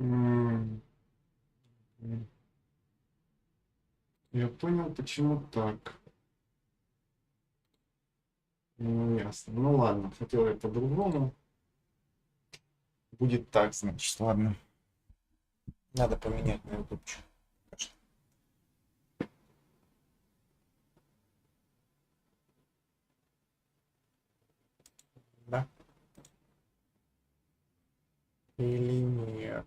М, Я понял, почему так. Ну, ясно. Ну ладно, хотел я по-другому. Будет так, значит, ладно. Надо поменять на YouTube. Да? Или нет?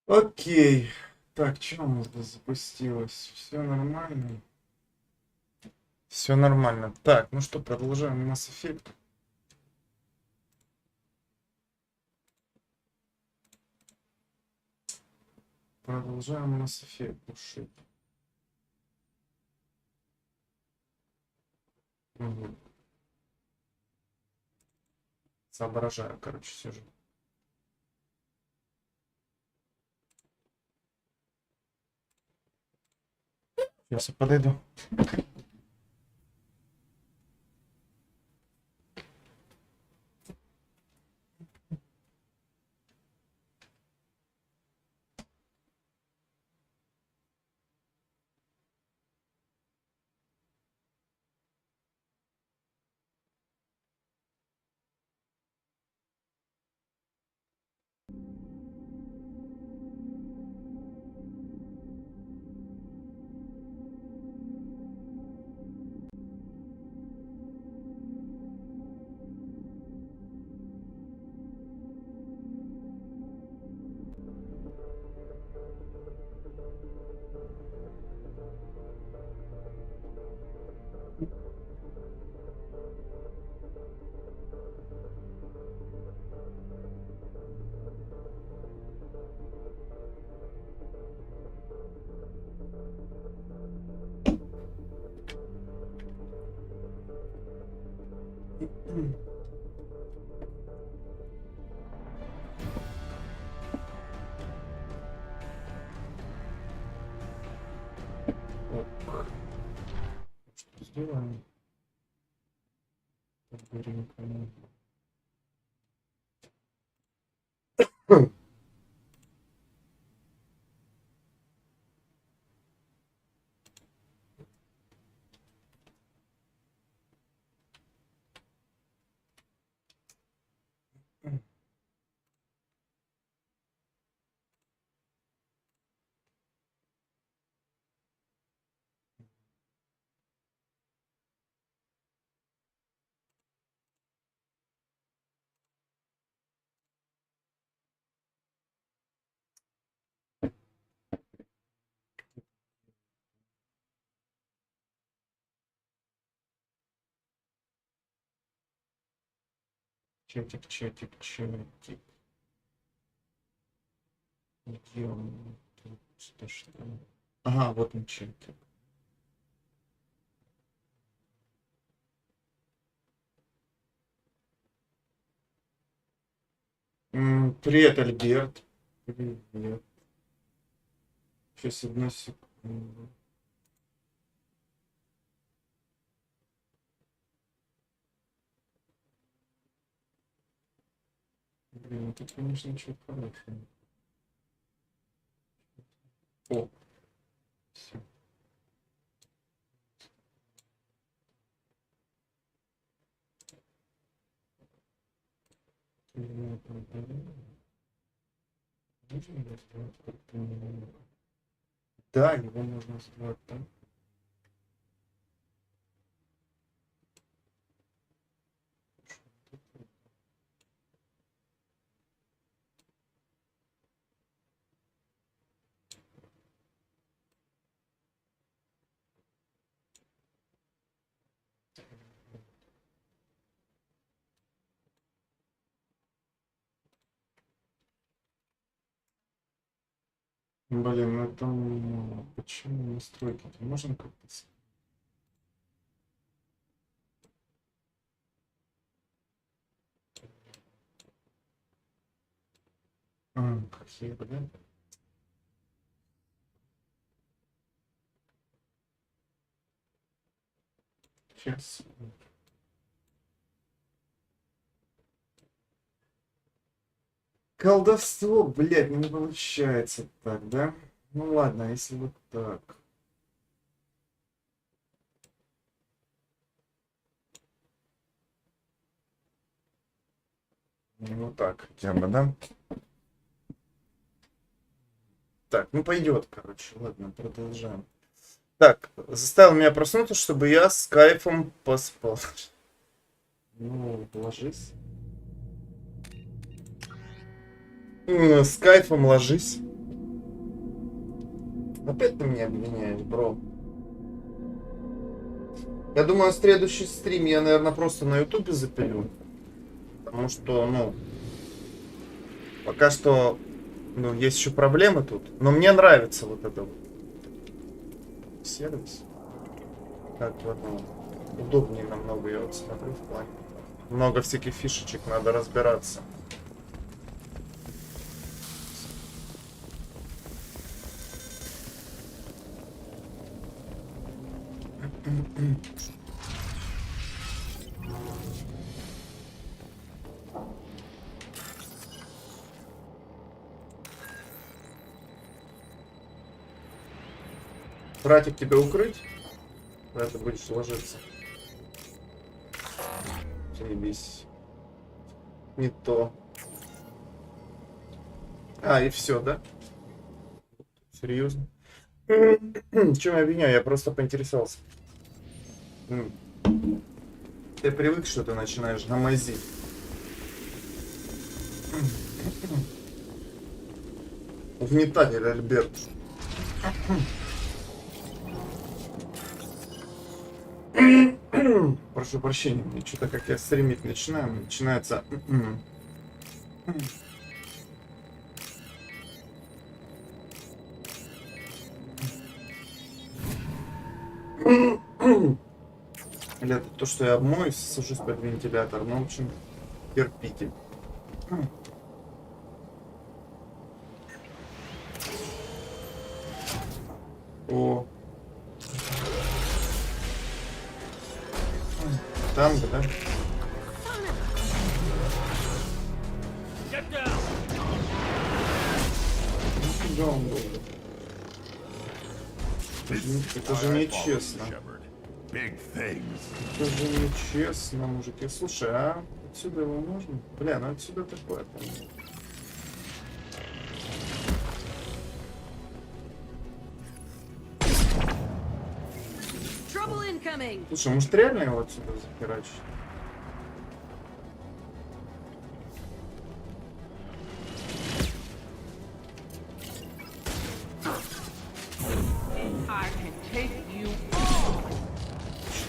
Окей. Так, что у нас здесь запустилось? Все нормально. Все нормально. Так, ну что, продолжаем Mass Effect. Продолжаем Mass Effect душить. Угу. Соображаю, короче, сижу. Сейчас я подойду. Что сделаем? Чатик, чатик, чатик. Где он? Тут что? Ага, вот он чатик. Привет, Альберт. Привет. Сейчас, одну секунду. Блин, это, конечно, что-то хорошее. О, все. Да, его можно сделать так. Блин, ну там почему настройки-то можно как-то... Какие, блин? Сейчас. Колдовство, блядь, не получается так, да? Ну ладно, если вот так. Ну так, хотя бы, да? Так, ну пойдет, короче. Ладно, продолжаем. Так, заставил меня проснуться, чтобы я с кайфом поспал. Ну, ложись. С кайфом ложись. Опять ты меня обвиняешь, бро. Я думаю, следующий стрим я, наверное, просто на ютубе запилю. Потому что, ну, пока что, ну, есть еще проблемы тут. Но мне нравится вот это вот. Сервис. Так, вот, ну, удобнее намного, я вот смотрю в плане. Много всяких фишечек, надо разбираться. Братик, тебя укрыть? Когда ты будешь ложиться? Заебись. Не то. А, и все, да? Серьезно? Чем я обвиняю? Я просто поинтересовался. Ты привык, что ты начинаешь гамазить. Угнетатель, Альберт. Прошу прощения, мне что-то как я стримить начинаю, начинается... Или это то, что я обмоюсь, сажусь под вентилятор, но в общем, терпите. О. Танго, да? Куда он был? Это же нечестно. Это же нечестно, мужики. Слушай, а отсюда его можно? Бля, ну отсюда такое там. Слушай, может реально его отсюда захерачить?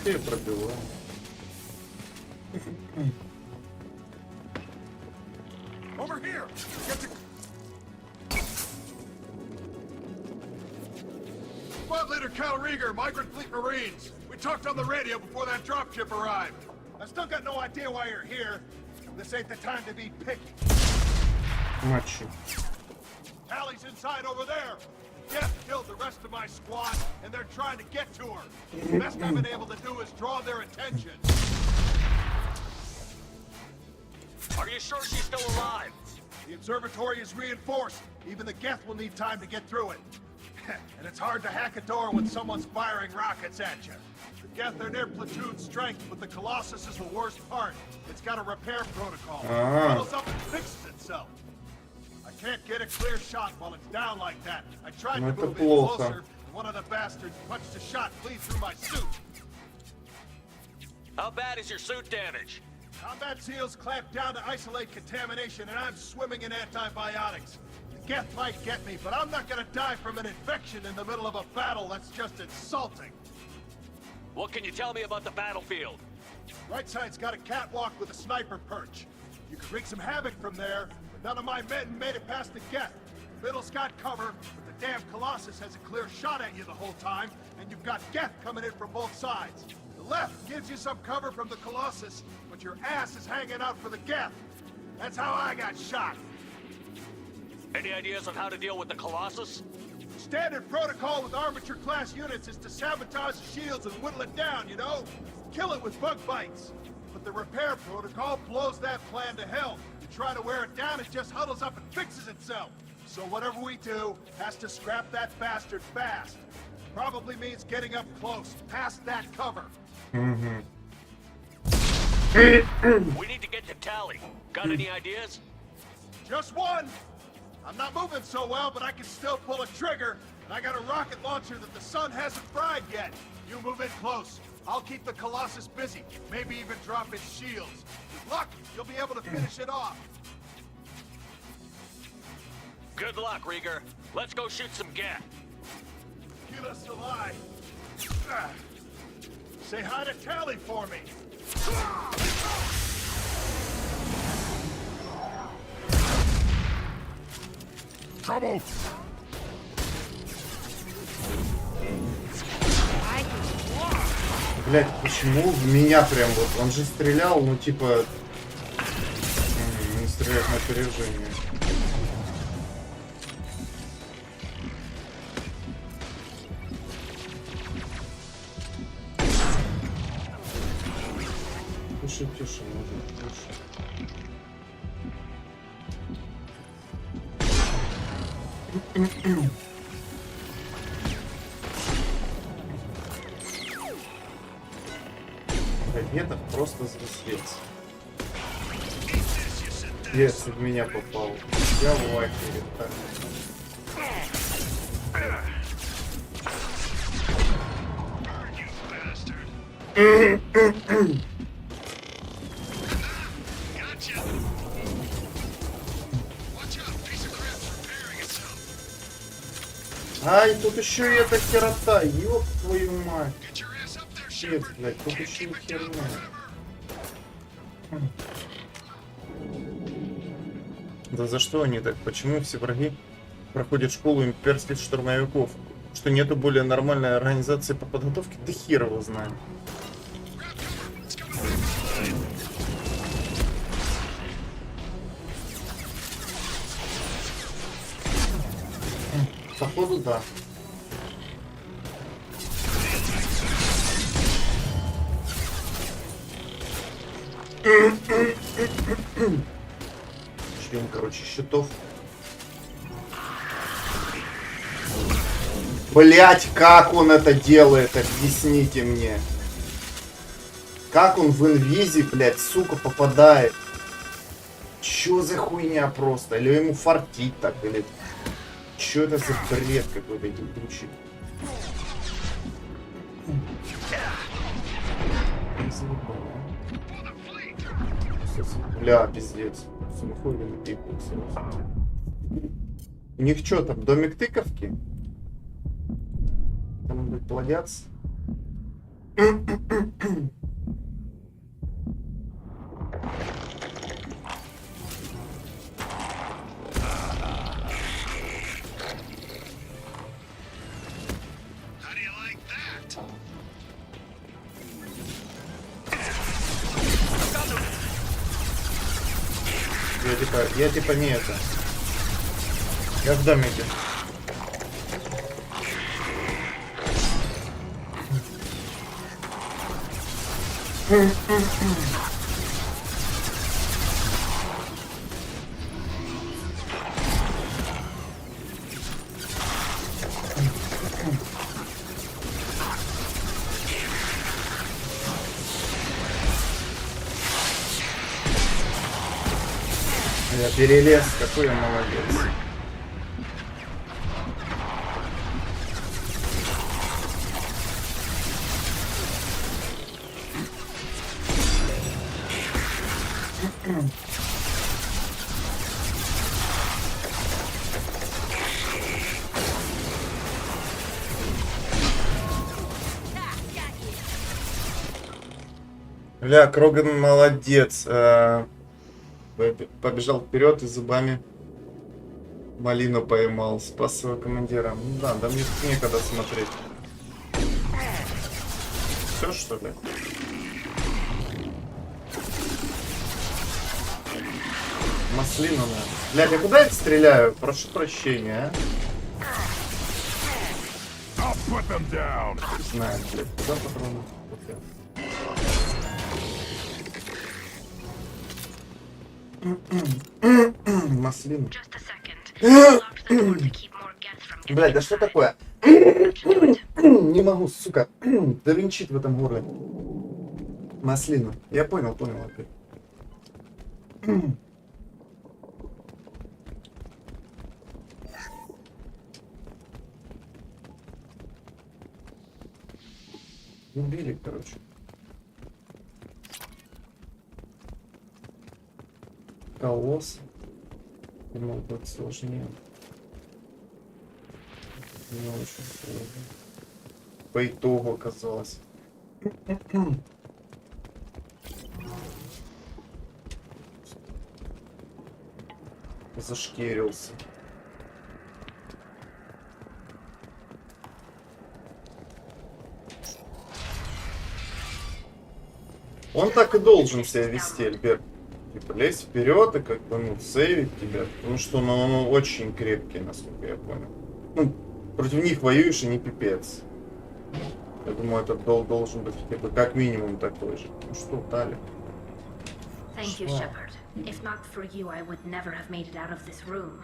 Что я пробила? Squad leader Cal Rieger, Migrant Fleet Marines. We talked on the radio before that dropship arrived. I still got no idea why you're here. This ain't the time to be picky. Мачо. Hallie's inside over there. Death killed the rest of my squad, and they're trying to get to her. The best I've been able to do is draw their attention. Are you sure she's still alive? The observatory is reinforced. Even the Geth will need time to get through it. And it's hard to hack a door when someone's firing rockets at you. The Geth are near platoon strength, but the Colossus is the worst part. It's got a repair protocol. It settles up and fixes itself. I Can't get a clear shot while it's down like that. I tried Ну, to это move in плохо. closer, and one of the bastards punched a shot clean through my suit. How bad is your suit damaged? Combat seals clamped down to isolate contamination, and I'm swimming in antibiotics. The Geth might get me, but I'm not gonna die from an infection in the middle of a battle. That's just insulting. What can you tell me about the battlefield? Right side's got a catwalk with a sniper perch. You can wreak some havoc from there, but none of my men made it past the Geth. The middle's got cover, but the damn Colossus has a clear shot at you the whole time, and you've got Geth coming in from both sides. The left gives you some cover from the Colossus, but your ass is hanging out for the Geth. That's how I got shot. Any ideas on how to deal with the Colossus? Standard protocol with armature-class units is to sabotage the shields and whittle it down, you know? Kill it with bug bites. But the repair protocol blows that plan to hell. You try to wear it down, it just huddles up and fixes itself. So whatever we do has to scrap that bastard fast. Probably means getting up close, past that cover. We need to get to Tally. Got any ideas? Just one. I'm not moving so well, but I can still pull a trigger. And I got a rocket launcher that the sun hasn't fried yet. You move in close. I'll keep the Colossus busy. Maybe even drop its shields. With luck, you'll be able to finish it off. Good luck, Rieger. Let's go shoot some Geth. Give us a lie. Say hi to Tally for me. Trouble! Блять, почему в меня прям вот? Он же стрелял, ну типа... Не стрелять на опережение. Тише, тише, мужик, тише. Кадетов просто звездец. Если в меня попал, я в лайфере, так. Ай, тут еще и эта херота, ёб твою мать. Нет, блядь, тут еще и херня. Да за что они так? Почему все враги проходят школу имперских штурмовиков? Что нету более нормальной организации по подготовке? Да хер его знает. Походу, да. Член, короче, щитов. Блять, как он это делает? Объясните мне. Как он в инвизе, блять, сука, попадает? Чё за хуйня просто? Или ему фартит так, или... Чё это за бред какой-то ебучий? Бля, пиздец. У них что там, домик тыковки? Там будет плодятся? Я типа не это. Я в домике. Я перелез, какой я молодец. Бля, Кроган молодец. Побежал вперед и зубами малину поймал. Спас своего командира. Ну да, да мне тут некогда смотреть. Все, что ли? Маслину надо. Блядь, я куда это стреляю? Прошу прощения, I'll put them down. Не знаю, блядь, куда патроны? Маслину. Блядь, да что такое? Не могу, сука. Дорынчит в этом городе. Маслину. Я понял. Опять. Убили, короче. Колосс. Думал, будет сложнее. Не очень сложно. По итогу оказалось. Зашкерился. Он так и должен себя вести, Альберт. Типа лезть вперед и как бы, ну, сейвить тебя. Потому что он очень крепкий, насколько я понял. Ну, против них воюешь и не пипец. Я думаю, этот должен быть хотя бы как минимум такой же. Ну что, дали? Thank you, Shepard. If not for you, I would never have made it out of this room.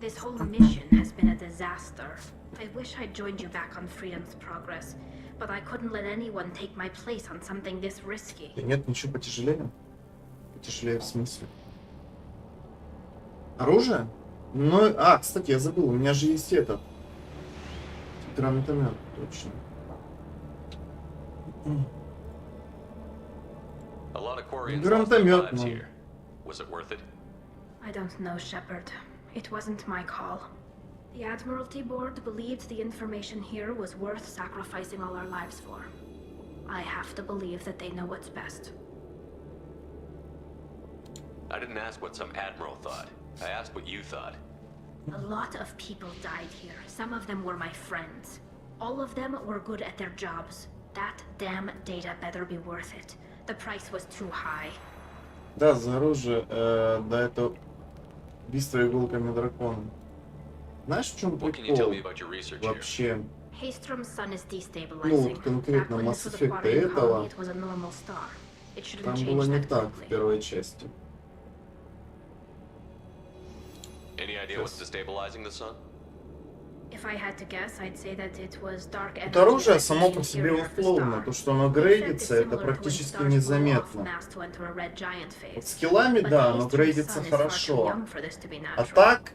This whole mission has been a disaster. I wish I'd joined you back on Freedom's Progress, but I couldn't let anyone take my place on something this risky. Нет, ничего потяжелее. Потяжелее в смысле? Оружие? Ну, кстати, я забыл, у меня же есть этот. Гранатомет, точно. Гранатомет, ну. Was it worth it? I don't know, Shepard. It wasn't my call. The Admiralty Board believed the information here was worth sacrificing all our lives for. I have to believe that they know what's best. I didn't ask what some admiral thought. I asked what you thought. A lot of people died here. Some of them were my friends. All of them were good at their jobs. That damn data better be worth it. The price was too high. Да, за оружие, да, это убийство иголками дракона. Знаешь, в чем прикол? Вообще. Ну, вот конкретно Mass Effect этого, там было не так в первой части. Это оружие само по себе условно, то, что оно грейдится, это практически незаметно. Вот скиллами, да, оно грейдится хорошо. А так,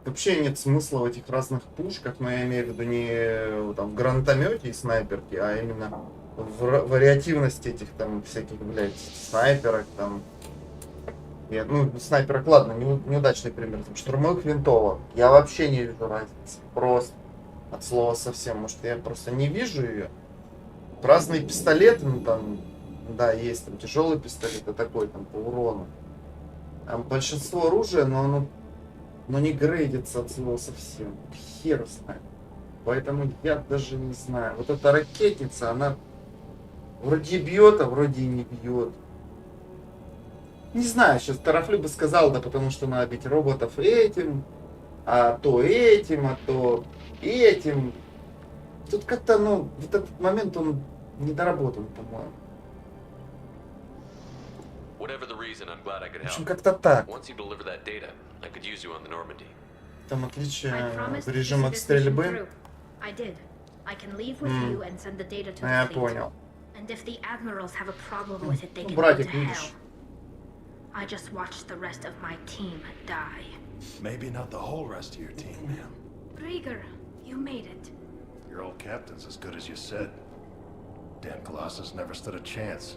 вообще нет смысла в этих разных пушках, но я имею в виду не там, в гранатомете и снайперке, а именно в вариативности этих там всяких, блядь, снайперок там. Ну, снайперок, ладно, неудачный пример. Там, штурмовых винтовок. Я вообще не вижу разницы. Просто. От слова совсем. Может, я просто не вижу ее. Разные пистолеты, ну там, да, есть там тяжелый пистолет, а такой там по урону. Там большинство оружия, но оно не грейдится от слова совсем. Хер знает. Поэтому я даже не знаю. Вот эта ракетница, она вроде бьет, а вроде и не бьет. Не знаю, сейчас Тарафлю бы сказал, да потому что надо бить роботов этим, а то этим, а то этим. Тут как-то, ну, вот этот момент, он недоработан, по-моему. В общем, как-то так. Там отличие в режимах стрельбы. Я понял. Ну, братик, видишь. I just watched the rest of my team die. Maybe not the whole rest of your team, ma'am. Rieger, you made it. Your old captain's as good as you said. Damn Colossus never stood a chance.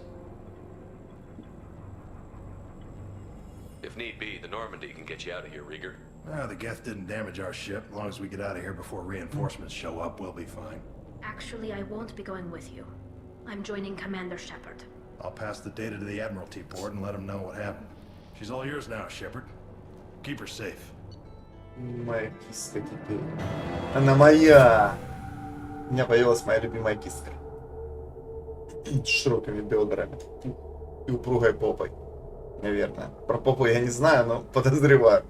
If need be, the Normandy can get you out of here, Rieger. The Geth didn't damage our ship. As long as we get out of here before reinforcements show up, we'll be fine. Actually, I won't be going with you. I'm joining Commander Shepard. I'll pass the data to the Admiralty port and let them know what happened. She's all yours now, Shepard. Keep her safe. Моя киска теперь. Она моя. У меня появилась моя любимая киска. С широкими бедрами. И упругой попой. Наверное. Про попу я не знаю, но подозреваю.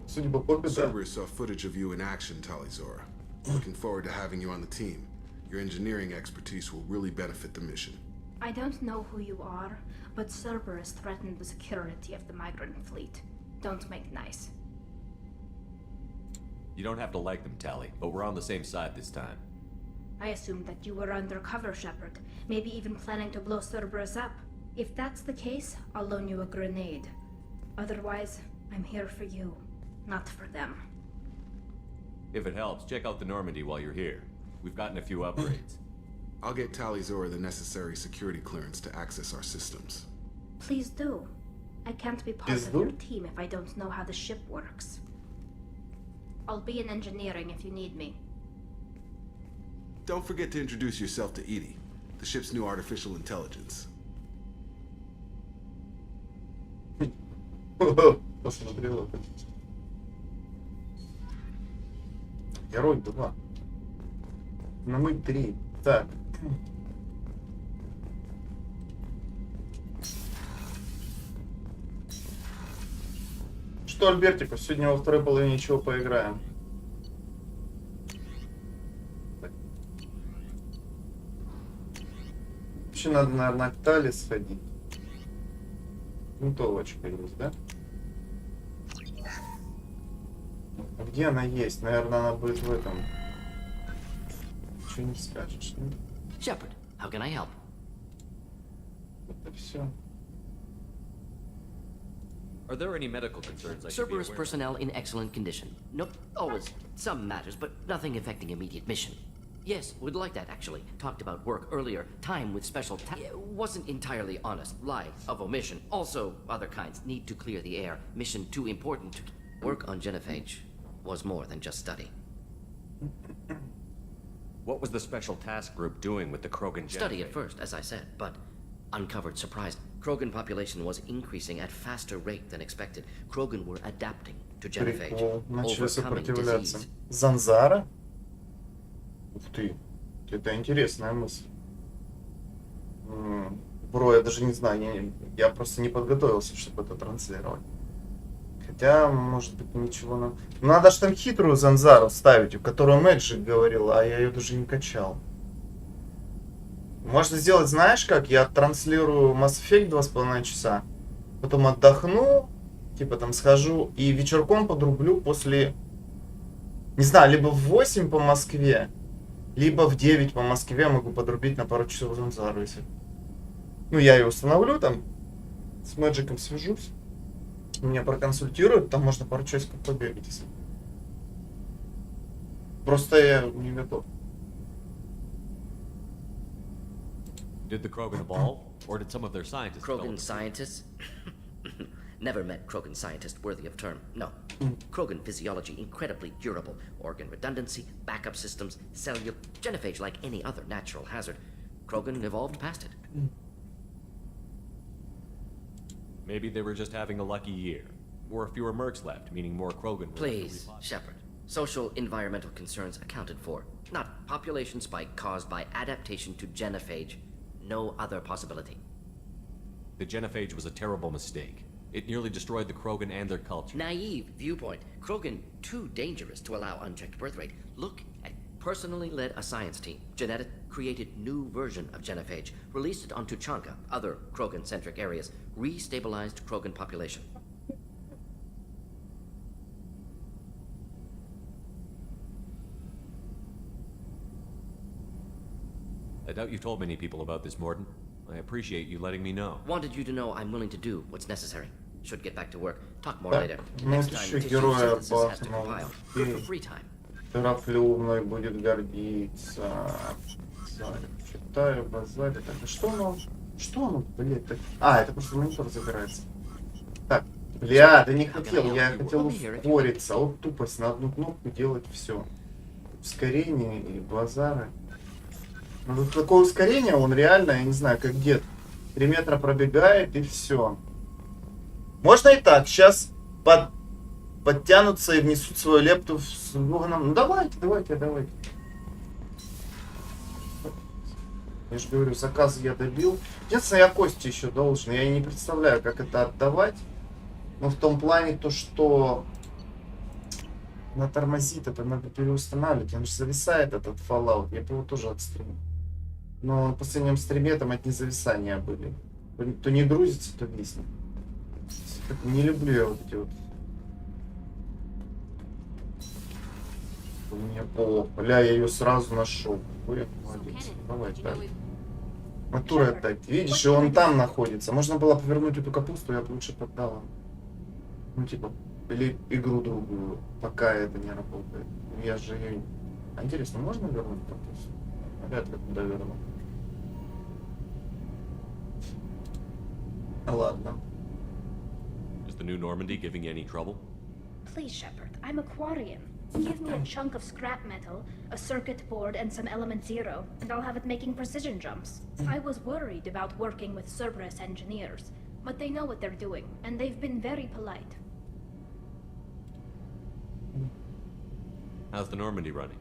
Судя по попе, да. Cerberus saw footage of you in action, Talizora. Looking forward to having you on the team. Your engineering expertise will really benefit the mission. I don't know who you are, but Cerberus threatened the security of the migrant fleet. Don't make nice. You don't have to like them, Tally, but we're on the same side this time. I assumed that you were undercover, Shepard. Maybe even planning to blow Cerberus up. If that's the case, I'll loan you a grenade. Otherwise, I'm here for you, not for them. If it helps, check out the Normandy while you're here. We've gotten a few upgrades. I'll get Talizora the necessary security clearance to access our systems. Please do. I can't be part of your team if I don't know how the ship works. I'll be in engineering if you need me. Don't forget to introduce yourself to Edie, the ship's new artificial intelligence. Посмотрел это. Герой 2. Но мы 3. Так. Что, Альбертикус, сегодня во второй половине чего поиграем? Вообще надо, наверное, к Тали сходить. Винтовочка есть, да? Где она есть? Наверное, она будет в этом. Что не скажешь, нет? Shepard, how can I help? Это все. Are there any medical concerns I should be Cerberus aware of? personnel in excellent condition. Nope, always some matters, but nothing affecting immediate mission. Yes, would like that actually. Talked about work earlier. Time with special wasn't entirely honest. Lie of omission. Also, other kinds need to clear the air. Mission too important to work on Genophage was more than just study. What was the special task group doing with the Krogan Study at genophage? first, as I said, but uncovered surprise. Krogan population was increasing at faster rate than expected. Krogan were adapting to Genophage, Прикол. Начали overcoming сопротивляться. disease. Занзара? Ух ты. Это интересная мысль. Бро, я даже не знаю. Я просто не подготовился, чтобы это транслировать. Хотя, может быть, ничего нам... Надо же там хитрую Занзару ставить, у которой Мэджик говорил, а я ее даже не качал. Можно сделать, знаешь как? Я транслирую Mass Effect 2,5 часа, потом отдохну, типа там схожу и вечерком подрублю после... Не знаю, либо в 8 по Москве, либо в 9 по Москве могу подрубить на пару часов Занзару, если... Ну, я ее установлю там, с Мэджиком свяжусь. Меня проконсультируют, там можно пару часиков побегать, если... Просто я не готов. Did the Krogan evolve, or did some of their scientists Krogan develop? scientists? Never met Krogan scientist worthy of term, no. Krogan physiology incredibly durable. Organ redundancy, backup systems, cellular... Genophage like any other natural hazard. Krogan evolved past it. Maybe they were just having a lucky year. Or fewer mercs left, meaning more Krogan were Please, left to Shepard. Social environmental concerns accounted for. Not population spike caused by adaptation to Genophage. No other possibility. The Genophage was a terrible mistake. It nearly destroyed the Krogan and their culture. Naive viewpoint. Krogan too dangerous to allow unchecked birth rate. Look at personally led a science team. Genetic created new version of Genophage. Released it on Tuchanka, other Krogan-centric areas. Restabilized Krogan population. I doubt you've told many people about this, Morden. I appreciate you letting me know. Wanted you to know I'm willing to do what's necessary. Should get back to work. Talk more Так, later. ну Next это time, еще tissue героя synthesis has to бахнул. compile. Good for free time. Терафлю мной будет гордиться. Читаю, базарю. Так, а что оно? Что оно, блядь, так? А, это просто монитор забирается. Так, бля, да не хотел. Я хотел ускориться. Вот тупость на одну кнопку делать все. Ускорение и базары. Ну тут такое ускорение, он реально, я не знаю, как дед. 3 метра пробегает и все. Можно и так. Сейчас подтянутся и внесут свою лепту в... Ну давайте. Я же говорю, заказ я добил. Единственное, я кости еще должен. Я не представляю, как это отдавать. Но в том плане, то, что она тормозит, это надо переустанавливать. Он же зависает, этот Fallout. Я бы его тоже отстримил. Но в последнем стриме там одни зависания были. То не грузится, то виснет. Не люблю я вот эти вот. О, бля, я ее сразу нашел. Ой, молодец. Давай, так. Натура отдать. Видишь, и он там находится. Можно было повернуть эту капусту, я бы лучше поддал. Ну, типа, или игру другую, пока это не работает. Я же ее... А интересно, можно вернуть капусту? Вряд ли туда верну. Ладно. Is the new Normandy giving you any trouble? Please, Shepard, I'm a Quarian. Give me a chunk of scrap metal, a circuit board, and some element zero, and I'll have it making precision jumps. I was worried about working with Cerberus engineers, but they know what they're doing, and they've been very polite. How's the Normandy running?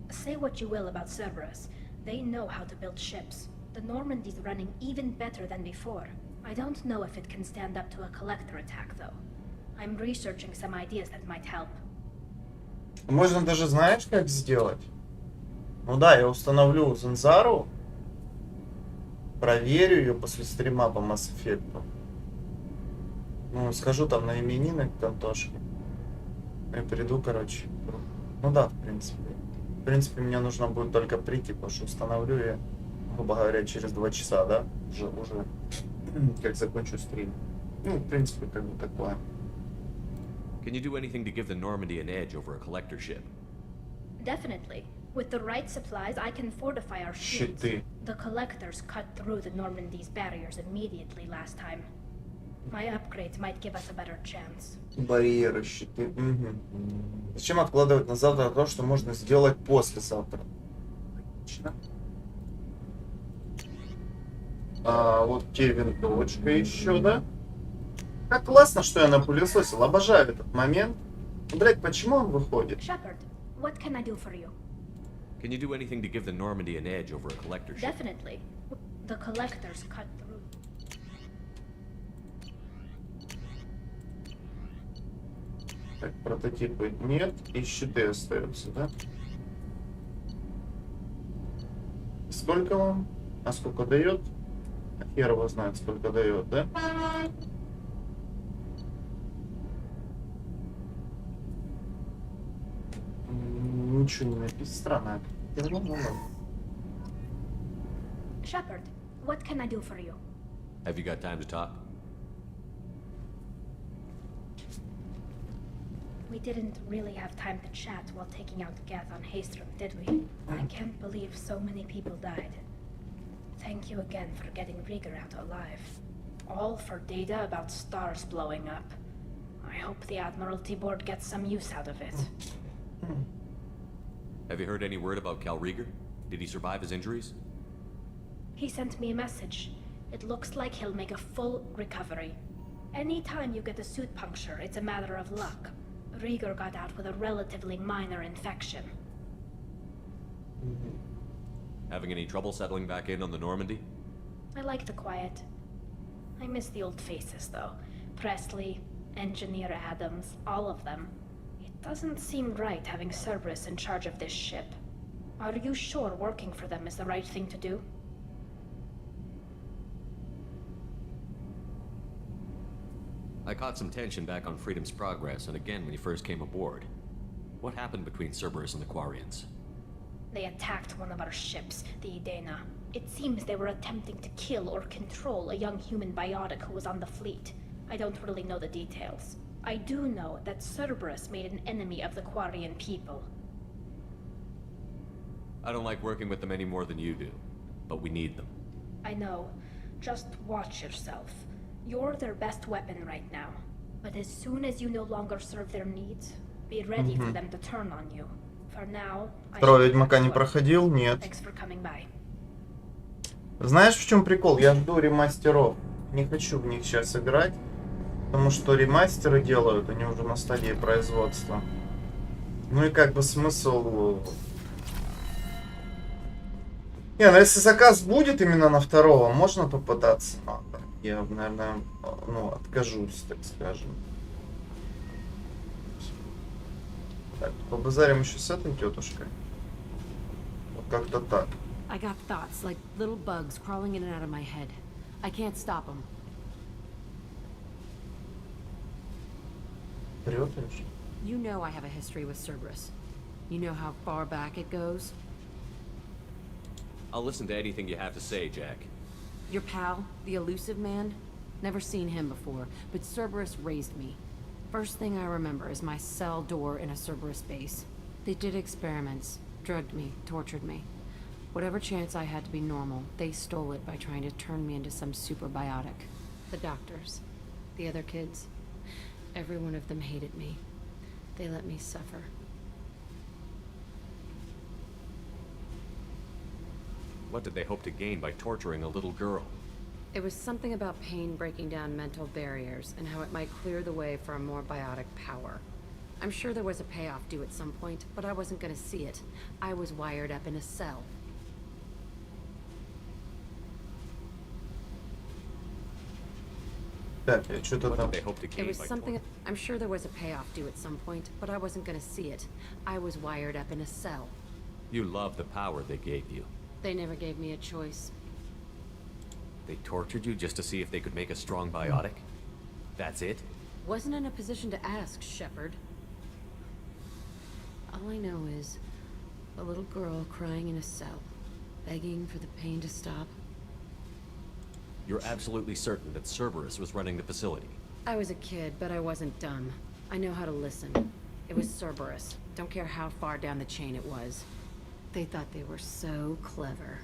Say what you will about Cerberus, they know how to build ships. The Normandy's running even better than before. I don't know if it can stand up to a collector attack, though. I'm researching some ideas that might help. Можно даже, знаешь, как сделать? Ну да, я установлю Занзару, проверю ее после стрима по Mass Effect. Ну, схожу там на именины к Антошке. И приду, короче. Ну да, в принципе. В принципе, мне нужно будет только прийти, потому что установлю я, грубо говоря, через 2 часа, да? Уже как закончу стрим. Ну, в принципе, как бы такое. Can you do anything to give the Normandy an edge over a collector ship? Definitely. With the right supplies, I can fortify our shields. Щиты. The collectors cut through the Normandy's barriers immediately last time. My upgrades might give us a better chance. Барьеры, щиты. Угу. Зачем откладывать на завтра то, что можно сделать послезавтра? Отлично. А вот тебе винтовочка еще, да? Как классно, что я напылесосил. Обожаю этот момент. Блять, почему он выходит? Shepard, what can I do for you? Can you do anything to give the Normandy an edge over a collector ship? Definitely. The collectors cut through. Так, прототипы нет, и щиты остаются, да? Сколько вам? А сколько дает? Хер его знает, сколько дает, да? Ничего не написано. Странно. Shepard, what can I do for you? Have you got time to talk? We didn't really have time to chat while taking out Gath on Haestrom, did we? I can't believe so many people died. Thank you again for getting Rieger out alive. All for data about stars blowing up. I hope the Admiralty Board gets some use out of it. Have you heard any word about Cal Rieger? Did he survive his injuries? He sent me a message. It looks like he'll make a full recovery. Anytime you get a suit puncture, it's a matter of luck. Rieger got out with a relatively minor infection. Having any trouble settling back in on the Normandy? I like the quiet. I miss the old faces, though. Presley, Engineer Adams, all of them. It doesn't seem right having Cerberus in charge of this ship. Are you sure working for them is the right thing to do? I caught some tension back on Freedom's Progress, and again when you first came aboard. What happened between Cerberus and the Quarians? They attacked one of our ships, the Idena. It seems they were attempting to kill or control a young human biotic who was on the fleet. I don't really know the details. I do know that Cerberus made an enemy of the Quarian people. I don't like working with them any more than you do, but we need them. I know. Just watch yourself. You're their best weapon right now. But as soon as you no longer serve their needs, be ready for them to turn on you. For now, I Второй Ведьмака не проходил? Нет. Thanks for coming by. Знаешь, в чем прикол? Я жду ремастеров. Не хочу в них сейчас играть, потому что ремастеры делают, они уже на стадии производства. Ну и как бы смысл... Не, ну если заказ будет именно на второго, можно попытаться. Но я, наверное, ну, откажусь, так скажем. Так, побазарим еще с этой тетушкой. Вот как-то так. I got thoughts like little bugs crawling in and out of my head. I can't stop them. Вперед, или что? You know I have a history with Cerberus. You know how far back it goes? I'll listen to anything you have to say, Jack. Your pal, the elusive man? Never seen him before, but Cerberus raised me. First thing I remember is my cell door in a Cerberus base. They did experiments, drugged me, tortured me. Whatever chance I had to be normal, they stole it by trying to turn me into some superbiotic. The doctors, the other kids, every one of them hated me. They let me suffer. What did they hope to gain by torturing a little girl? It was something about pain breaking down mental barriers and how it might clear the way for a more biotic power. I'm sure there was a payoff due at some point, but I wasn't gonna see it. I was wired up in a cell. Так, я что-то What там... did they hope to It gain was by something... I'm sure there was a payoff due at some point, but I wasn't gonna see it. I was wired up in a cell. You love the power they gave you. They never gave me a choice. They tortured you just to see if they could make a strong biotic? That's it? Wasn't in a position to ask, Shepard. All I know is a little girl crying in a cell, begging for the pain to stop. You're absolutely certain that Cerberus was running the facility? I was a kid, but I wasn't dumb. I know how to listen. It was Cerberus. Don't care how far down the chain it was. They thought they were so clever.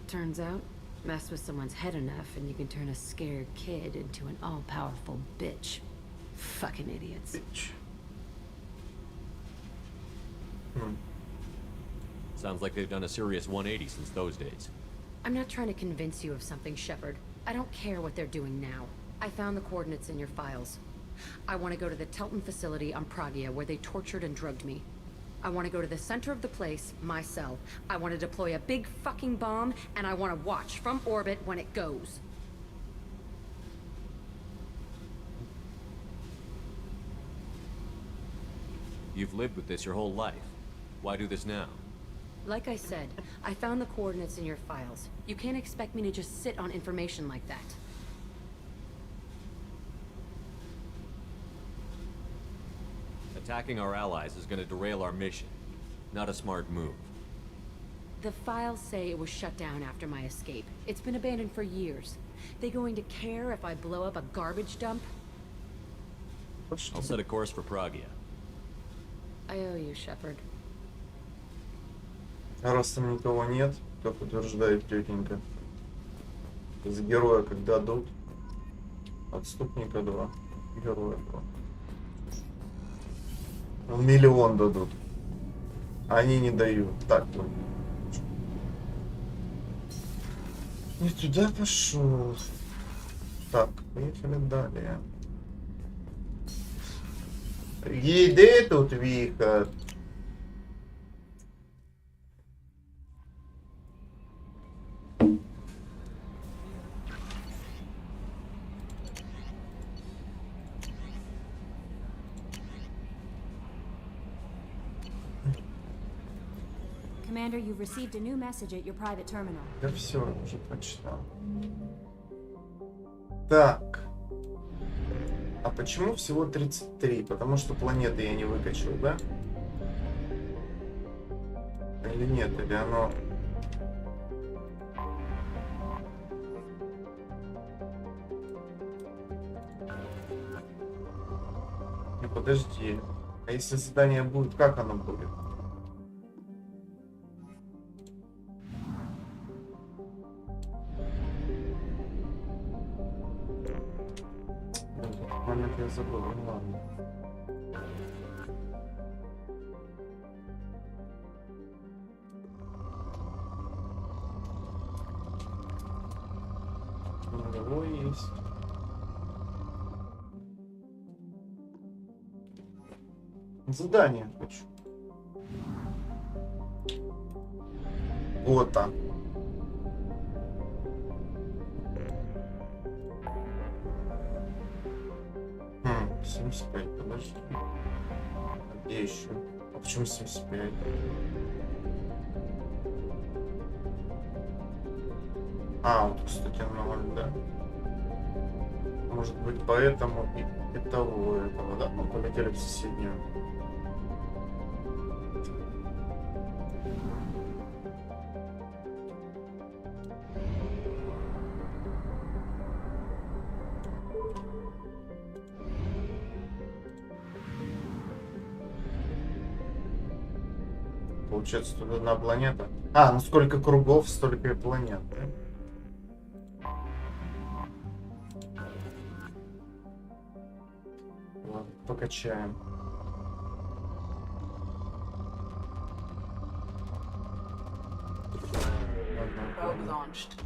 Turns out, mess with someone's head enough and you can turn a scared kid into an all-powerful bitch. Fucking idiots. Bitch. Sounds like they've done a serious 180 since those days. I'm not trying to convince you of something, Shepard. I don't care what they're doing now. I found the coordinates in your files. I want to go to the Telton facility on Pragia where they tortured and drugged me. I want to go to the center of the place, my cell. I want to deploy a big fucking bomb, and I want to watch from orbit when it goes. You've lived with this your whole life. Why do this now? Like I said, I found the coordinates in your files. You can't expect me to just sit on information like that. Attacking our allies is going to derail our mission. Not a smart move. The files say it was shut down after my escape. It's been abandoned for years. They going to care if I blow up a garbage dump? I'll set a course for Pragia. I owe you, Shepard. А раз там никого нет, как утверждает тетенька, из героя как дадут, отступника 2, героя 2. Ну, 1 000 000 дадут, а они не дают. Так вот. Не туда пошел. Так, поехали далее. Еды тут вихо. Commander, you've received a new message at your private terminal. Я все уже прочитал. Так. А почему всего 33? Потому что планеты я не выкачал, да? Или нет? Или оно... Подожди. А если задание будет, как оно будет? Момент я забыл, ну ладно. У него есть. Задание хочу. Вот так. Хм, 75, подожди. Где еще? А почему 75? А, вот, кстати, 0, да? Может быть, поэтому и того, да? Мы полетели в соседнюю. Получается, тут одна планета. А, ну сколько кругов, столько и планет, да? Ладно, покачаем. Probe launched.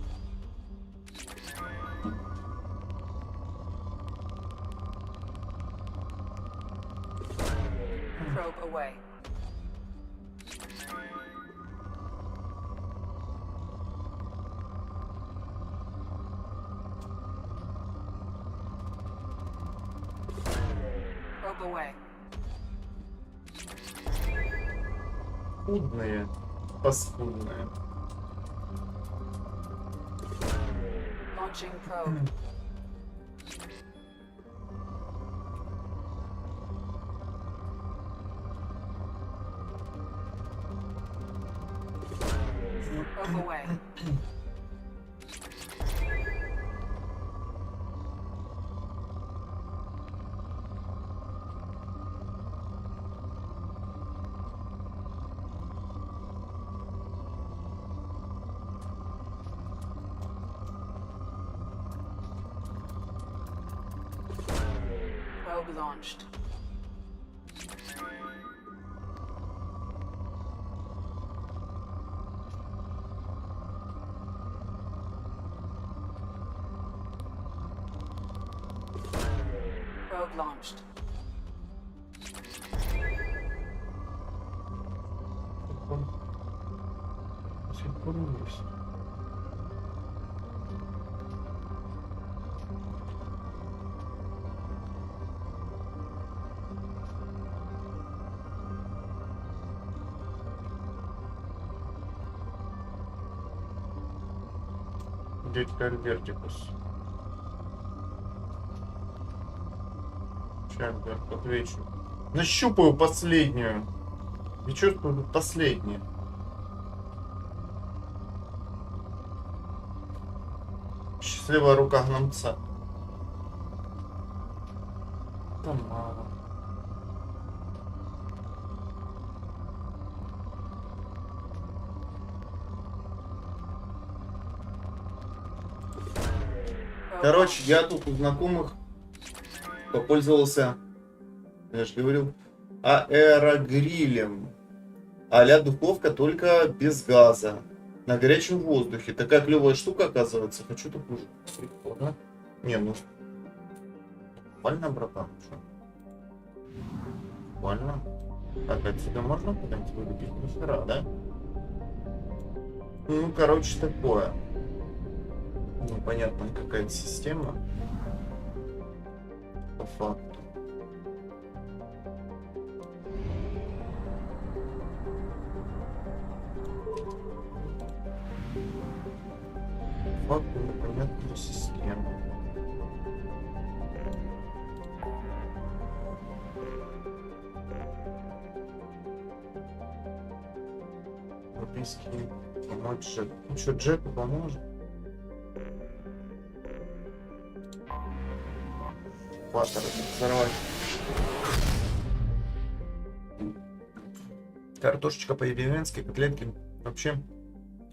Probe away. Probe away. Скудные, паскудные. Launching probe. Probe away. Probe launched. Probe launched. Дядька Альбертикус. Че, Альберт, отвечу. Нащупаю последнюю. И чувствую тут последнее. Счастливая рука гномца. Там мало. Короче, я тут у знакомых попользовался, я же говорил, аэрогрилем. А-ля духовка, только без газа. На горячем воздухе. Такая клевая штука, оказывается. Хочу такую же. Прикольно. Не, ну... Нормально, братан. Что? Нормально. Так, отсюда можно куда-нибудь вылепить? Ни хера, да? Ну, короче, такое. Непонятная какая-то система. По факту. По факту непонятная система. Европейский помочь Джеку. Ну что, Джеку поможет? Паттер взорвать. Картошечка по-ивенски, котлетки. Вообще,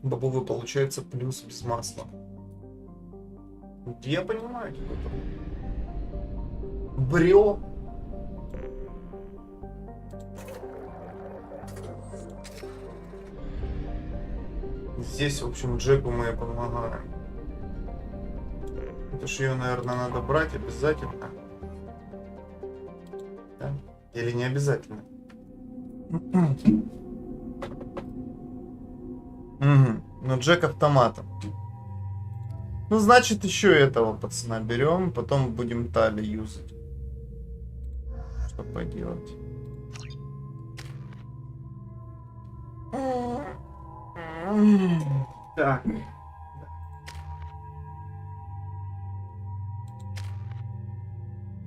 бобовый получается плюс без масла. Я понимаю, типа, брё. Здесь, в общем, Джеку мы помогаем. Это ж ее, наверное, надо брать обязательно. Да? Или не обязательно? Но Джек автоматом. Ну, значит, еще этого пацана берем, потом будем Тали юзать. Что поделать? Так.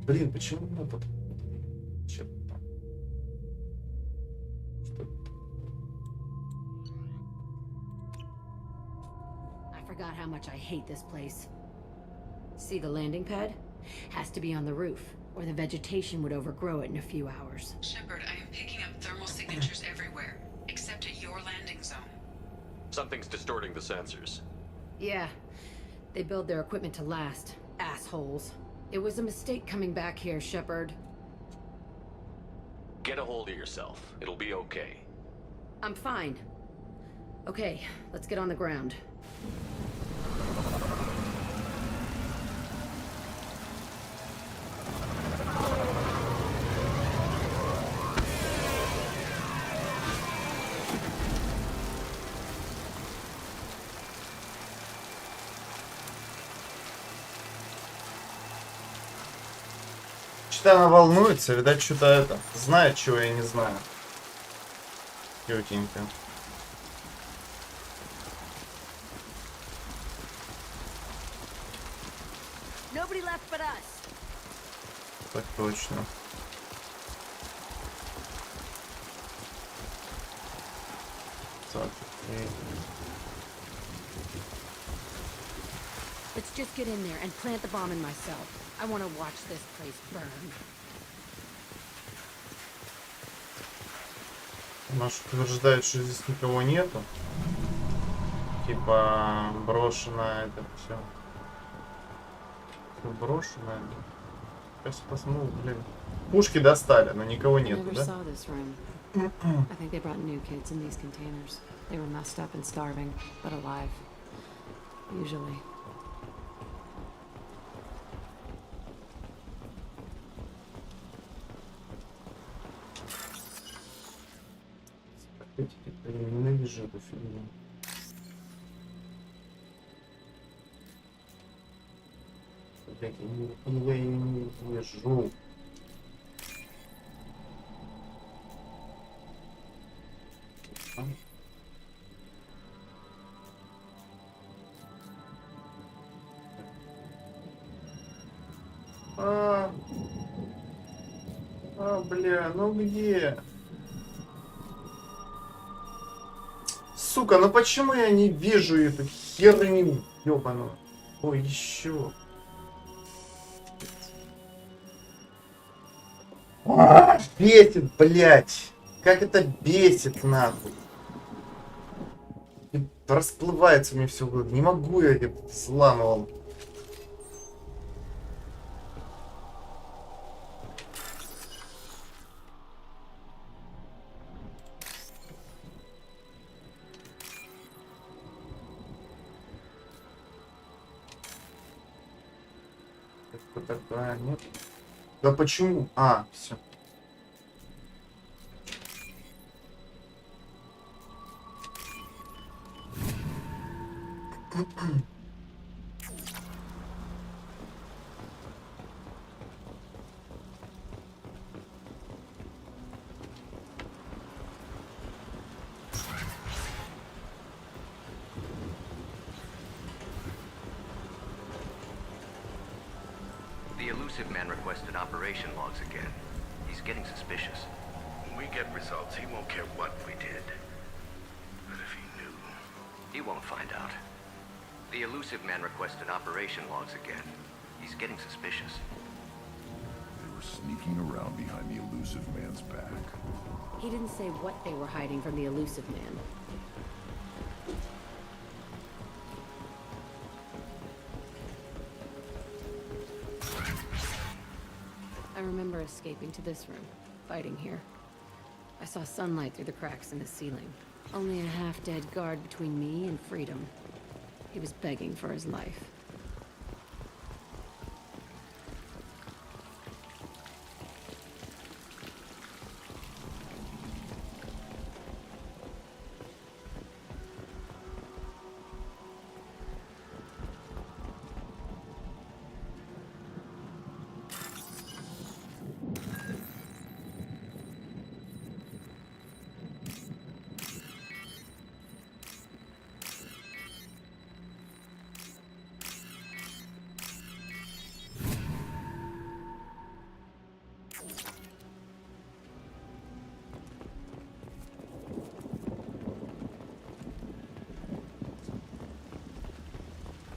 Блин, почему мы тут? Что-то. I forgot how much I hate this place. See the landing pad? Has to be on the roof, or the vegetation would overgrow it in a few hours. Shepard, I am picking up thermal signatures everywhere, except at your landing zone. Something's distorting the sensors. Yeah, they build their equipment to last. Assholes. It was a mistake coming back here, Shepard. Get a hold of yourself. It'll be okay. I'm fine. Okay, let's get on the ground. Что-то она волнуется, видать, что-то это знает, чего я не знаю. Тетенька. Nobody left but us. Так точно. Так, окей. Let's just get in there and plant the bomb in myself. I want to watch this place burn. Маш утверждает, что здесь никого нету. Типа брошенное это все. Все брошенное. Сейчас посмотрю, блин. Пушки достали, но никого нету, Never да? saw this room. I think they brought new kids in these containers. They were messed up and starving, but alive. Usually. Я ненавижу эту фигню. Блять, я ее не вижу. Бля, ну где? Сука, ну почему я не вижу эту херню ёбаную? Ой, еще. Бесит, блядь. Как это бесит, нахуй. И расплывается мне все. Не могу я это взламывал. Такая, нет. Да почему? А, все. The elusive man requested operation logs again. He's getting suspicious. When we get results, he won't care what we did. But if he knew... He won't find out. The elusive man requested operation logs again. He's getting suspicious. Who were sneaking around behind the elusive man's back. He didn't say what they were hiding from the elusive man. I remember escaping to this room, fighting here. I saw sunlight through the cracks in the ceiling. Only a half-dead guard between me and freedom. He was begging for his life.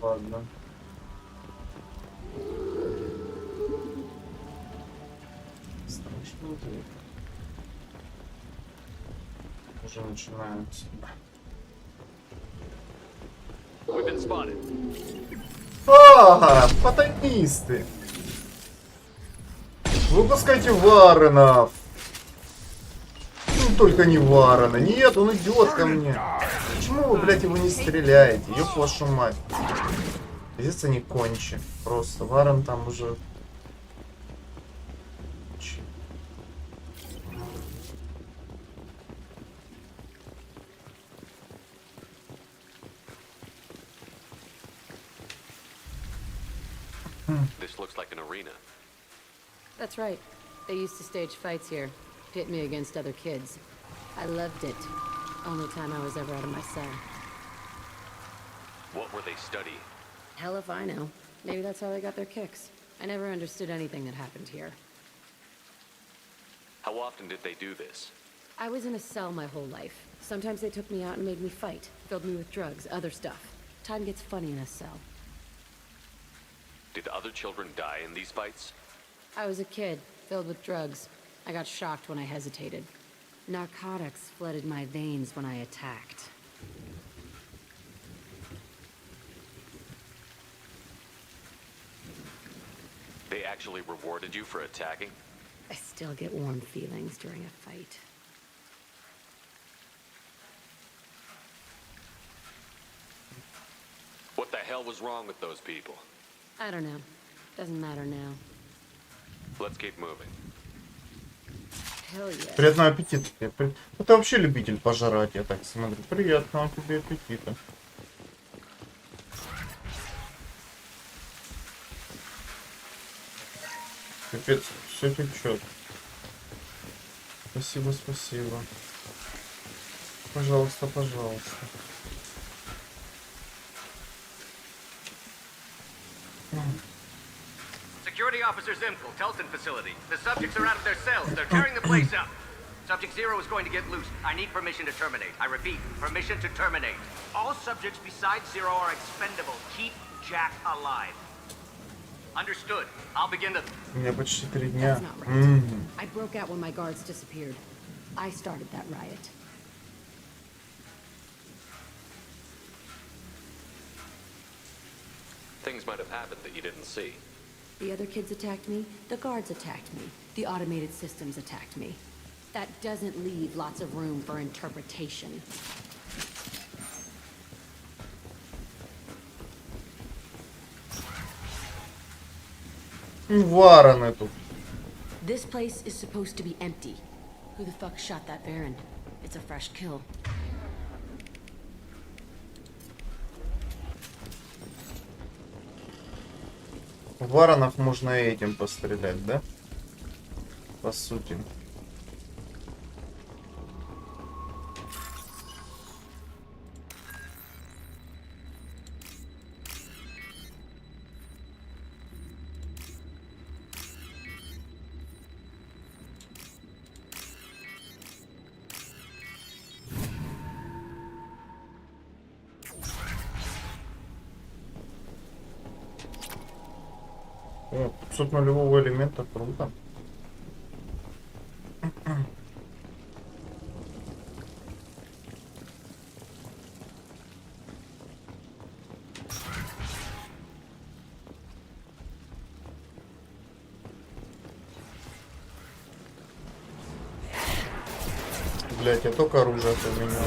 Ладно. Страшно это. Уже начинается. We've been spotted. Ага, фатанисты. Выпускайте Варенов. Ну, только не Варена. Нет, он идет ко мне. Почему вы, блядь, его не стреляете? Ёб вашу мать. Здесь они кончи. Просто Варен там уже... This looks like an arena. That's right. They used to stage fights here. Pit me against other kids. I loved it. Only time I was ever out of my cell. What were they studying? Hell if I know. Maybe that's how they got their kicks. I never understood anything that happened here. How often did they do this? I was in a cell my whole life. Sometimes they took me out and made me fight. Filled me with drugs, other stuff. Time gets funny in a cell. Did other children die in these fights? I was a kid, filled with drugs. I got shocked when I hesitated. Narcotics flooded my veins when I attacked. They actually rewarded you for attacking? I still get warm feelings during a fight. What the hell was wrong with those people? I don't know. Doesn't matter now. Let's keep moving. Hell yeah. Приятного аппетита. Ну, ты вообще любитель пожрать, я так смотрю. Приятного тебе аппетита. Капец, все течет. Спасибо, спасибо. Пожалуйста, пожалуйста. Security Officer Zimkel, Telton facility. The subjects are out of their cells. They're tearing the place up. Subject Zero is going to get loose. I need permission to terminate. I repeat, permission to terminate. All subjects besides Zero are expendable. Keep Jack alive. Understood. I'll begin to... У меня почти 3 дня. That's not right. I broke out when my guards disappeared. I started that riot. Things might have happened that you didn't see. The other kids attacked me, the guards attacked me, the automated systems attacked me. That doesn't leave lots of room for interpretation. Варены тут. This place is supposed to be empty. Who the fuck shot that Baron? It's a fresh kill. Варонов можно этим пострелять, да? По сути. О, 500 нулевого элемента, круто. блядь, я только оружие поменял.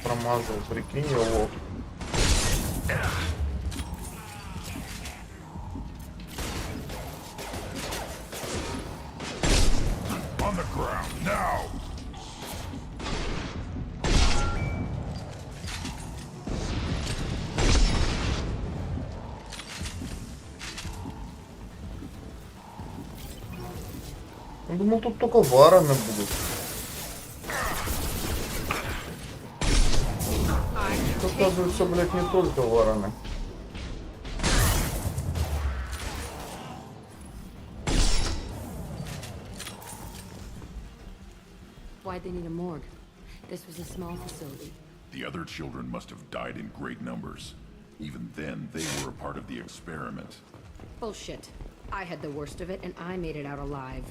Промазал, прикинь, я лох. On the ground, now! Я думал, тут только вараны будут. Оказывается, блядь, не только вараны. Why'd they need a morgue? This was a small facility. The other children must have died in great numbers. Even then, they were a part of the experiment. Bullshit. I had the worst of it, and I made it out alive.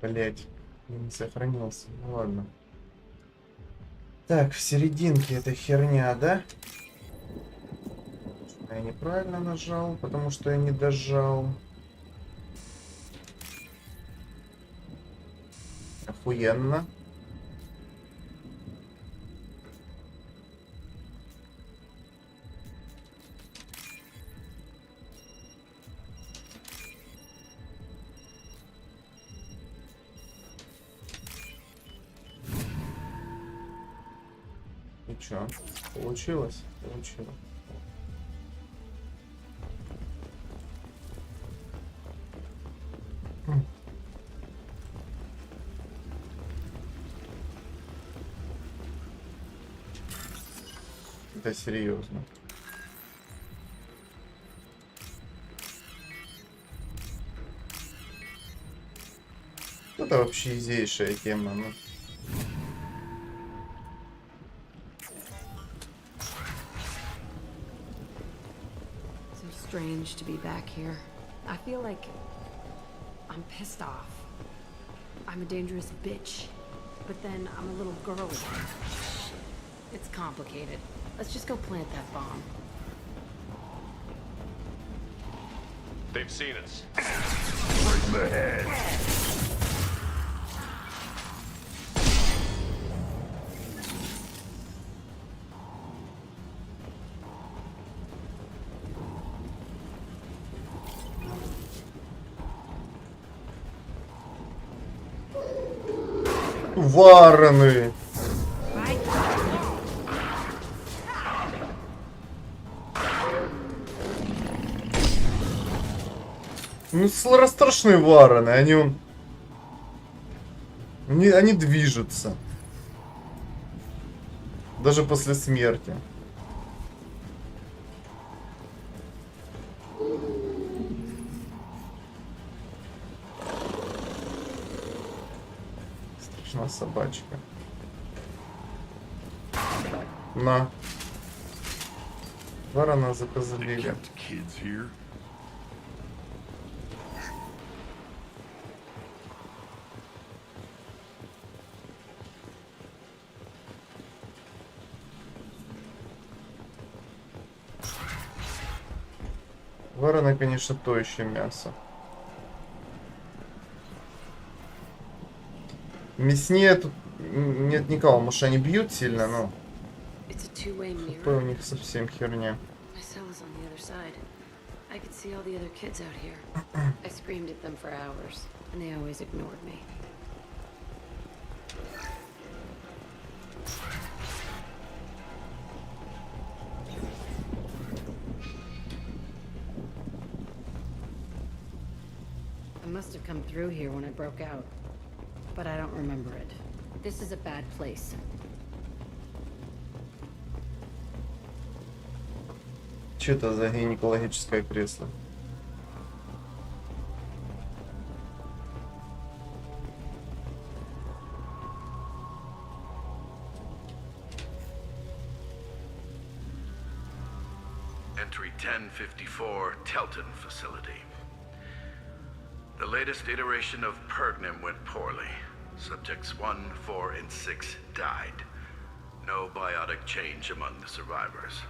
Блять, не сохранился. Ну ладно. Так, в серединке эта херня, да? Я неправильно нажал, потому что я не дожал. Охуенно. И чё? Получилось? Получилось. Это серьезно. Это вообще изейшая тема, ну. Strange to be back here. I feel like I'm pissed off. I'm a dangerous bitch, but then I'm a little girl again. It's complicated. Let's just go plant that bomb. They've seen us. Right in the head. Вараны! Ну, страшные вараны, они движутся. Даже после смерти. Страшная собачка. На. Варана запозабили. Варана, конечно, то еще мясо. Мяснее тут нет никого, может они бьют сильно, но ХП у них совсем херня. I must have come through here when I broke out, but I don't remember it. This is a bad place. Что это за гинекологическое кресло? Entry 1054, Telton facility. The latest iteration of Pergnum went poorly. Subjects 1, 4, and 6 died. No biotic change among the survivors.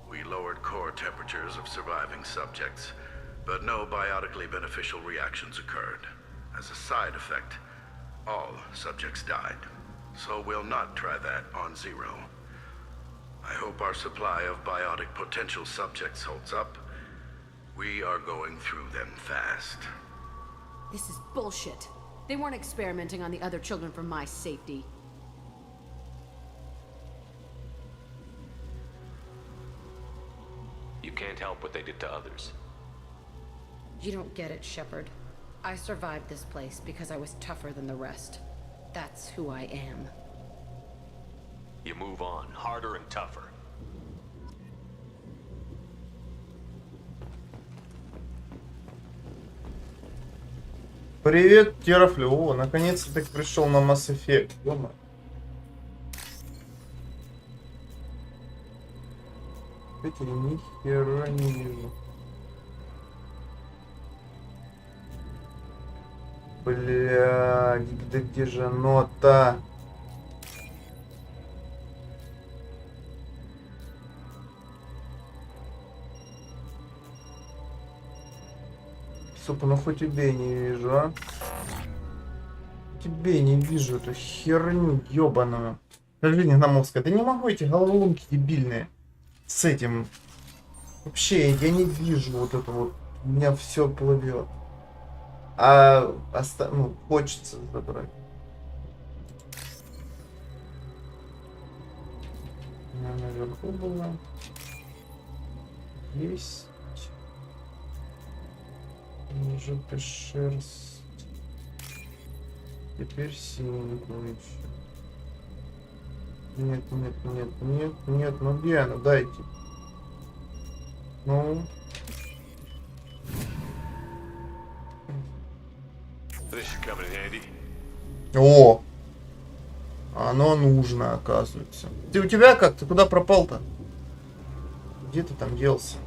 We lowered core temperatures of surviving subjects, but no biotically beneficial reactions occurred. As a side effect, all subjects died. So we'll not try that on Zero. I hope our supply of biotic potential subjects holds up. We are going through them fast. This is bullshit. They weren't experimenting on the other children for my safety. You can't help what they did to others. You don't get it, Shepard. I survived this place because I was tougher than the rest. That's who I am. You move on, harder and tougher. Привет, Терафлю. О, наконец-то ты пришел на Mass Effect. Дома. Эти ни хера не вижу. Блядь, да где же нота? Сука, ну хоть тебе не вижу, а? Тебе не вижу эту херню ёбаную. FatanistGnamovich, да не могу эти головоломки дебильные. С этим. Вообще, я не вижу вот это вот. У меня все плывет. Ну, хочется забрать. Она наверху была. Есть. Ниже шерсть. Теперь синенькую еще. Нет, ну где она? Дайте. Ну. О! Оно нужно, оказывается. У тебя как? Ты куда пропал-то? Где ты там делся?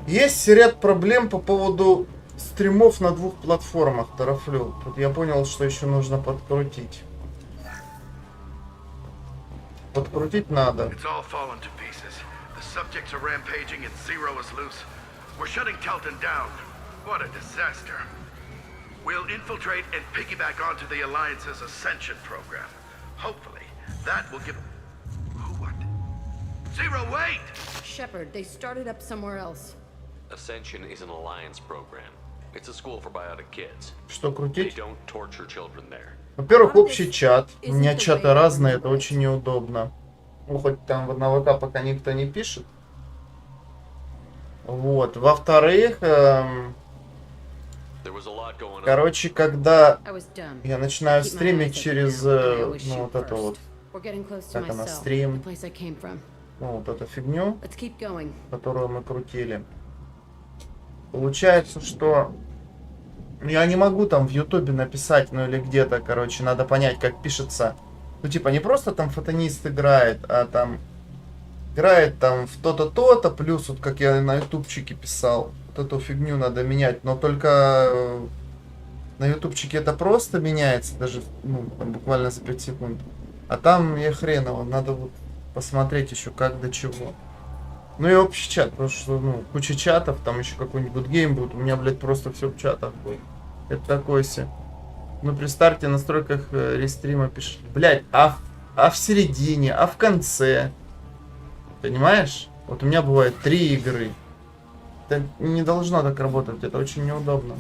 Есть ряд проблем по поводу стримов на двух платформах, Тарафлю. Тут я понял, что еще нужно подкрутить. Подкрутить надо. Subjects are rampaging and Zero is loose. We're shutting Telton down. What a disaster. We'll infiltrate and piggyback onto the Alliance's Ascension program. Hopefully, that will give... What? Zero, wait! Shepard, they started up somewhere else. Ascension is an Alliance program. It's a school for biotic kids. Что крутить? They don't torture children there. Во-первых, общий чат. У меня чаты разные, это очень неудобно. Ну, хоть там на ВК пока никто не пишет. Вот. Во-вторых, короче, когда я начинаю стримить через, ну, вот это вот, как она, стрим, ну, вот эту фигню, которую мы крутили, получается, что я не могу там в Ютубе написать, ну, или где-то, короче, надо понять, как пишется. Ну, типа, не просто там фатанист играет, а там играет там в то-то, то-то, плюс, вот как я на ютубчике писал, вот эту фигню надо менять, но только на ютубчике это просто меняется, даже, ну, буквально за 5 секунд. А там я хреново, надо вот посмотреть еще как до чего. Ну и общий чат, потому что, ну, куча чатов, там еще какой-нибудь гейм будет, у меня, блядь, просто все в чатах будет. Это такое себе. Ну, при старте, настройках рестрима пишет, блядь, а в середине, а в конце. Понимаешь? Вот у меня бывает 3 игры. Это не должно так работать, это очень неудобно.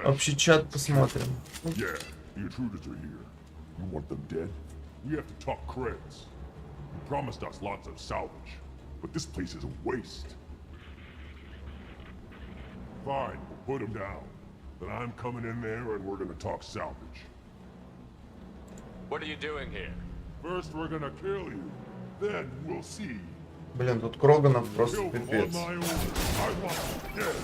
Общий чат посмотрим. Fine, we'll put him down. Then I'm coming in there and we're gonna talk salvage. What are you doing here? First we're gonna kill you, then we'll see. Блин, тут Кроганов просто Kill them on пипец. my own. I want them dead.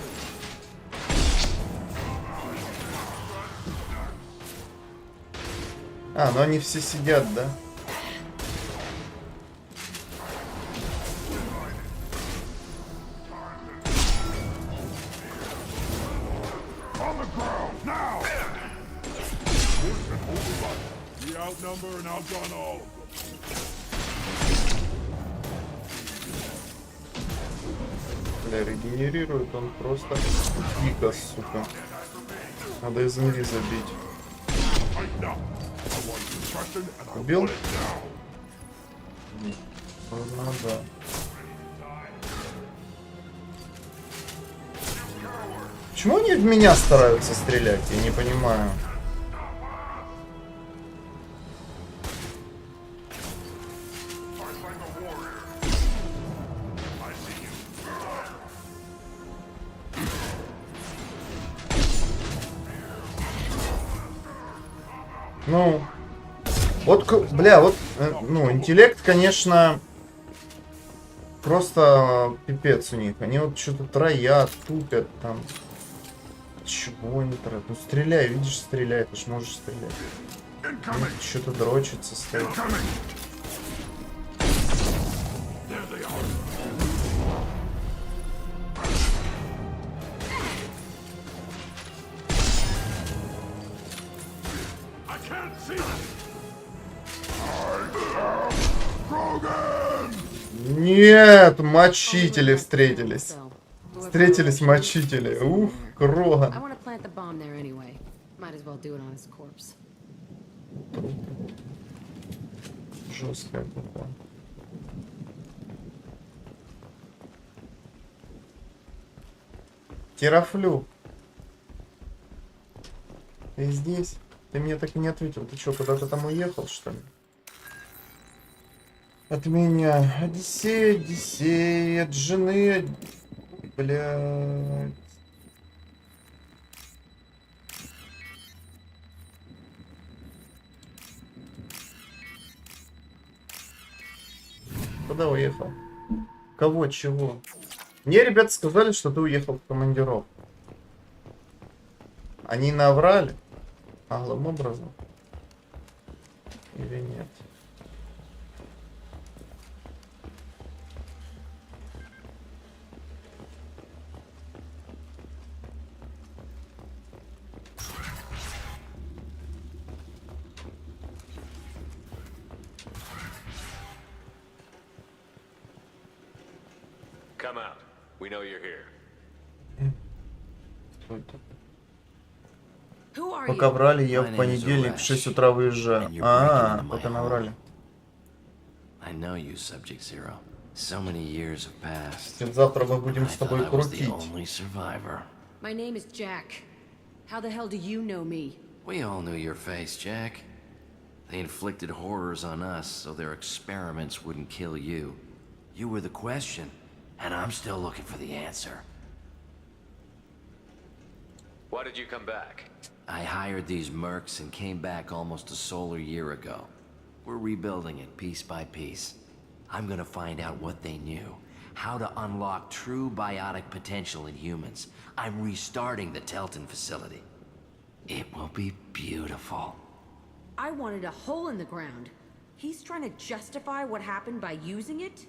А, ну они все сидят, да? On the ground, now! We outnumber and outgun all of them. Бля, регенерирует он просто дико, сука. Надо из земли забить. Убил? Надо. Почему они в меня стараются стрелять? Я не понимаю. Ну, вот, бля, вот, ну, интеллект, конечно, просто пипец у них. Они вот что-то троят, тупят там. Чего они троят? Ну, стреляй, видишь, стреляй, ты ж можешь стрелять. Что-то дрочится, стоит. Нет, мочители встретились. Встретились мочители. Уф, Кроган. Жесткая бомба. Терафлю. Ты здесь? Ты мне так и не ответил. Ты что, куда-то там уехал, что ли? От меня. Одиссей, Одиссей, от жены. Блядь. Куда уехал? Кого, чего? Мне ребята сказали, что ты уехал в командировку. Они наврали? Наглым образом? Или нет? Come out. We know you're here. Пока брали, я в понедельник в 6 утра выезжаю. А, пока наврали. I know you, Subject Zero. So many years have passed. Завтра мы будем с тобой крутить. My name is Jack. How the hell do you know me? We all knew your face, Jack. They inflicted horrors on us so their experiments wouldn't kill you. You were the question, and I'm still looking for the answer. Why did you come back? I hired these mercs and came back almost a solar year ago. We're rebuilding it piece by piece. I'm gonna find out what they knew. How to unlock true biotic potential in humans. I'm restarting the Telton facility. It will be beautiful. I wanted a hole in the ground. He's trying to justify what happened by using it?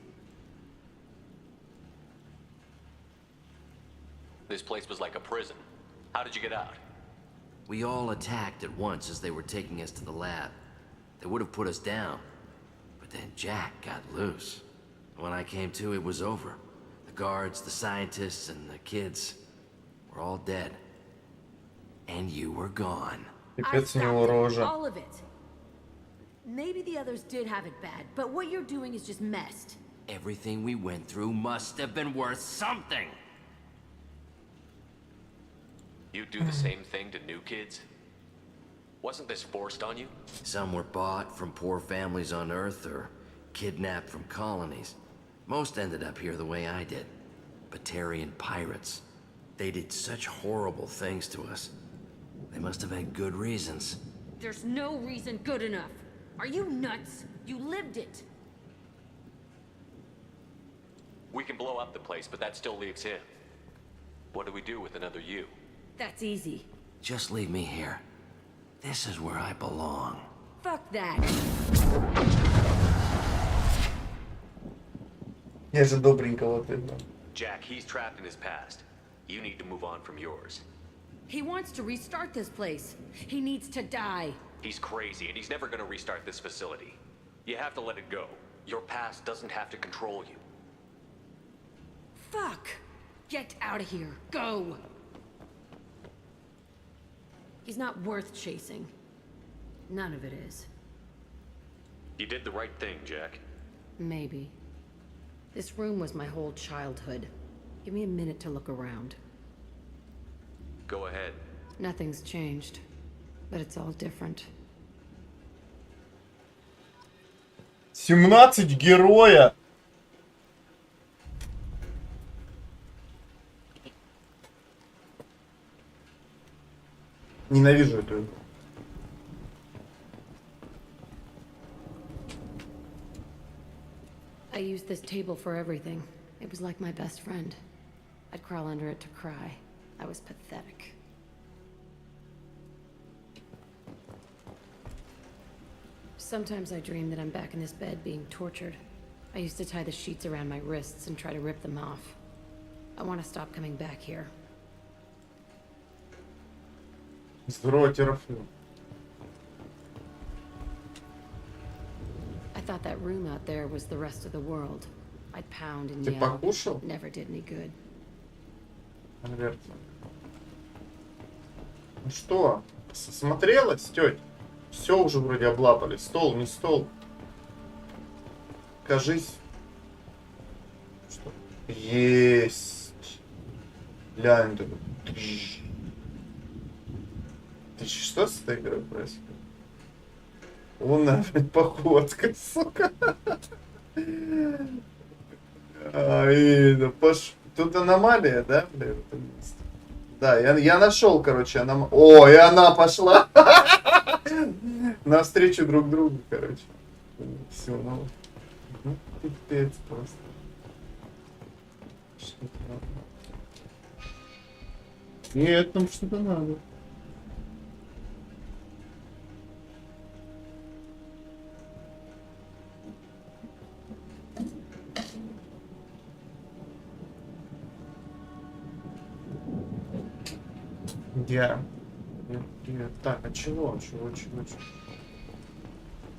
This place was like a prison. How did you get out? We all attacked at once as they were taking us to the lab. They would have put us down. But then Jack got loose. When I came to, it was over. The guards, the scientists, and the kids were all dead. And you were gone. All of it. Maybe the others did have it bad, but what you're doing is just messed. Everything we went through must have been worth something. You do the same thing to new kids? Wasn't this forced on you? Some were bought from poor families on Earth or kidnapped from colonies. Most ended up here the way I did. Batarian pirates. They did such horrible things to us. They must have had good reasons. There's no reason good enough. Are you nuts? You lived it. We can blow up the place, but that still leaves him. What do we do with another you? That's easy. Just leave me here. This is where I belong. Fuck that. Я же добренького ты. Jack, he's trapped in his past. You need to move on from yours. He wants to restart this place. He needs to die. He's crazy, and he's never gonna restart this facility. You have to let it go. Your past doesn't have to control you. Fuck! Get out of here. Go! He's not worth chasing. None of it is. You did the right thing, Jack. Maybe. This room was my whole childhood. Give me a minute to look around. Go ahead. Nothing's changed, but it's all different. 17 героя! Ненавижу эту игру. I used this table for everything. It was like my best friend. I'd crawl under it to cry. I was pathetic. Sometimes I dream that I'm back in this bed being tortured. I used to tie the sheets around my wrists and try to rip them off. I want to stop coming back here. Здорово, Терафлю. I thought that room out there was the rest of the world. I'd pound and Ты yell. покушал? Never did any good. Наверное. Ну что, смотрелась, тёть? Все уже вроде облапали. Стол, не стол. Кажись. Что? Есть. Глянь тут. Ты что с этой игрой происходит? Лунная, блядь, походка, сука. Видно, тут аномалия, да, блядь, в этом месте? Да, я нашел, короче, аномалию. О, и она пошла. Навстречу друг другу, короче. Все, ну, пипец просто. Что-то надо. Нет, там что-то надо. Где? Так, а чего? Чего?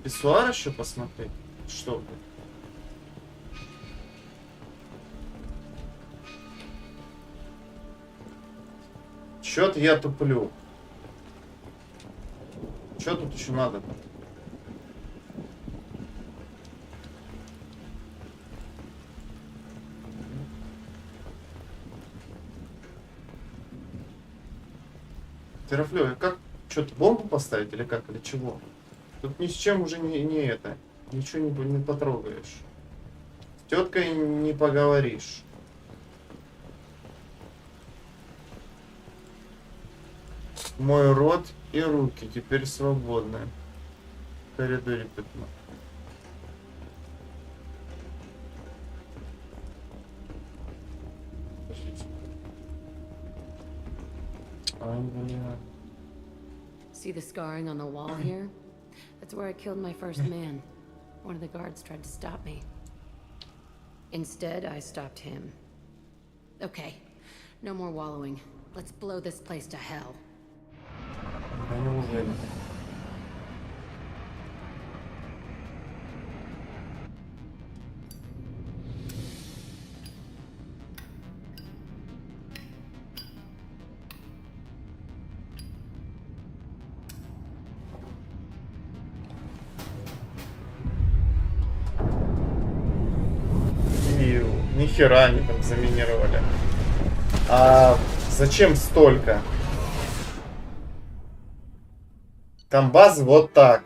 Писсуар еще посмотреть? Что? Чё-то я туплю. Чё тут еще надо-то? Терафлю, как? Что-то бомбу поставить или как? Или чего? Тут ни с чем уже не это. Ничего не потрогаешь. С теткой не поговоришь. Мой рот и руки теперь свободны. В коридоре пятно. See the scarring on the wall here? That's where I killed my first man. One of the guards tried to stop me. Instead, I stopped him. Okay, no more wallowing. Let's blow this place to hell. Ни хера они там заминировали. А зачем столько? Там базы вот так.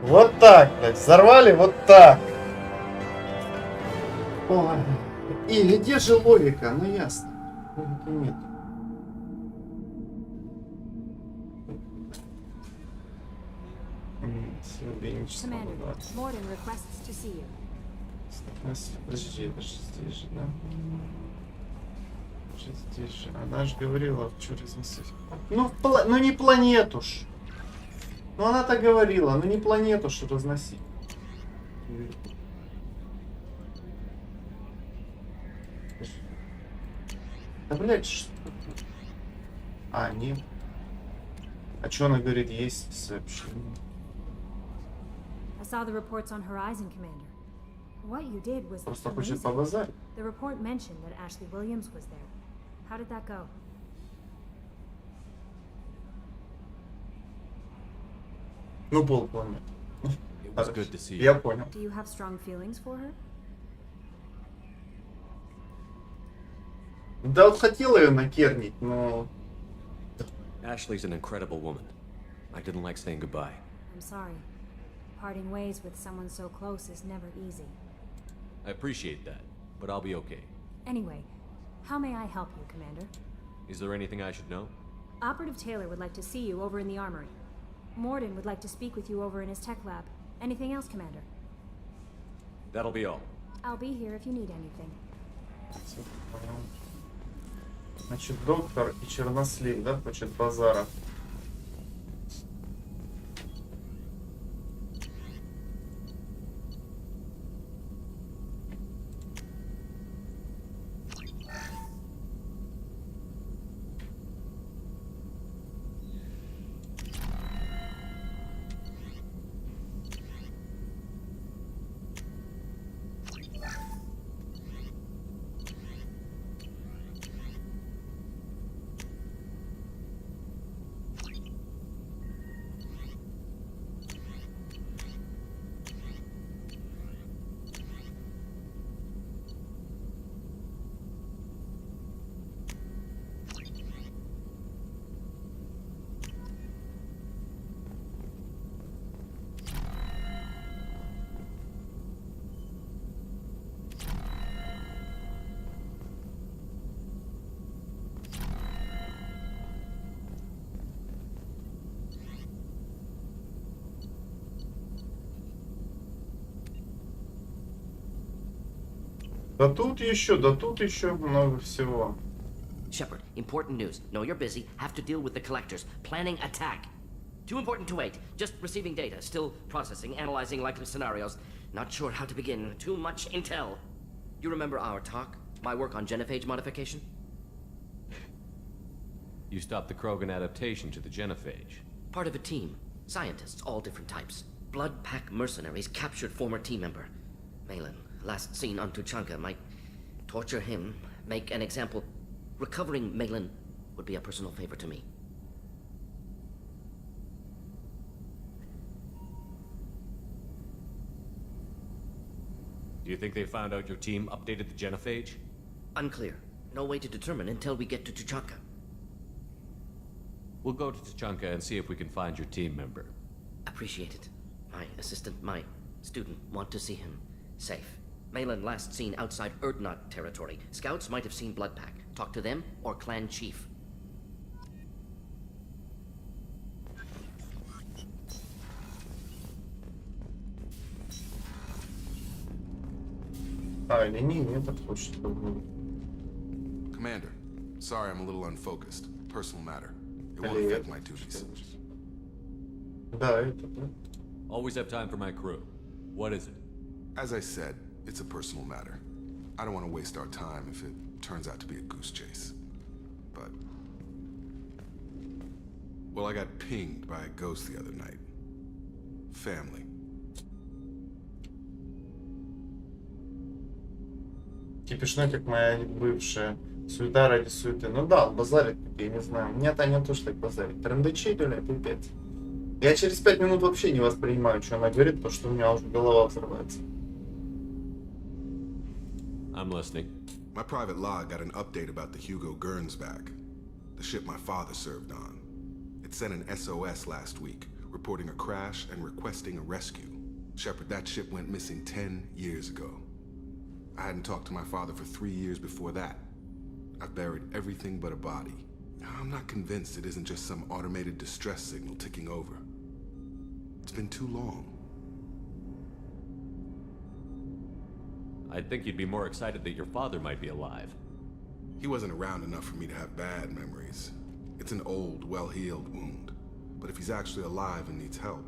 Вот так, блядь. Взорвали вот так. Ой. И где же логика? Ну ясно. Логики нет. Все. убийничество. Commander, Morden requests to see you. Подожди, это же здесь же, да? Здесь же. Она же говорила, что разносить. Ну, ну не планету ж. Ну она так говорила, ну не планету ж разносить. Да, блядь, что? А, нет. А что она говорит, есть сообщение? I saw the reports on Horizon, Commander. What you did was Просто хочет amazing. побазарить. The report mentioned that Ashley Williams was there. How did that go? Ну, полпланеты. It was good to see you. Я понял. Do you have strong feelings for her? Да вот хотела ее накернить, но... Ashley's an incredible woman. I didn't like saying goodbye. I'm sorry. Parting ways with someone so close is never easy. I appreciate that, but I'll be okay. Anyway, how may I help you, Commander? Is there anything I should know? Operative Taylor would like to see you over in the armory. Morden would like to speak with you over in his tech lab. Anything else, Commander? That'll be all. I'll be here if you need anything. Значит, доктор и чернослив, да, хочет базара. Да тут еще много всего. Shepard, important news. Know you're busy. Have to deal with the collectors. Planning attack. Too important to wait. Just receiving data. Still processing, analyzing likely scenarios. Not sure how to begin. Too much intel. You remember our talk? My work on genophage modification? You stopped the Krogan adaptation to the genophage. Part of a team. Scientists, all different types. Blood Pack mercenaries captured former team member. Malin, last seen on Tuchanka, might torture him, make an example. Recovering Malin would be a personal favor to me. Do you think they found out your team updated the genophage? Unclear. No way to determine until we get to Tuchanka. We'll go to Tuchanka and see if we can find your team member. Appreciate it. My assistant, my student, want to see him safe. Malin last seen outside Erdnot territory. Scouts might have seen Bloodpack. Talk to them or clan chief. Или не, этот хочет. Commander, sorry I'm a little unfocused. Personal matter. It won't affect my duties. Да, это, да. Always have time for my crew. What is it? As I said, it's a personal matter. I don't want to waste our time if it turns out to be a goose chase. But... well, I got pinged by a ghost the other night. Family. Кипишной, как моя бывшая. Суета ради суеты. Ну да, базарит, я не знаю. Мне Таня тоже так базарит. Трендачи, блядь, пипец. Я через 5 минут вообще не воспринимаю, что она говорит, потому что у меня уже голова взрывается. I'm listening. My private log got an update about the Hugo Gernsback, the ship my father served on. It sent an SOS last week, reporting a crash and requesting a rescue. Shepard, that ship went missing 10 years ago. I hadn't talked to my father for 3 years before that. I've buried everything but a body. I'm not convinced it isn't just some automated distress signal ticking over. It's been too long. I'd think you'd be more excited that your father might be alive. He wasn't around enough for me to have bad memories. It's an old, well-healed wound. But if he's actually alive and needs help,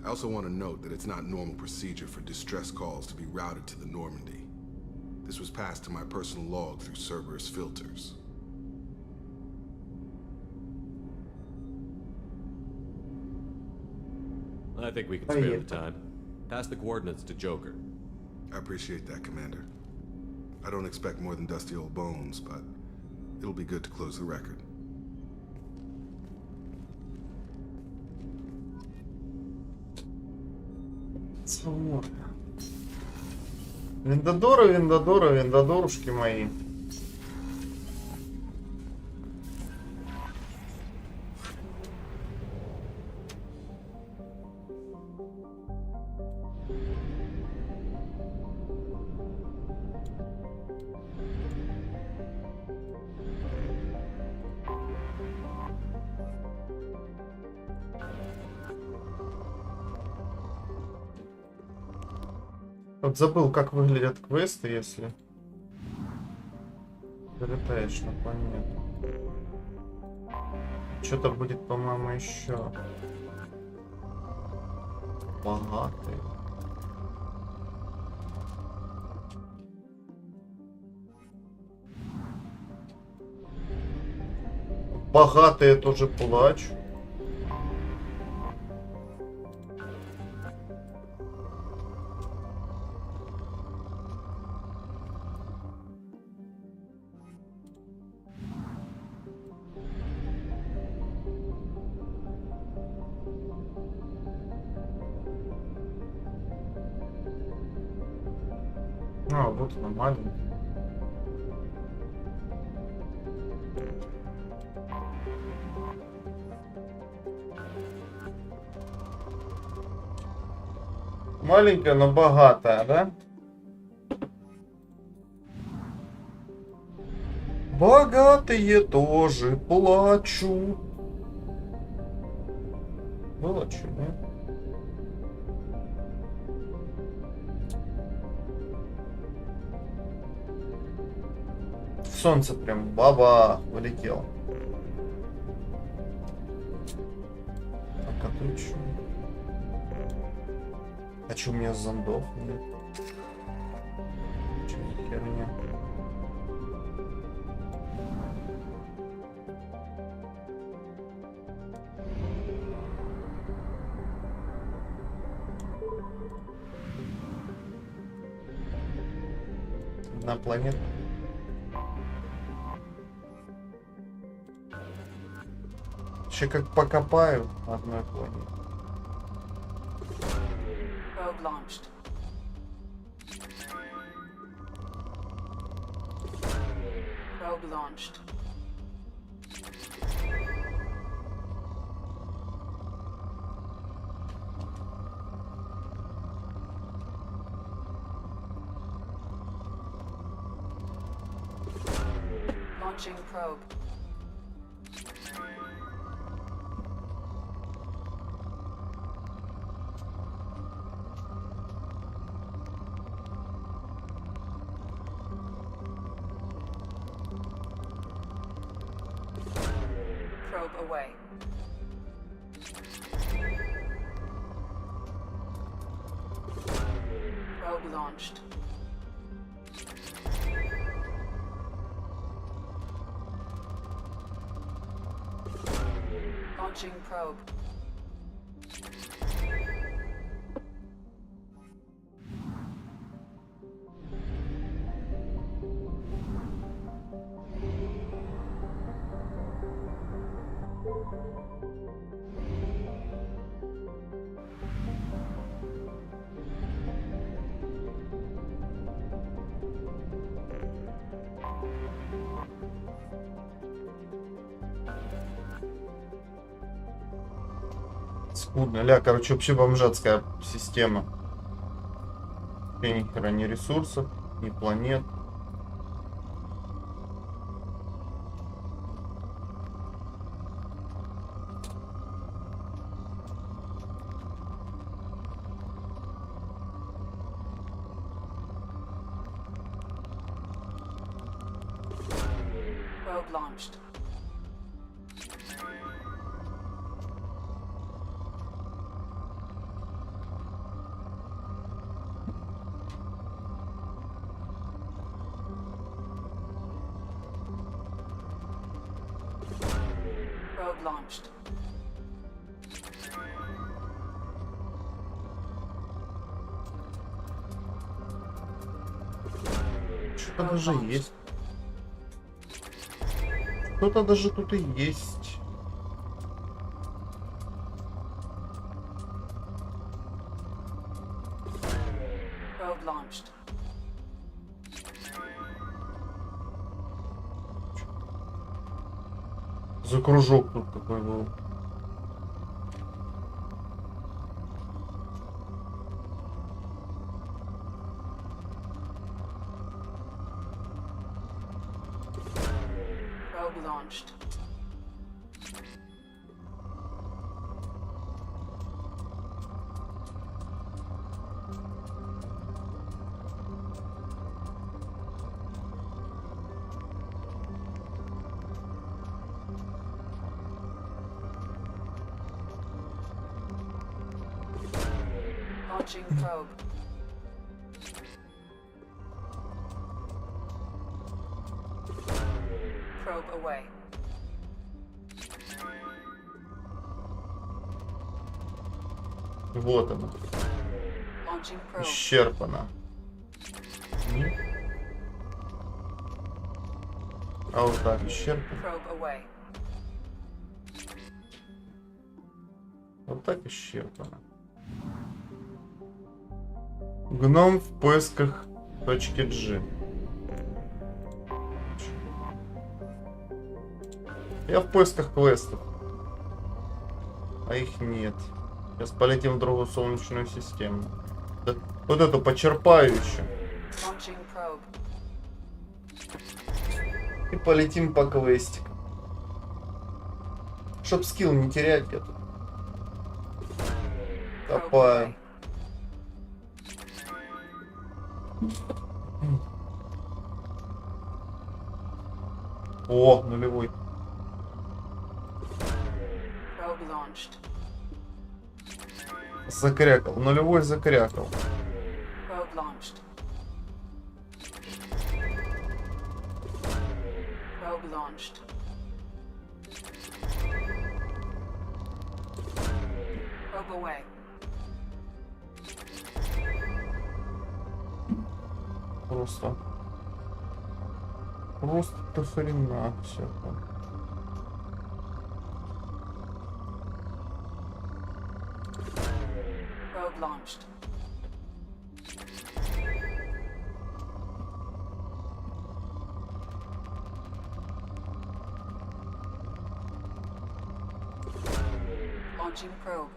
I also want to note that it's not normal procedure for distress calls to be routed to the Normandy. This was passed to my personal log through Cerberus filters. I think we can spare the time. Pass the coordinates to Joker. I appreciate that, Commander. I don't expect more than dusty old bones, but it'll be good to close the record. Виндодоры, виндодоры, виндодорушки мои. Вот забыл, как выглядят квесты, если залетаешь на планету. Что-то будет, по-моему, еще. Богатый. Богатые тоже плачут. А, вот она, маленькая. Маленькая, но богатая, да? Богатые тоже плачут. Было что, нет? Солнце прям баба вылетело. Так, а тут что? А что у меня зондов нет? Что за херня? Одна планета. Еще как покопаю на одной планете. Probe launched. Probe launched. Launching probe. Probe away. Probe launched. Launching probe. Скудно. Ля, короче, вообще бомжатская система. Ни хера, ни ресурсов, ни планет. Probe launched. Probe launched. Что-то даже есть. Что-то даже тут и есть. Probe launched. За кружок тут такой был. Probe launched. Launching probe. Probe away. Вот она. Launching probe. Исчерпана. А вот так исчерпана. Probe away. Вот так исчерпана. Гном в поисках точки G. Я в поисках квестов. А их нет. Сейчас полетим в другую солнечную систему. Да, вот эту почерпаю еще. Launching probe. И полетим по квестикам. Чтоб скилл не терять где-то. Копаю. О, нулевой. Probe launched. Закрякал. Нулевой закрякал. Probe launched. Probe launched. Probe away. Просто до хрена все. Probe launched. Launching probe.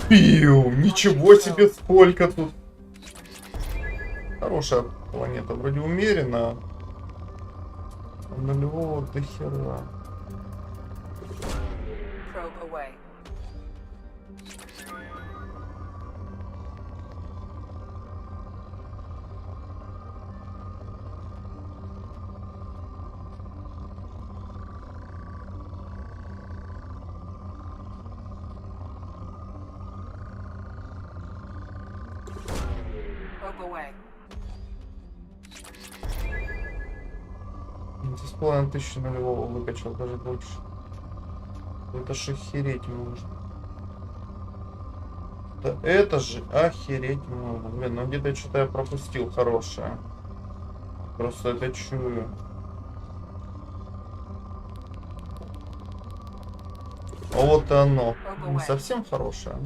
Пиу, ничего себе, сколько тут. Хорошая планета, вроде умеренно. Нулевого до хера. Probe away. Probe away. 10,5 нулевого выкачал, даже больше. Это ж охереть можно. Да это же охереть можно. Блин, ну где-то что-то я пропустил хорошее. Просто это чую. А вот и оно. Не совсем хорошее.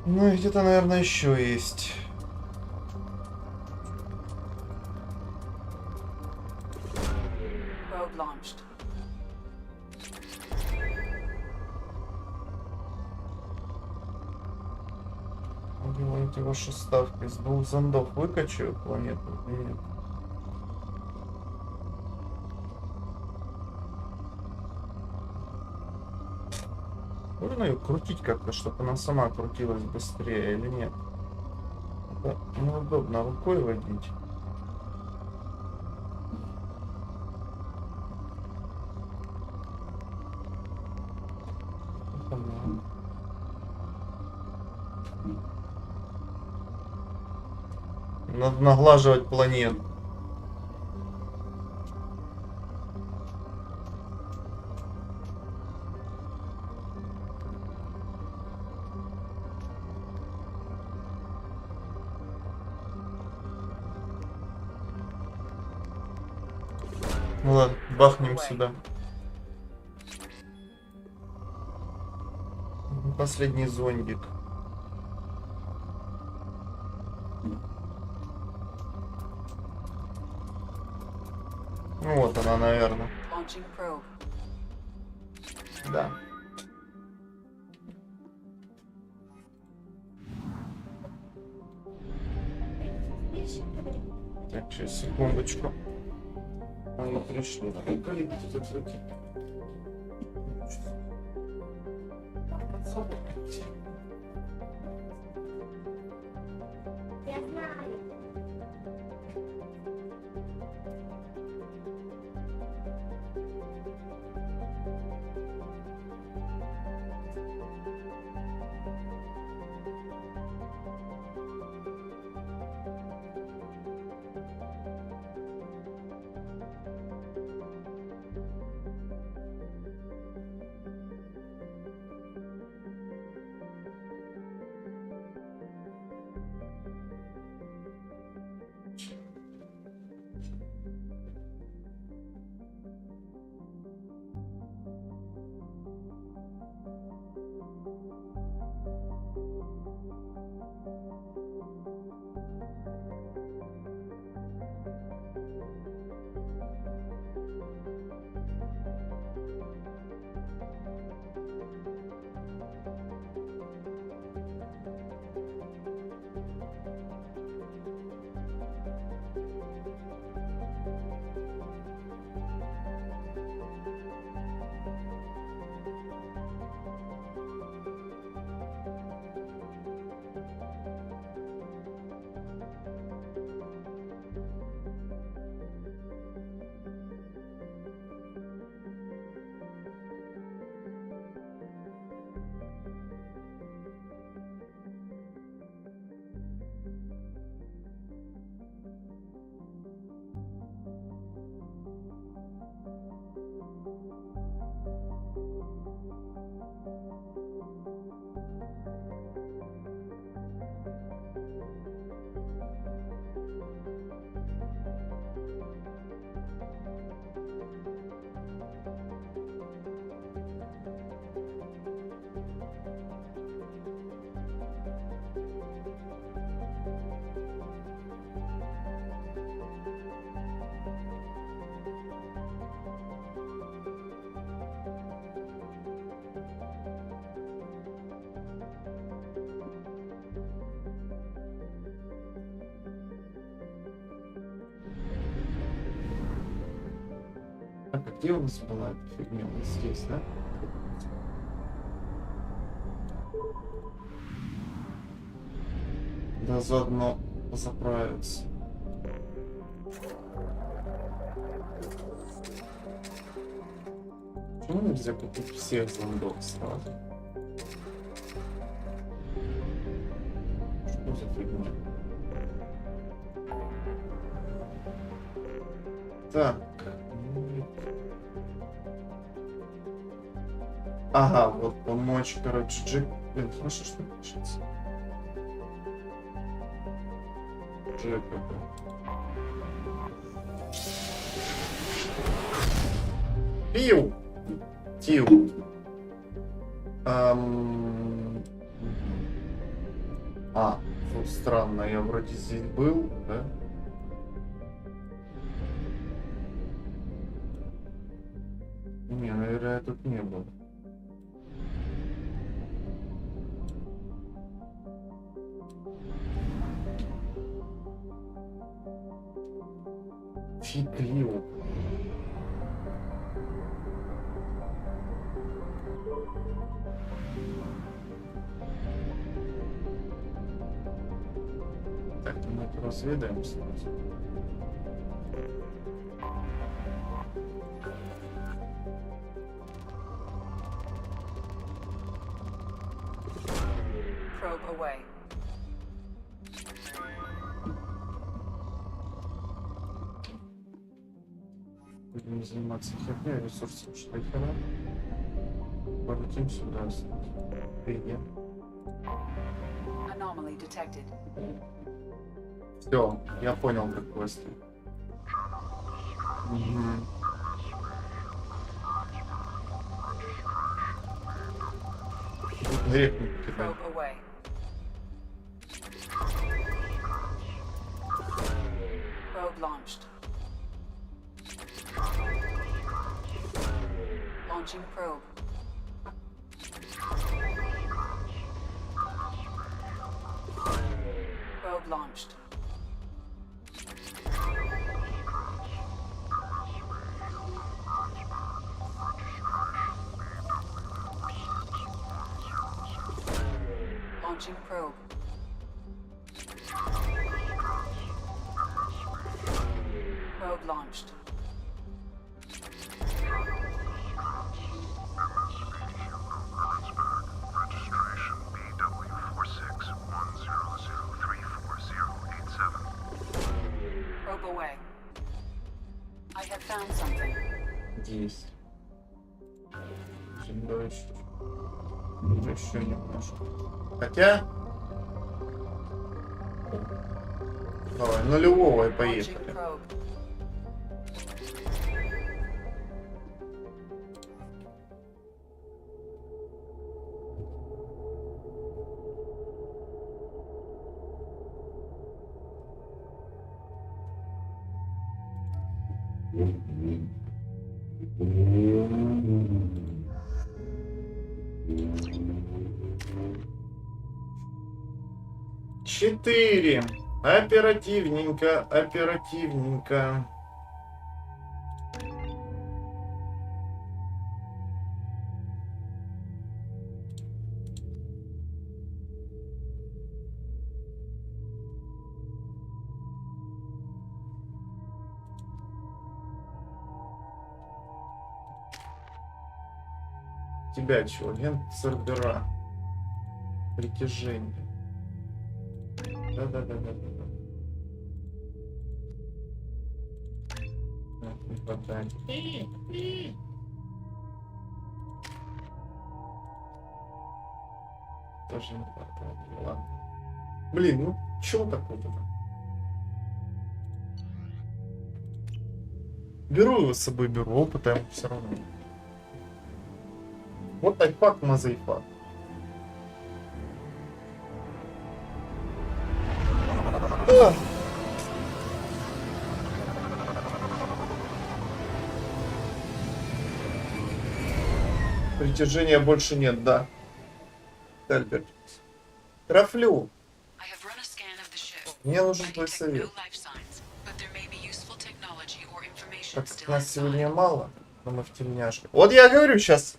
Ну и где-то, наверное, еще есть. Probe launched. Делаете ваши ставки. С 2 зондов выкачаю планету? Нет. Можно ее крутить как-то, чтобы она сама крутилась быстрее или нет? Это неудобно рукой водить. Надо наглаживать планету. Ну ладно, бахнем сюда. Последний зондик. Ну вот она, наверное. Да. Так, сейчас, секундочку. Они пришли. Я знаю. Так, а где у нас была эта фигня? Вот здесь, да? Да, заодно заправиться. Почему нельзя купить всех зондов сразу? Что за фигня? Так. Ага, вот помочь, короче, Джек. Блин, слышишь, что пишется? Джек какой. Пиу! Тил. Странно, я вроде здесь был, да? Не, наверное, я тут не был. Фиглю. Так, мы это разведаем сразу. Probe away. Будем заниматься херней, ресурсом штайфера. Полетим сюда. Перед. Anomaly detected. Все, я понял, как квест. Probe away. Probe launched. Launching probe. Probe launched. Launching probe. Probe launched. Registration BW4610034087. Probe away. I have found something. Есть. Еще немножко. Хотя... Давай, нулевого и поехали. Четыре. Оперативненько, оперативненько. Тебя чего? Агент сервера. Притяжение. Да. Не хватает. Тоже не хватает. Ладно. Блин, ну чего такое-то? Беру его с собой, беру опыта, ему все равно. Вот айфак, мазайфак. Притяжения больше нет, да. Альберт. Трафлю. Мне нужен твой совет. Так как нас сегодня мало, но мы в тельняшке. Вот я говорю, сейчас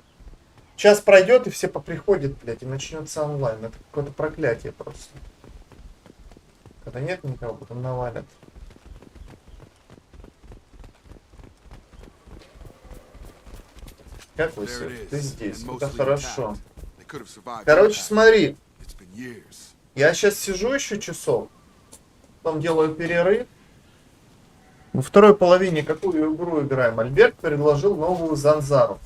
час пройдет и все поприходят, блядь, и начнется онлайн. Это какое-то проклятие просто. Когда нет никого, потом навалят. Как вы все? Ты здесь. Это хорошо. Короче, смотри. Я сейчас сижу еще часов. Потом делаю перерыв. Во второй половине какую игру играем? Альберт предложил новую Занзару.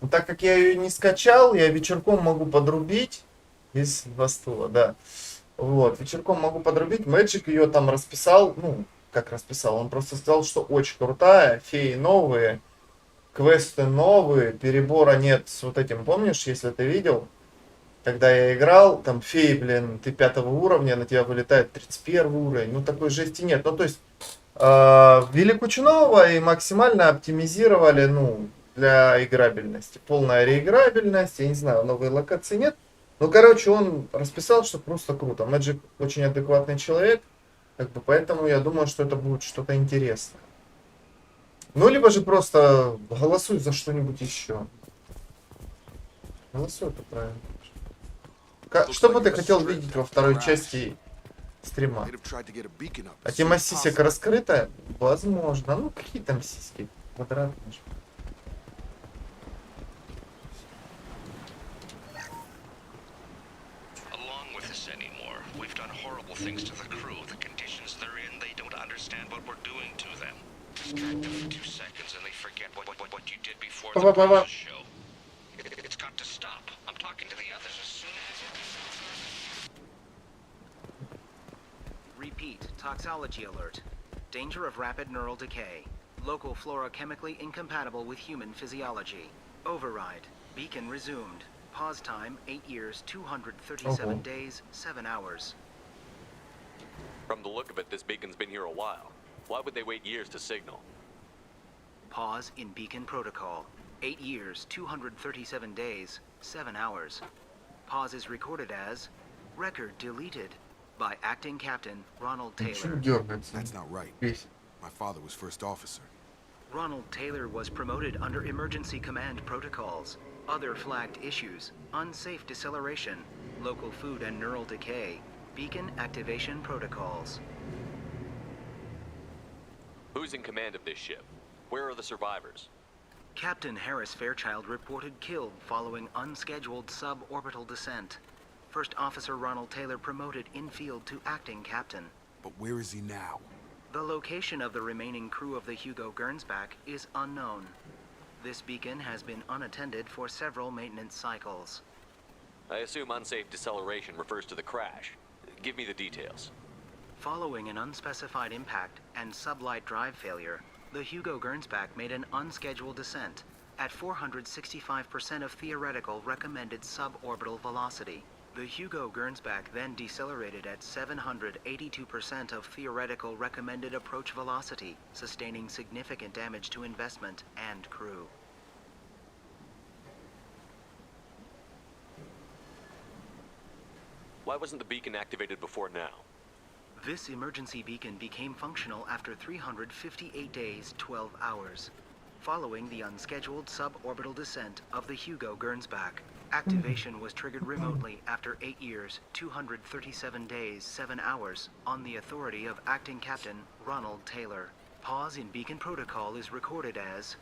Но так как я ее не скачал, я вечерком могу подрубить. Есть два стула, да. Вот, вечерком могу подрубить. Мэджик ее там расписал. Ну, как расписал? Он просто сказал, что очень крутая. Феи новые. Квесты новые. Перебора нет с вот этим. Помнишь, если ты видел? Когда я играл, там феи, блин, ты 5-го уровня, на тебя вылетает 31 уровень. Ну, такой жести нет. Ну, то есть, ввели кучу нового и максимально оптимизировали, ну, для играбельности. Полная реиграбельность, я не знаю, новые локации нет. Ну, короче, он расписал, что просто круто. Мэджик очень адекватный человек, как бы, поэтому я думаю, что это будет что-то интересное. Ну, либо же просто голосуй за что-нибудь еще. Голосуй, это правильно. Что бы ты хотел видеть во второй части стрима. They'd have tried to get a beacon up А as тема soon as сисек possible. раскрыта? Возможно. Ну, какие там сиськи? Квадратные же. Along with this anymore, we've done horrible things to the crew. The conditions they're in, they don't understand what we're doing to them. Distract them for 2 seconds and they forget what you did before the process show. It's got to stop. I'm talking to the others as soon as... Repeat, toxology alert. Danger of rapid neural decay. Local flora chemically incompatible with human physiology. Override. Beacon resumed. Pause time 8 years, 237 days, 7 hours. From the look of it, this beacon's been here a while. Why would they wait years to signal? Pause in beacon protocol. 8 years, 237 days, 7 hours. Pause is recorded as record deleted by acting captain Ronald Taylor. That's not right. My father was first officer. Ronald Taylor was promoted under emergency command protocols. Other flagged issues: unsafe deceleration, local food and neural decay, beacon activation protocols. Who's in command of this ship? Where are the survivors? Captain Harris Fairchild reported killed following unscheduled suborbital descent. First Officer Ronald Taylor promoted in-field to acting captain. But where is he now? The location of the remaining crew of the Hugo Gernsback is unknown. This beacon has been unattended for several maintenance cycles. I assume unsafe deceleration refers to the crash. Give me the details. Following an unspecified impact and sublight drive failure, the Hugo Gernsback made an unscheduled descent at 465% of theoretical recommended suborbital velocity. The Hugo Gernsback then decelerated at 782% of theoretical recommended approach velocity, sustaining significant damage to investment and crew. Why wasn't the beacon activated before now? This emergency beacon became functional after 358 days, 12 hours. Following the unscheduled suborbital descent of the Hugo Gernsback, activation was triggered remotely after 8 years, 237 days, 7 hours on the authority of Acting Captain Ronald Taylor. Pause in beacon protocol is recorded as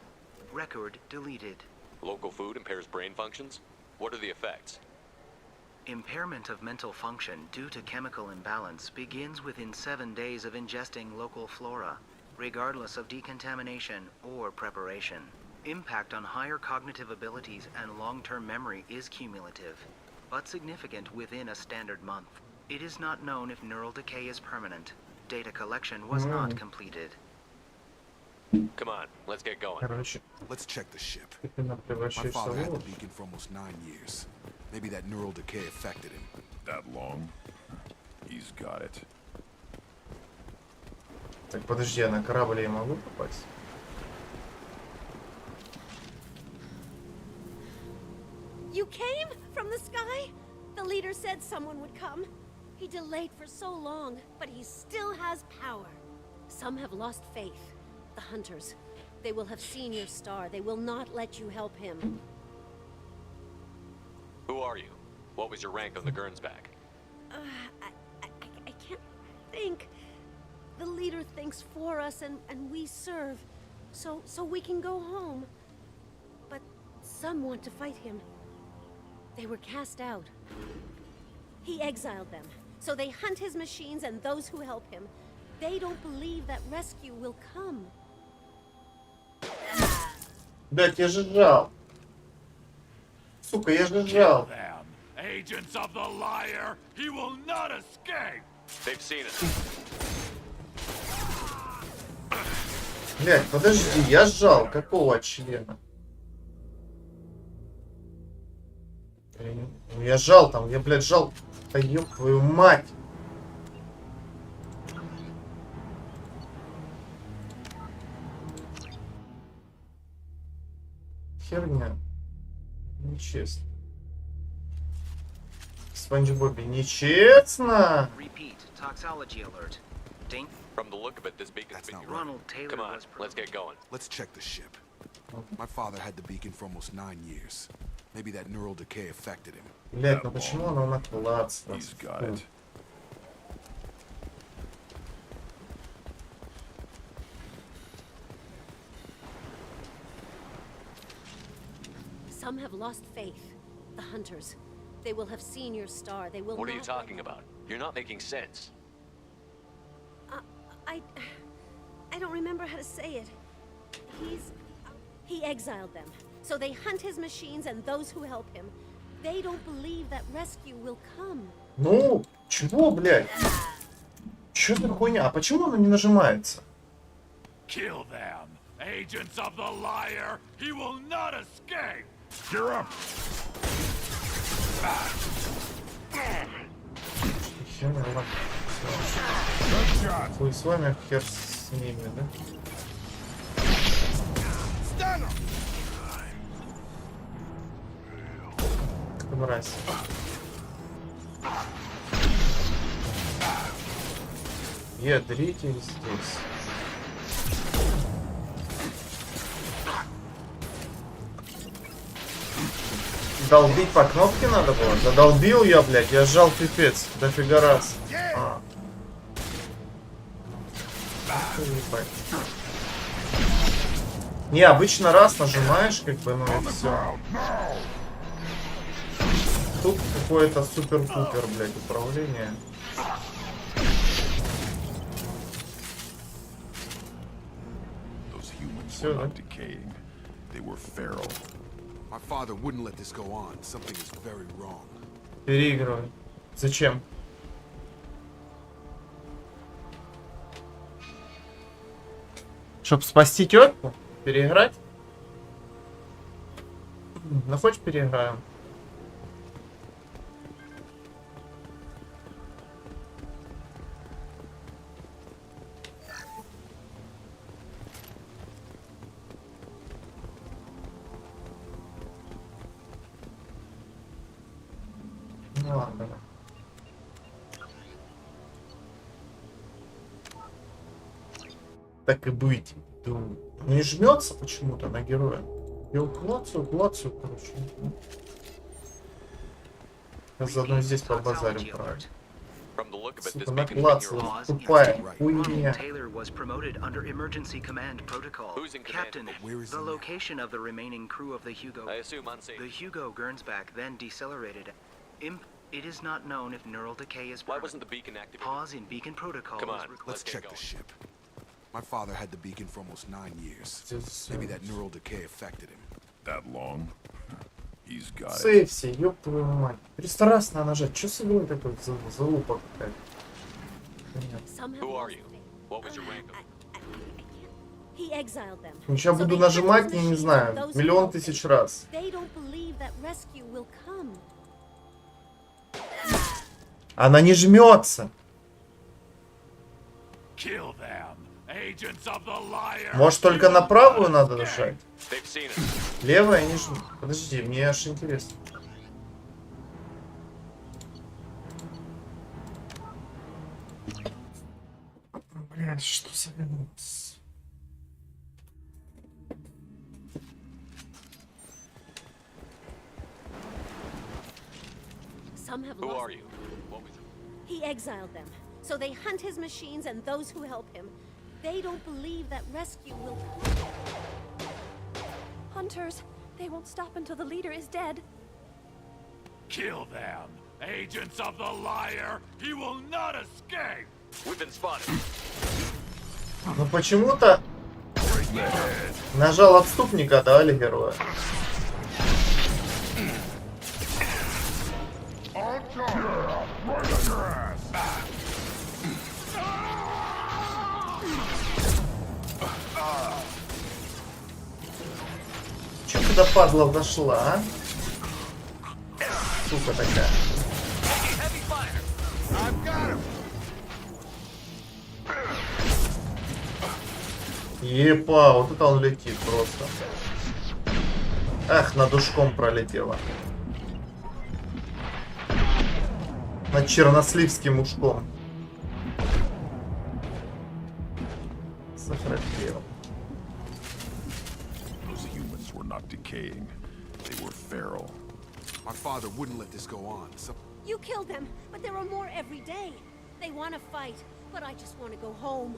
record deleted. Local food impairs brain functions? What are the effects? Impairment of mental function due to chemical imbalance begins within 7 days of ingesting local flora, regardless of decontamination or preparation. Impact on higher cognitive abilities and long-term memory is cumulative, but significant within a standard month. It is not known if neural decay is permanent. Data collection was not completed. Come on, let's get going. Let's check the ship. My My father had the beacon for almost 9 years. Maybe that neural decay affected him. That long? He's got it. Так, подожди, а на корабль я могу попасть? You came from the sky? The leader said someone would come. He delayed for so long, but he still has power. Some have lost faith. The hunters. They will have seen your star. They will not let you help him. Who are you? What was your rank on the Gernsback? I can't think. The leader thinks for us and we serve. So we can go home. But some want to fight him. They were cast out. He exiled them. So they hunt his machines and those who help him. They don't believe that rescue will come. Блять, я же жал. Сука, я же жал. Agents of the liar, he will not escape. They've seen us. Блять, подожди, я сжал. Какого члена? Я жал там, я, блядь, жал. Да ёб твою мать. Херня. Нечестно. Спанч Бобби, нечестно. Repeat, toxology alert. From the look of it, this beacon's been... Ronald Taylor Come on, was let's get going. Let's check the ship. My father had the beacon for almost 9 years. Maybe that neural decay affected him. Блять, ну почему она накладывается? He's got it. Some have lost faith. The hunters. They will have seen your star. They will What are you not... talking about? You're not making sense. I don't remember how to say it. He exiled them. So they hunt his machines and those who help him. They don't believe that rescue will come. Ну, чего, блядь? Чё за хуйня? А почему оно не нажимается? Kill them, agents of the liar. He will not escape. You're up. Хер, хуй с вами, хер с ними, да? Мразь. Ядрите здесь. Долбить по кнопке надо было? Да долбил я, блядь, я сжал пипец. Дофига раз. Не, обычно раз нажимаешь, как бы, ну и все. Тут какое-то супер-пупер, блядь, управление. Все, да? My father wouldn't let this go on. Something is very wrong. Переигрывай. Зачем? Чтоб спасти тетку? Переиграть? Ну, хочешь переиграем? Ну ладно. Так и быть. Думаю. Не жмется почему-то на героя. Я клацаю, короче. Я заодно здесь побазарим, правильно. Сука, наклацаю, тупая хуйня. Taylor was promoted under emergency command protocol. Captain, the location of the remaining crew of the Hugo. I assume unsafe. The Hugo Gernsback then decelerated. It is not known if neural decay is. Why wasn't the beacon activated? Pause in beacon protocol. Come on, let's check the ship. My father had the beacon for almost 9 years. Maybe that neural decay affected him. That long? He's got it. Сейвси, ёб твою мать. 300 раз надо нажать. Чё с игрой такой залупа какая-то? Who are you? What was your rank? He exiled them. Ну, сейчас буду нажимать, я не знаю, 1 000 000 раз. They don't believe that rescue will come. Она не жмется. Kill them, agents of the liar. Может, только на правую надо нажать? Левая не жмет. Подожди, мне аж интересно. Блядь, что за винус? Some have lost. Who are you? What was it? He exiled them. So they hunt his machines and those who help him. They don't believe that rescue will come. Hunters, they won't stop until the leader is dead. Kill them, agents of the liar. He will not escape. We've been spotted. Ну почему-то нажал отступника, дали героя. Чё туда падла вошла, а? Сука такая. Епа, вот это он летит просто. Эх, над ушком пролетела. Над черносливским ушком. Сохранил. Those humans were not decaying. They were feral. My father wouldn't let this go on. So You killed them, but there are more every day. They want to fight, but I just want to go home.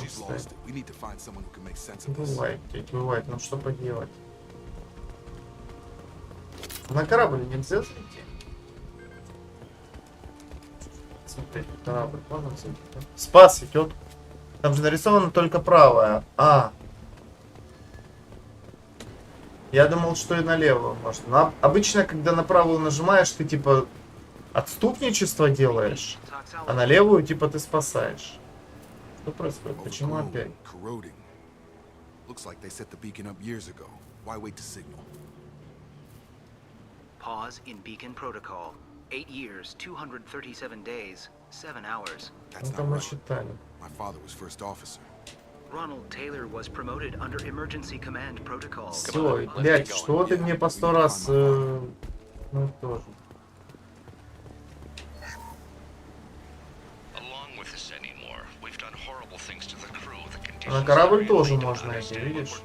she's lost it. We need to find someone who can make sense of this. Бывает, ведь бывает. Ну что поделать? На корабль нельзя зайти? Смотри, корабль. Можно зайти? Спас идет. Там же нарисовано только правая. А. Я думал, что и налево можно. Но обычно, когда на правую нажимаешь, ты типа отступничество делаешь, а на левую типа ты спасаешь. Что происходит? Почему опять? Looks like they set the beacon up years ago. Why wait to signal? Pause in beacon protocol. 8 years, 237 days, 7 hours. That's not right. My father was first officer. Ronald Taylor was promoted under emergency command protocol. Все, блядь, что ты мне по 100 раз... Ну, тоже. На корабль тоже можно идти, видишь?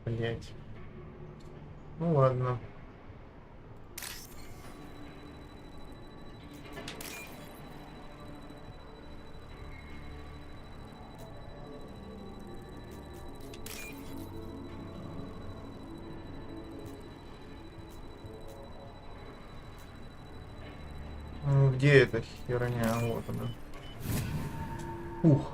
Блять. Ну ладно. Ну, где эта херня? Вот она. Ух.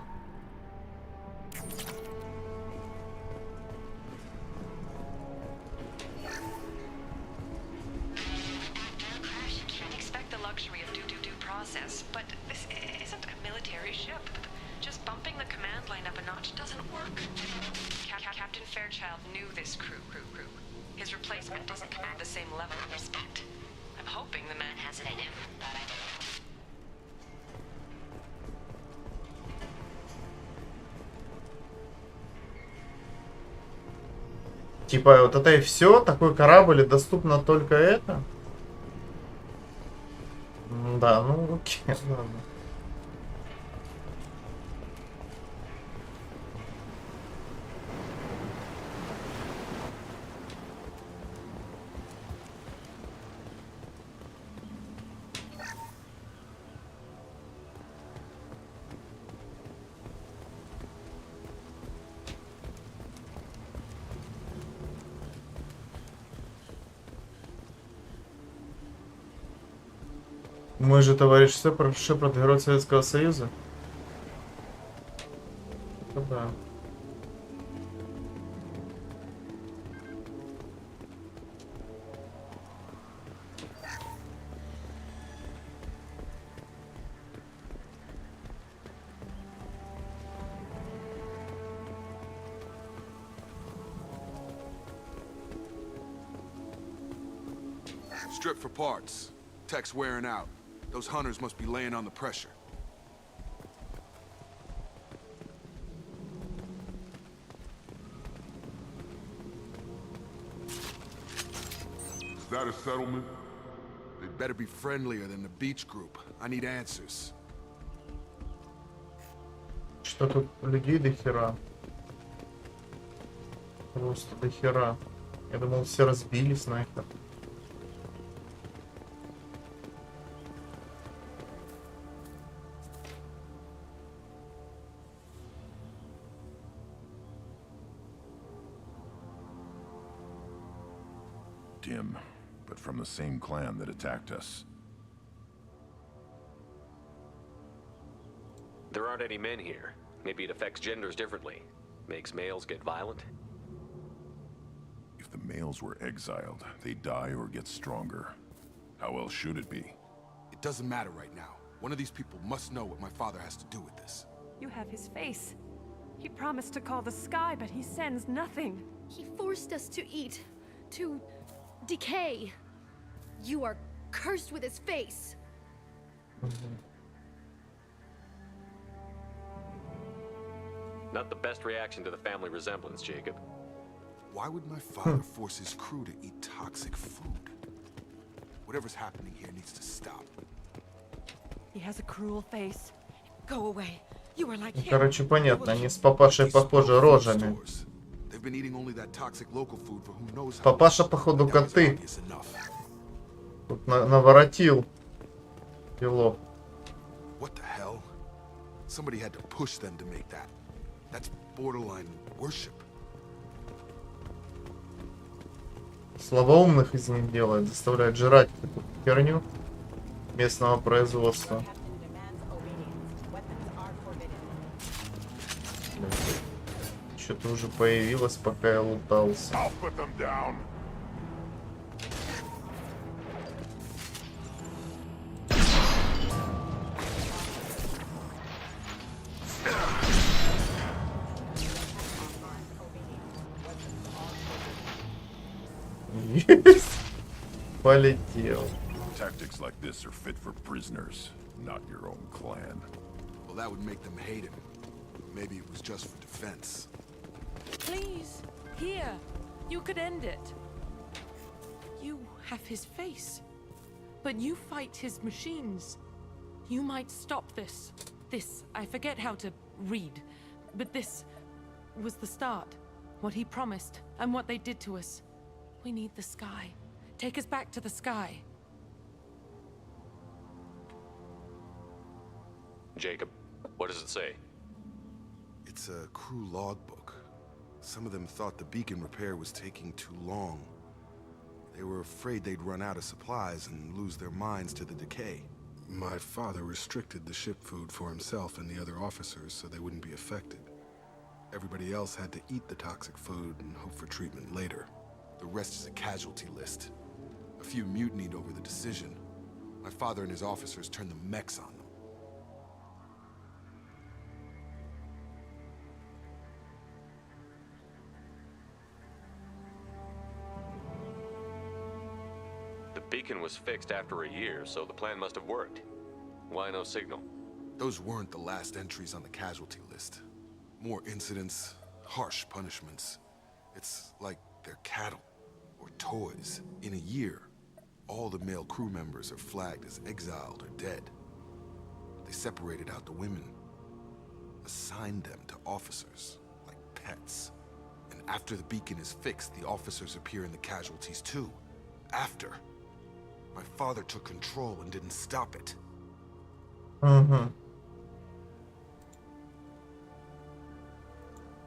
Типа вот это и все, такой корабль, и доступно только это? Да, ну окей, ладно. Мы же товарищ Шепард, герой Советского Союза. Это да. Strip for parts. Tech's wearing out. Those hunters must be laying on the pressure. Is that a settlement? They better be friendlier than the beach group. I need answers. Что тут людей до хера? Просто до хера. Я думал, все разбились нахер. Dim, but from the same clan that attacked us. There aren't any men here. Maybe it affects genders differently. Makes males get violent. If the males were exiled, they die or get stronger. How else should it be? It doesn't matter right now. One of these people must know what my father has to do with this. You have his face. He promised to call the sky, but he sends nothing. He forced us to eat, to decay. You are cursed with his face. Not the best reaction to the family resemblance, Jacob. Why would my father force his crew to eat toxic food? Whatever's happening here needs to stop. He has a cruel face. Go away. You are like him. Короче, понятно, они с папашей похожи рожами. They've been eating only that toxic local food for who knows how. Папаша, походу, коты. Тут наворотил делов. What the hell? Somebody had to push them to make that. That's borderline worship. Слабоумных из них делает, заставляет жрать эту херню местного производства. Что-то уже появилось, пока я лутался. Есть. Полетел. Tactics like this are fit for prisoners, not your own clan. Well, that would make them hate him. Maybe it was just for defense. Please, here. You could end it. You have his face. But you fight his machines. You might stop this. This, I forget how to read. But this was the start. What he promised, and what they did to us. We need the sky. Take us back to the sky. Jacob, what does it say? It's a crew logbook. Some of them thought the beacon repair was taking too long. They were afraid they'd run out of supplies and lose their minds to the decay. My father restricted the ship food for himself and the other officers so they wouldn't be affected. Everybody else had to eat the toxic food and hope for treatment later. The rest is a casualty list. A few mutinied over the decision. My father and his officers turned the mechs on them. The beacon was fixed after a year, so the plan must have worked. Why no signal? Those weren't the last entries on the casualty list. More incidents, harsh punishments. It's like they're cattle or toys. In a year, all the male crew members are flagged as exiled or dead. They separated out the women, assigned them to officers, like pets. And after the beacon is fixed, the officers appear in the casualties too. After. My father took control and didn't stop it.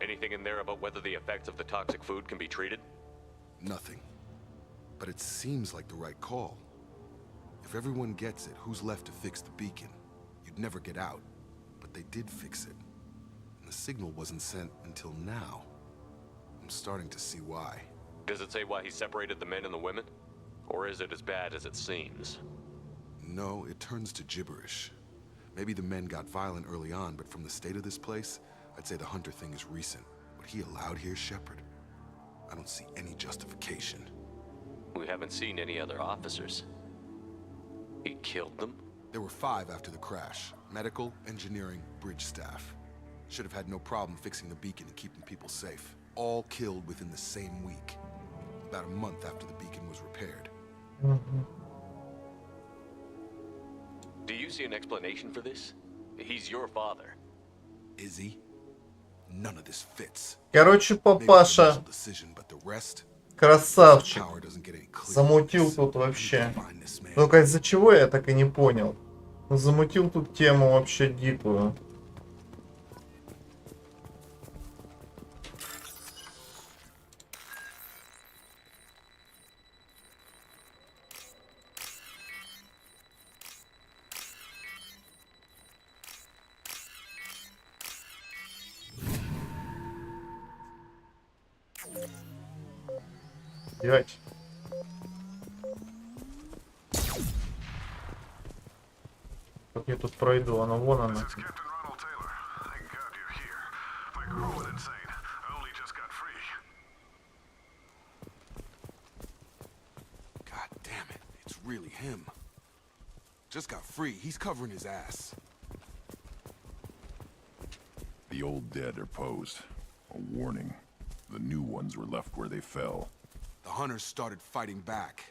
Anything in there about whether the effects of the toxic food can be treated? Nothing. But it seems like the right call. If everyone gets it, who's left to fix the beacon? You'd never get out. But they did fix it. And the signal wasn't sent until now. I'm starting to see why. Does it say why he separated the men and the women? Or is it as bad as it seems? No, it turns to gibberish. Maybe the men got violent early on, but from the state of this place, I'd say the Hunter thing is recent. What he allowed here, Shepard, I don't see any justification. We haven't seen any other officers. He killed them? There were 5 after the crash. Medical, engineering, bridge staff. Should have had no problem fixing the beacon and keeping people safe. All killed within the same week. About a month after the beacon was repaired. Do you see an explanation for this? He's your father. Is he? None of this fits. Короче, папаша красавчик. Замутил тут вообще. Только из-за чего я так и не понял. Замутил тут тему вообще дикую. Блять. Как я тут пройду? Она вон она. God damn it, it's really him. Just got free. He's covering his ass. The old dead are posed. A warning. The new ones were left where they fell. The hunters started fighting back.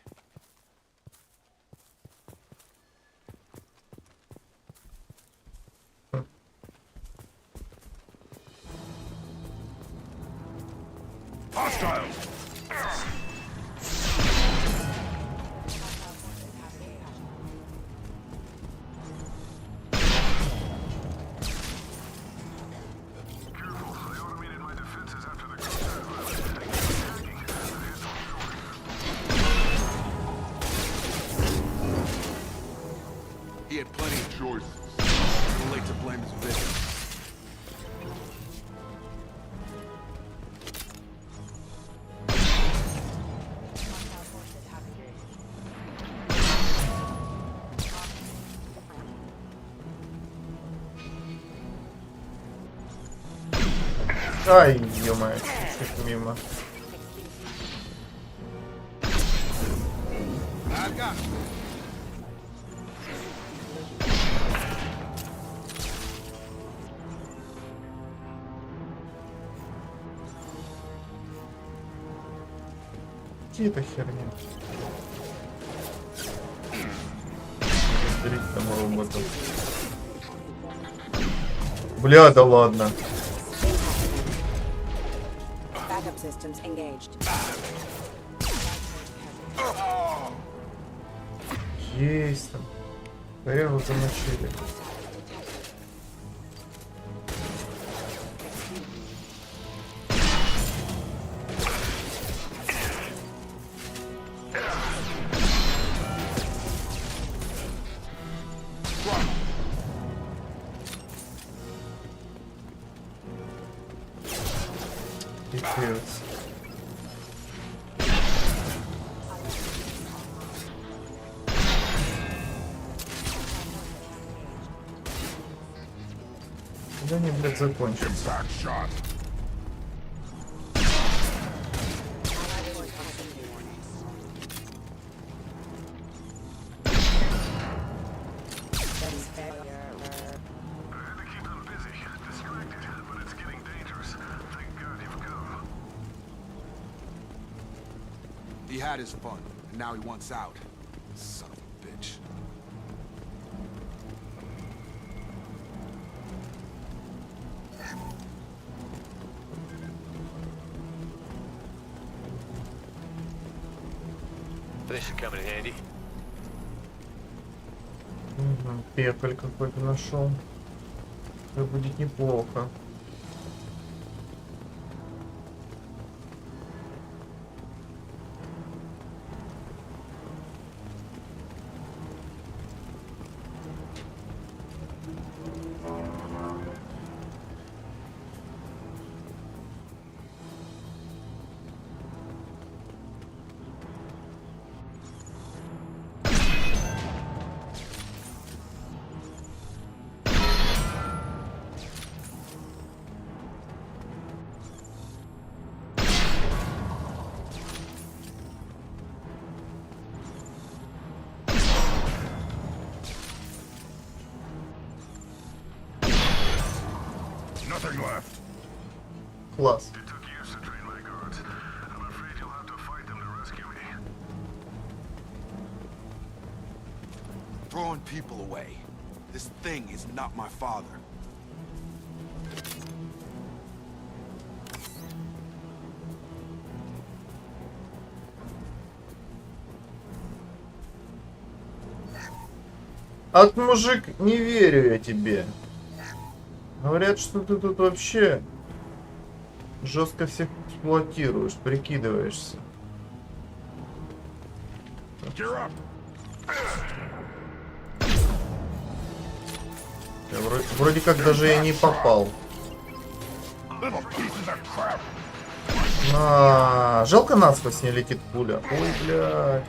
Hostile! He had plenty of choices. Too late to blame his victim. Ай, ё-моё, чуть мимо. Какие-то херня. Смотрите там роботов. Бля, да ладно. Backup systems engaged. Есть там. Прямо замочили. Пипец. Когда они, блядь, закончатся? He had his fun, and now he wants out. Son of a bitch. This should come in handy. Пекаль какой-то нашел. Это будет неплохо. Nothing left. Класс. Throwing people away. This thing is not my father. От мужик, не верю я тебе. Говорят, что ты тут вообще жестко всех эксплуатируешь, прикидываешься. Вроде как даже я не попал. Жалко, насквозь не летит пуля. Ой, блядь.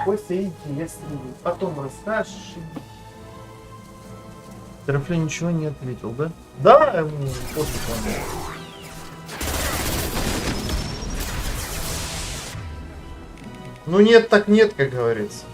Костя, иди, я стримлю. Потом расскажешь. Трафлю ничего не ответил, да? Да, ему пофиг он. Ну нет, так нет, как говорится.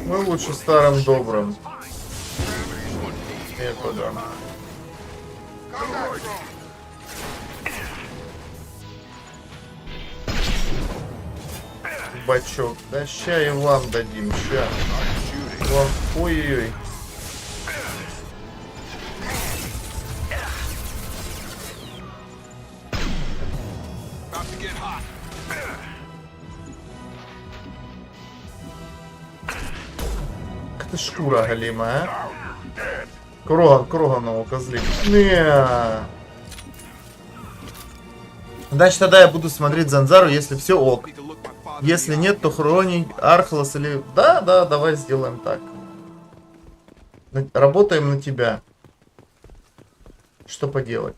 Мы лучше старым добрым методом. Бачок. Да ща и вам дадим, ща. Вам... Ой-ой-ой. Ты шкура голимая, а? Кроганого козли. Значит, тогда я буду смотреть Занзару, если все ок. Если нет, то Хроник, Архлос или... Да, давай сделаем так. Работаем на тебя. Что поделать?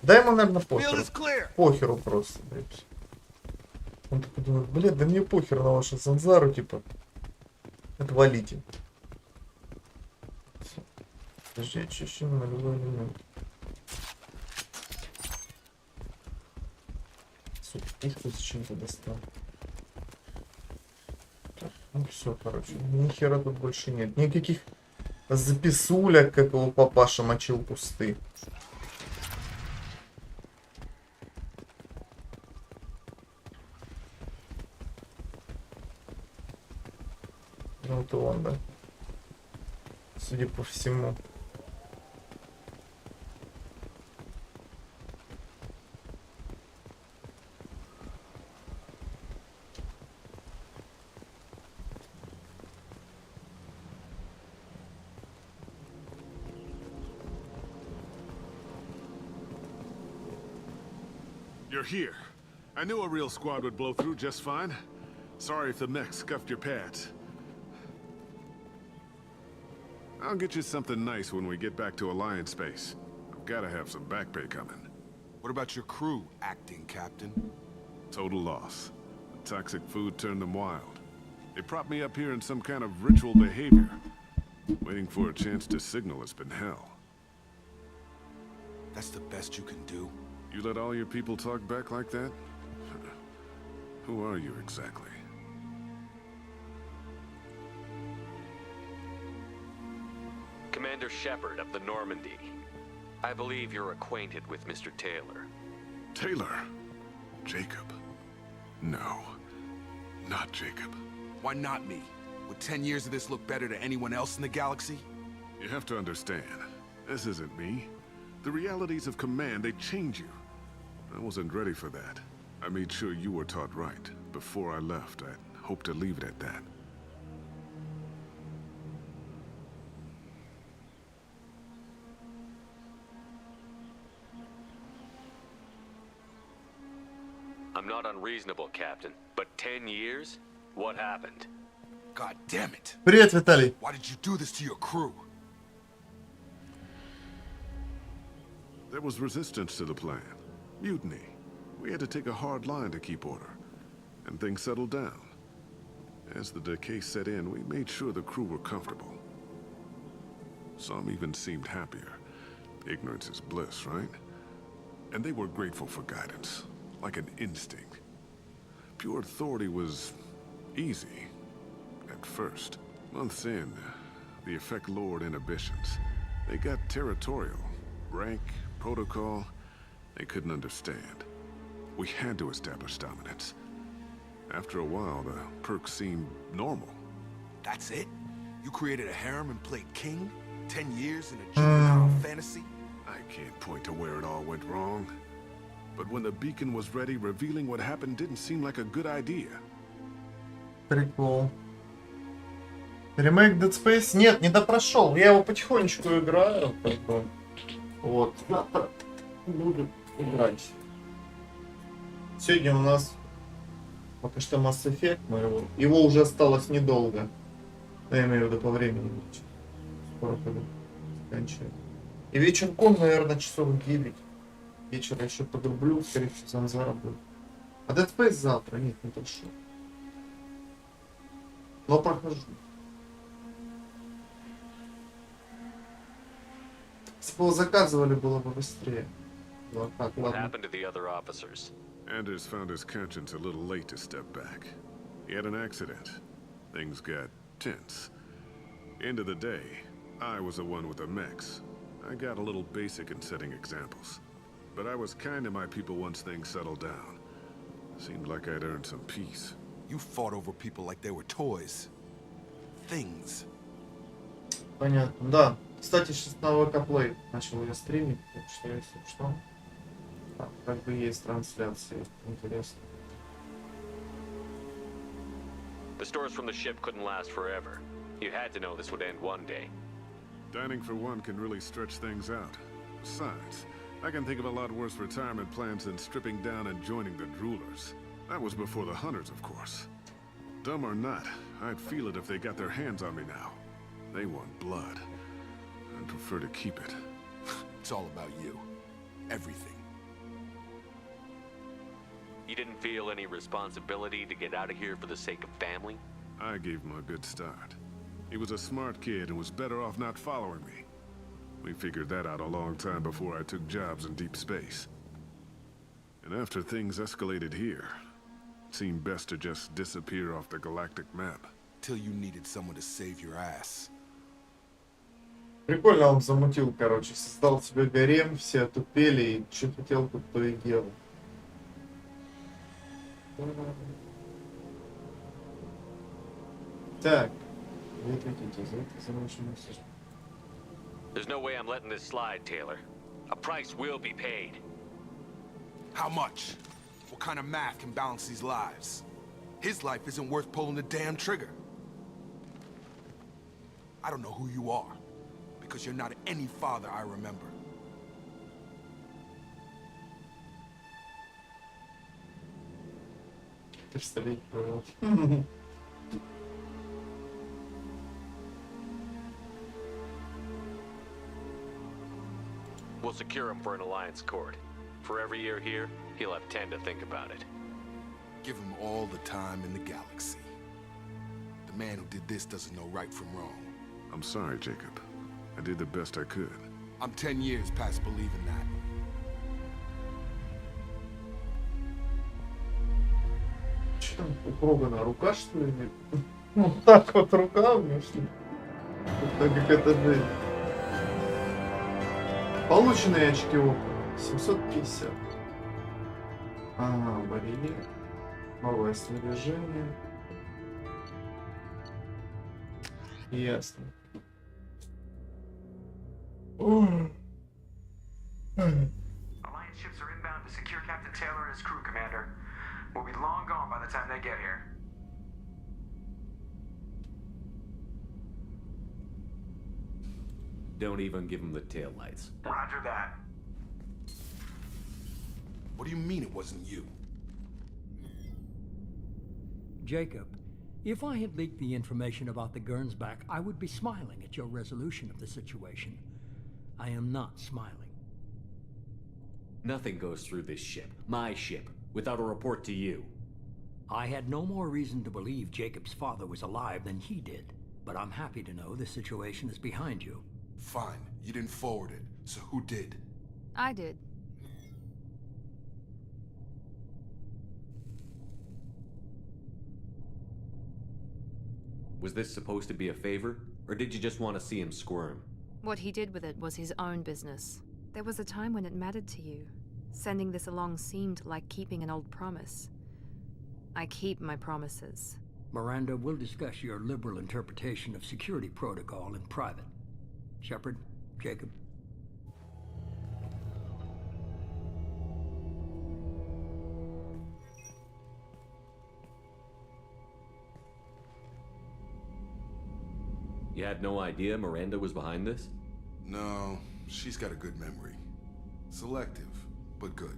Да ему, наверное, похеру. Похеру просто, блядь. Он такой думает, блядь, да мне похер на вашу Занзару, типа. Отвалите. Подожди, очищу на любой элемент. Сука, их тут с чем-то достал. Так, ну все, короче. Ни хера тут больше нет. Никаких записулек, как его папаша мочил кусты. Ну, это он, да. Судя по всему. You're here. I knew a real squad would blow through just fine. Sorry if the mech scuffed your pads. I'll get you something nice when we get back to Alliance space. I've gotta have some back pay coming. What about your crew, acting captain? Total loss. The toxic food turned them wild. They propped me up here in some kind of ritual behavior. Waiting for a chance to signal has been hell. That's the best you can do? You let all your people talk back like that? Who are you exactly? Commander Shepard of the Normandy. I believe you're acquainted with Mr. Taylor. Taylor? Jacob? No. Not Jacob. Why not me? Would 10 years of this look better to anyone else in the galaxy? You have to understand, this isn't me. The realities of command, they change you. I wasn't ready for that. I made sure you were taught right. Before I left, I hoped to leave it at that. I'm not unreasonable, Captain, but 10 years? What happened? God damn it. Привет, Виталий. Why did you do this to your crew? There was resistance to the plan. Mutiny. We had to take a hard line to keep order. And things settled down. As the decay set in, we made sure the crew were comfortable. Some even seemed happier. Ignorance is bliss, right? And they were grateful for guidance. Like an instinct. Pure authority was easy. At first. Months in, the effect lowered inhibitions. They got territorial. Rank, protocol, they couldn't understand. We had to establish dominance. After a while, the perks seemed normal. That's it? You created a harem and played king? 10 years in a juvenile fantasy? I can't point to where it all went wrong. But when the beacon was ready, revealing what happened didn't seem like a good idea. Прикол. Ремейк Dead Space? Нет, не допрошел. Я его потихонечку играю. Вот. Завтра буду играть. Сегодня у нас пока что Mass Effect моего. Его уже осталось недолго. Я имею в виду по времени. Скоро пойду заканчиваю. И вечерком, наверное, часов 9 вечера еще подрублю, скорее всего, Занзара будет. А Dead Space завтра? Нет, не прошу. Но прохожу. Если бы его заказывали, было бы быстрее. Ну, так, What ладно. happened to the other officers? Anders found his conscience a little late to step back. He had an accident. Things got tense. End of the day, I was the one with the mechs. I got a little basic in setting examples. But I was kind to my people once things settled down. Seemed like I'd earned some peace. You fought over people like they were toys. Things. Понятно, да. Кстати, сейчас на ВК Play начал я стримить, так что если что, там как бы есть трансляции, интересно. The stores from the ship couldn't last forever. You had to know this would end one day. Dining for one can really stretch things out. Besides, I can think of a lot worse retirement plans than stripping down and joining the droolers. That was before the hunters, of course. Dumb or not, I'd feel it if they got their hands on me now. They want blood. I'd prefer to keep it. It's all about you. Everything. You didn't feel any responsibility to get out of here for the sake of family? I gave him a good start. He was a smart kid and was better off not following me. We figured that out a long time before I took jobs in deep space. And after things escalated here, it seemed best to just disappear off the galactic map. Till you needed someone to save your ass. Прикольно он замутил, короче, создал себе гарем, все отупели и что хотел, тут то и делал. Так, ответите за это замученное все. There's no way I'm letting this slide, Taylor. A price will be paid. How much? What kind of math can balance these lives? His life isn't worth pulling the damn trigger. I don't know who you are, because you're not any father I remember. Представить было. We'll secure him for an alliance court. For every year here, he'll have 10 to think about it. Give him all the time in the galaxy. The man who did this doesn't know right from wrong. I'm sorry, Jacob. I did the best I could. I'm 10 years past believing that. Что там у Крогана, рука что ли? Вот так вот рука у него что ли? Так как это Дэй. Полученные очки опыта 750. Ага, барьер. Новое снаряжение. Ясно. Alliance ships are inbound to secure Captain Taylor and his crew, Commander. We'll be long gone by the time they get here. Don't even give him the taillights. Roger that. What do you mean it wasn't you? Jacob, if I had leaked the information about the Gernsback, I would be smiling at your resolution of the situation. I am not smiling. Nothing goes through this ship, my ship, without a report to you. I had no more reason to believe Jacob's father was alive than he did, but I'm happy to know the situation is behind you. Fine, you didn't forward it, so who did? I did. Was this supposed to be a favor, or did you just want to see him squirm? What he did with it was his own business. There was a time when it mattered to you. Sending this along seemed like keeping an old promise. I keep my promises. Miranda, we'll discuss your liberal interpretation of security protocol in private. Shepard, Jacob. You had no idea Miranda was behind this? No, she's got a good memory. Selective, but good.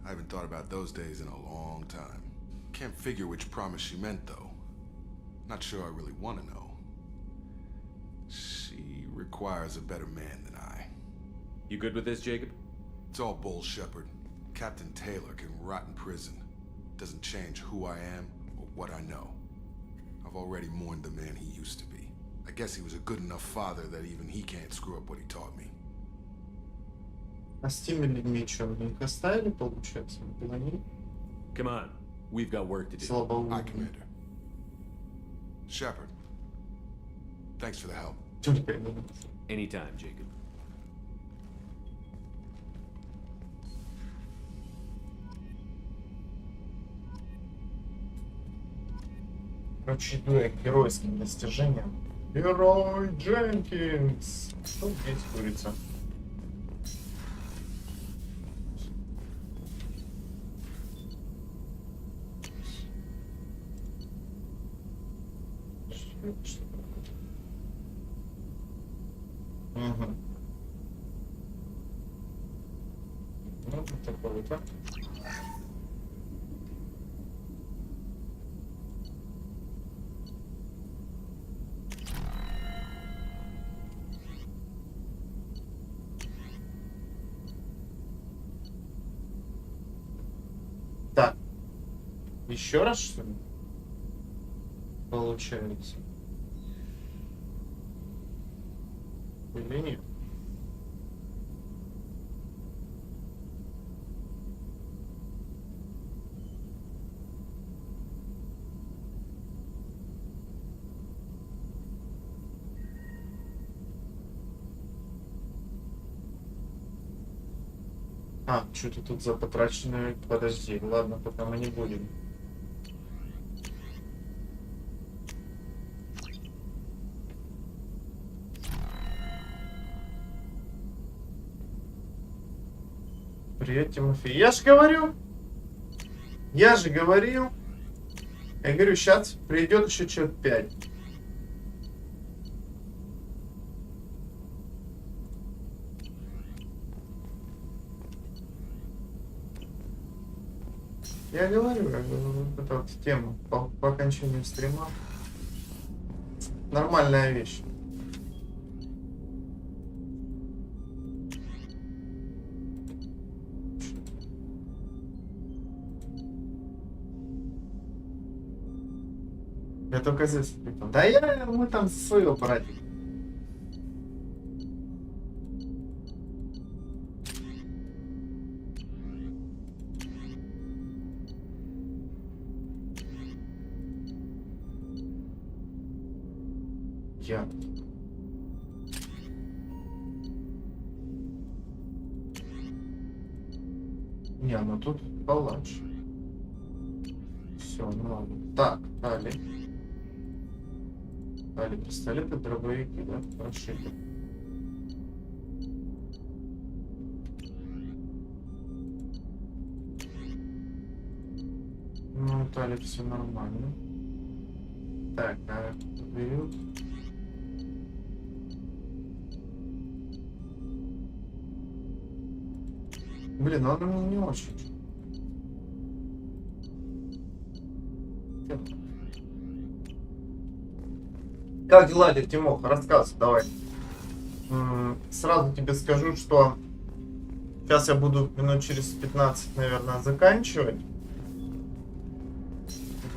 I haven't thought about those days in a long time. Can't figure which promise she meant, though. Not sure I really want to know. She requires a better man than I. You good with this, Jacob? It's all bull, Shepard. Captain Taylor can rot in prison. Doesn't change who I am or what I know. I've already mourned the man he used to be. I guess he was a good enough father that even he can't screw up what he taught me. А с теми людьми что, вы их оставили, получается? Come on, we've got work to do. Aye, Commander. Shepard, thanks for the help. Anytime, Jacob. Короче, иду я к геройским достижениям. Герой Дженкинс! Что здесь курица? Угу. Ну, вот такой вот, так. Так. Еще раз, что ли? Получается. Или нет? А, что-то тут за потраченное. Подожди, ладно, пока мы не будем. Привет, Тимофей. Я же говорю. Я же говорил. Я говорю, сейчас придет еще человек 5. Я говорю, это вот тема по окончанию стрима. Нормальная вещь. Я только здесь. Да мы там своего братика. Я. Не, ну тут палач. Все, ну ладно. Так, далее. Далее пистолеты, дробовики, да, прошили. Ну, далее все нормально. Так, берут. Блин, ну она мне не очень. Как дела, дядя Тимоха? Рассказывай, давай. Сразу тебе скажу, что сейчас я буду минут через 15, наверное, заканчивать.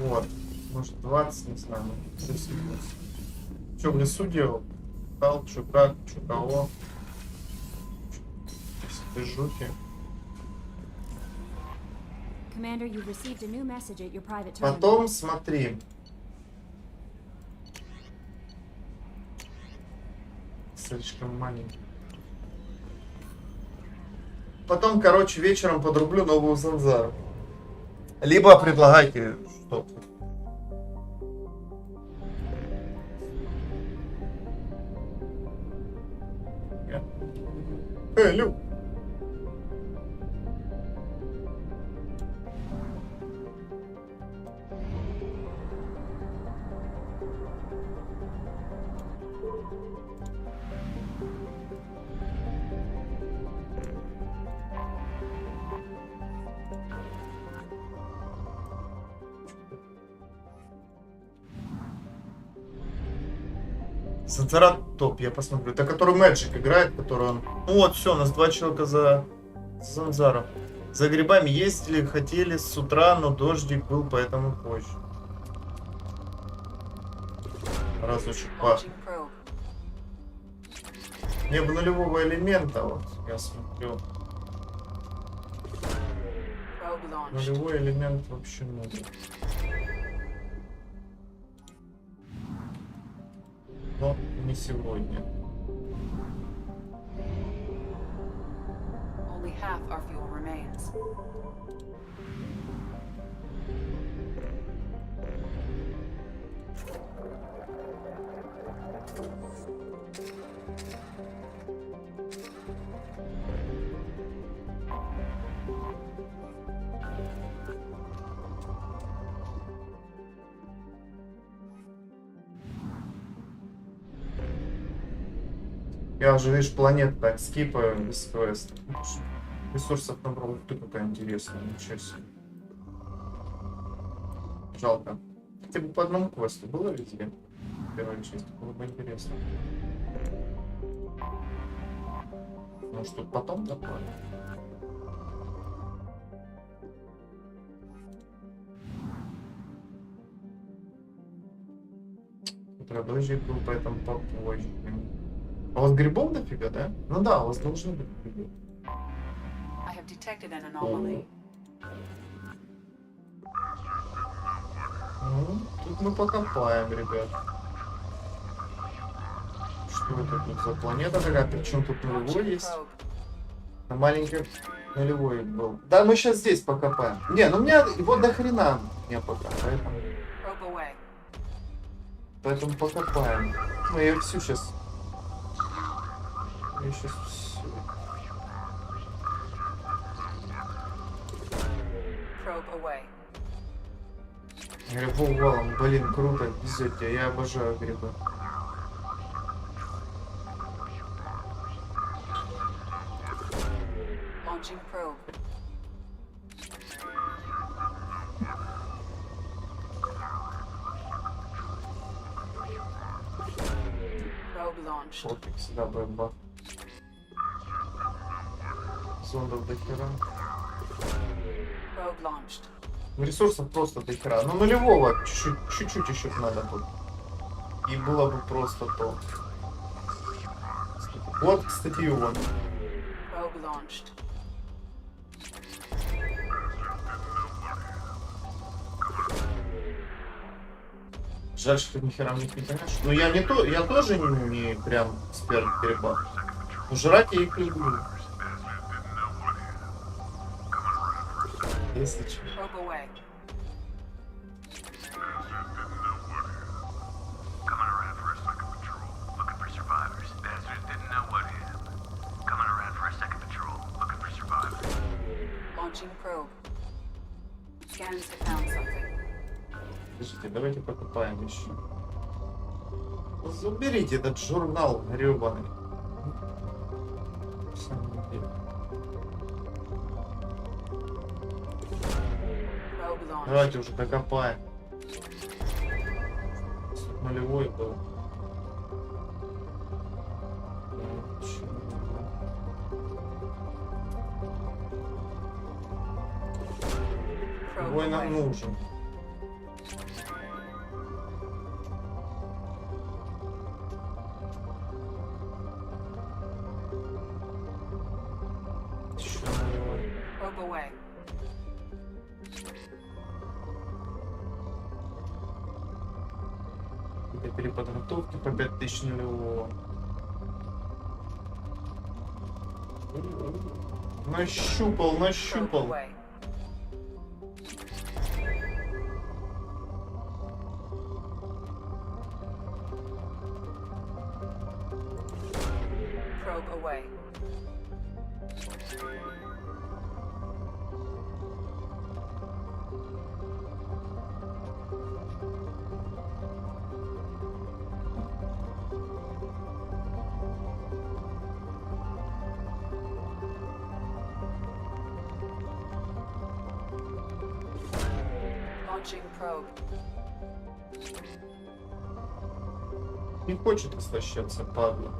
Вот. Может 20, не знаю. Что в лесу делал? Стал, что как, что кого. Жуки. Потом смотри. Слишком маленький. потом, короче, вечером подрублю новую Занзару. Либо предлагайте что-то. Лю. Санцара топ, я посмотрю. Это который Мэджик играет, который он... Ну вот, все, у нас 2 человека за Занзаром. За грибами ездили, хотели с утра, но дождик был, поэтому позже. Разочек пахнет. Не было нулевого элемента, вот, я смотрю. Нулевой элемент вообще нужен. Но не сегодня. Only half our fuel remains. Я уже, видишь, планету так скипаю без квеста. Ресурсов набрал. Ты какая интересная, ничего себе. Жалко. Хотя бы по одному квесту было везде. Первая часть. Было бы интересно. Может, тут потом такое? Продолжить был, поэтому попозже. А у вас грибов дофига, да? Ну да, у вас должны быть грибы. Ну, тут мы покопаем, ребят. Что это тут за планета такая? Причем тут нулевой есть? На маленький нулевой был. Да, мы сейчас здесь покопаем. Не, ну у меня его до хрена не пока, поэтому покопаем. Ну я всю сейчас. Я сейчас все. Грибов валом, блин, круто, везете, я обожаю грибы. Фотик всегда бэмба. Зондов до хера. Ресурсов просто до хера. Ну нулевого чуть-чуть еще надо тут. И было бы просто то. Вот, кстати, и он. Жаль, что ни хера мне не понимаешь. Ну я не то, я тоже не прям эксперт в грибах. Но жрать я их люблю. Если что. Подождите, давайте покупаем еще. Заберите этот журнал гребаный. Давайте уже докопаем. Нулевой был. Ой, нам нужен. Переподготовки по 5000 нулевого. Нащупал, нащупал. Не хочет возвращаться, падла.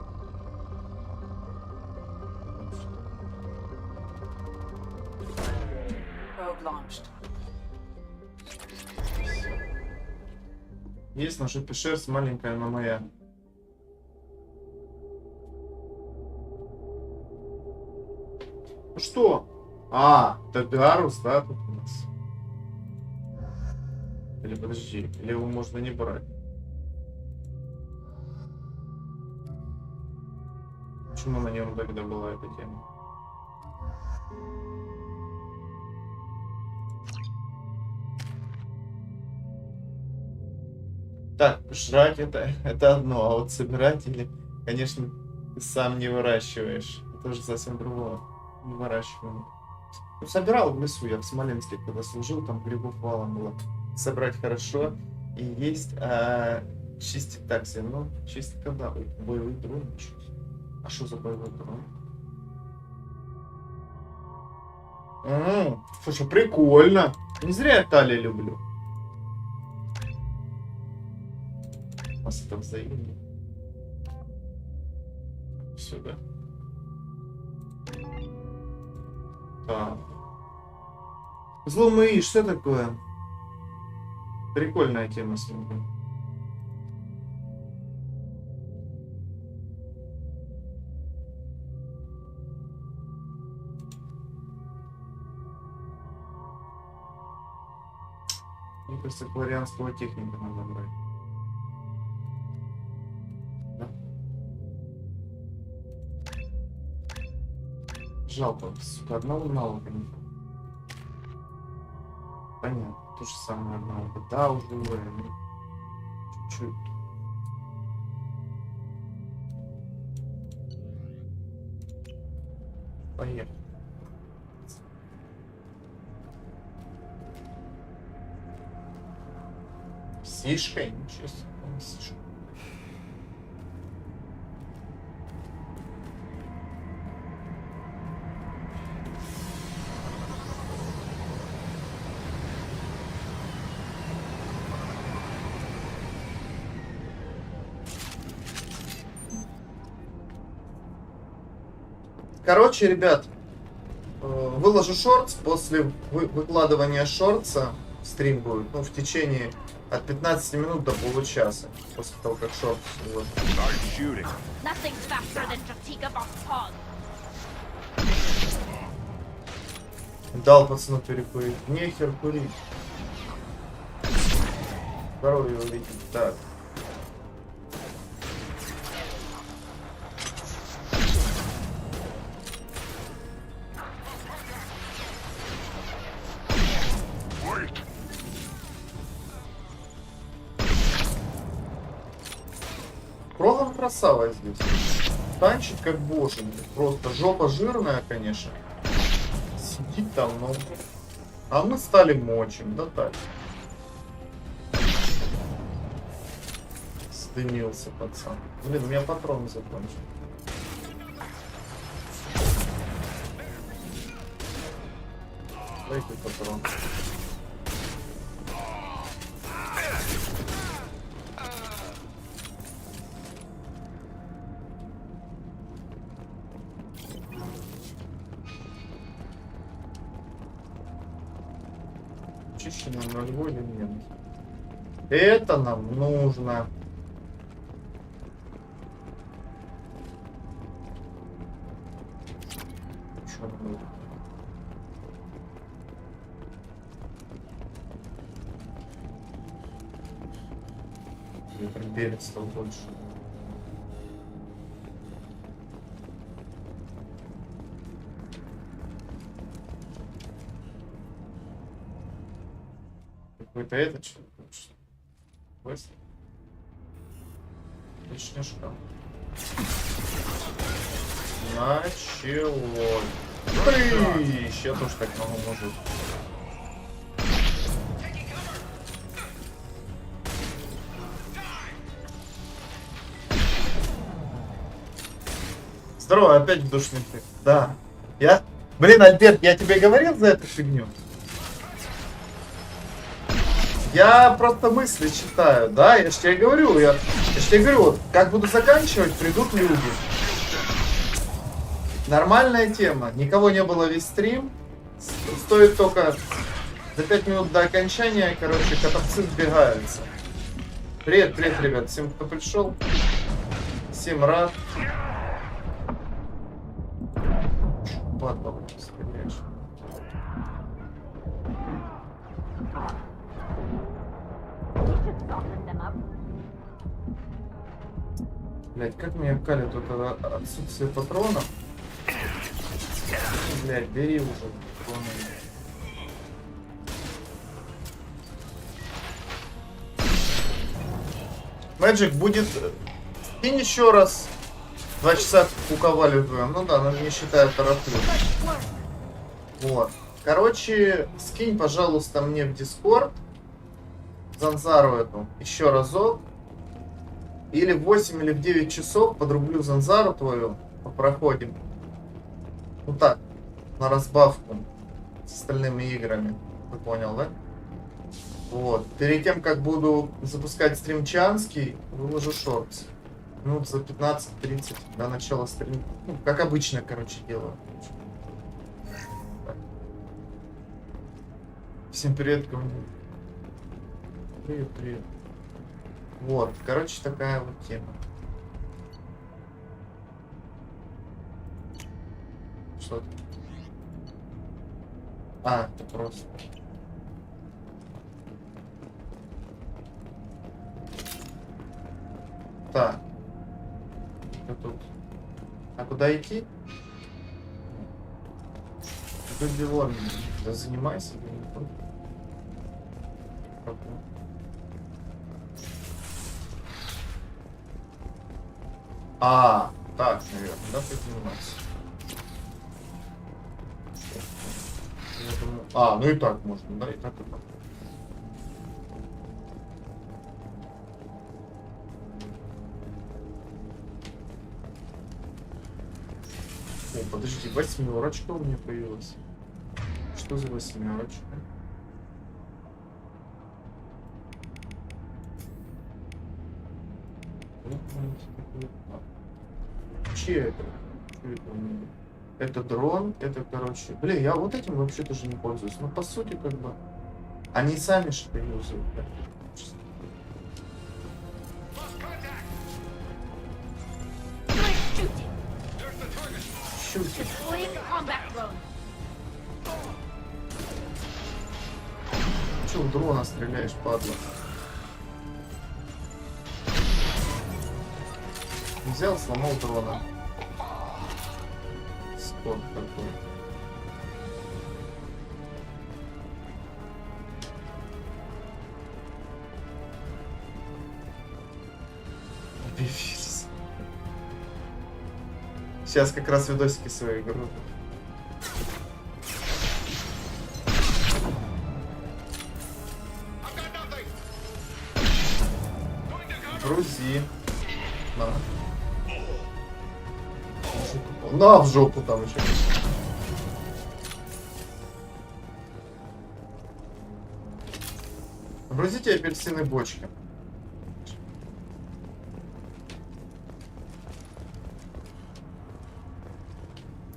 Есть наша шерсть маленькая, но моя. Ну что? Это Гарус, да, тут у нас? Или подожди, или его можно не брать? Почему на нем тогда была эта тема? Так, жрать это одно, а вот собирать или, конечно, ты сам не выращиваешь. Это уже совсем другое. Не выращиваем. Ну, собирал в лесу, я в Смоленске, когда служил, там грибов валом было. Собрать хорошо и есть, чистить так себе. Ну, чистить когда? Ой, боевой дрон. А что за боевой дрон? Слушай, прикольно. Не зря я талии люблю. У нас это взаимно. Сюда. Так. Взломы, что такое? Прикольная тема с ним. Мне кажется, кларианского техника надо брать. Да? Жалко, сука, одного навыка не было. Понятно, то же самое одного. Да, уже чуть-чуть. Поехали. Сишка, ничего себе, сишка. Короче, ребят, выложу шортс, после выкладывания шортса стрим будет, ну, в течение от 15 минут до получаса, после того, как шортс выложу. Дал пацану перекурить. Нехер курить. Здоровье увидеть. Так. Кроган красава здесь. Танчит как боженька. Просто жопа жирная, конечно. Сидит там, но... А мы стали мочим, да так. Сдымился пацан. Блин, у меня патроны закончились. Дай ты патрон. Чищено на льву или нет? Это нам нужно. Что нужно? Перед стал больше. Какой-то этот. Точно шкаф. Началось. Прыщ! Я тоже так могу, может. Здорово, опять в душный ты. Да. Я... Блин, Альберт, я тебе говорил за эту фигню? Я просто мысли читаю, да? Я ж тебе говорю, я ж тебе говорю, вот, как буду заканчивать, придут люди. Нормальная тема. Никого не было весь стрим. Стоит только за 5 минут до окончания, короче, котовцы сбегаются. Привет, привет, ребят. Всем, кто пришел. Всем рад. Ладно, стреляешь. Блять, как меня калит это отсутствие патронов. Блять, бери уже патроны. Мэджик будет... Скинь еще раз. 2 часа куковали вдвоем. Ну да, но не считая тороплю. Вот. Короче, скинь, пожалуйста, мне в Дискорд Занзару эту еще разок. Или в 8 или в 9 часов подрублю Занзару твою. Проходим. Ну так, на разбавку с остальными играми. Ты понял, да? Вот. Перед тем, как буду запускать стрим Чанский, выложу шортс. Ну, за 15-30 до начала стрима. Ну, как обычно, короче, делаю. Так. Всем привет, кому-нибудь. Привет, привет. Вот, короче, такая вот тема. Что это? А, это просто. Так. Что тут? А куда идти? Что дело? Да занимайся, да не буду. А, так, наверное, да, подниматься. Я думаю... А, ну и так можно, да, и так, и так. О, подожди, 8 у меня появилась. Что за 8? Че это? Это дрон, это, короче... Блин, я вот этим вообще тоже не пользуюсь. Но по сути, как бы... Они сами что-то юзают. Да? Шутит. Че в дрона стреляешь, падла? Взял, сломал дрона. Скот такой. Объявились. Сейчас как раз видосики свои игру. Грузи. На. На, в жопу там еще. Грузите апельсины бочки.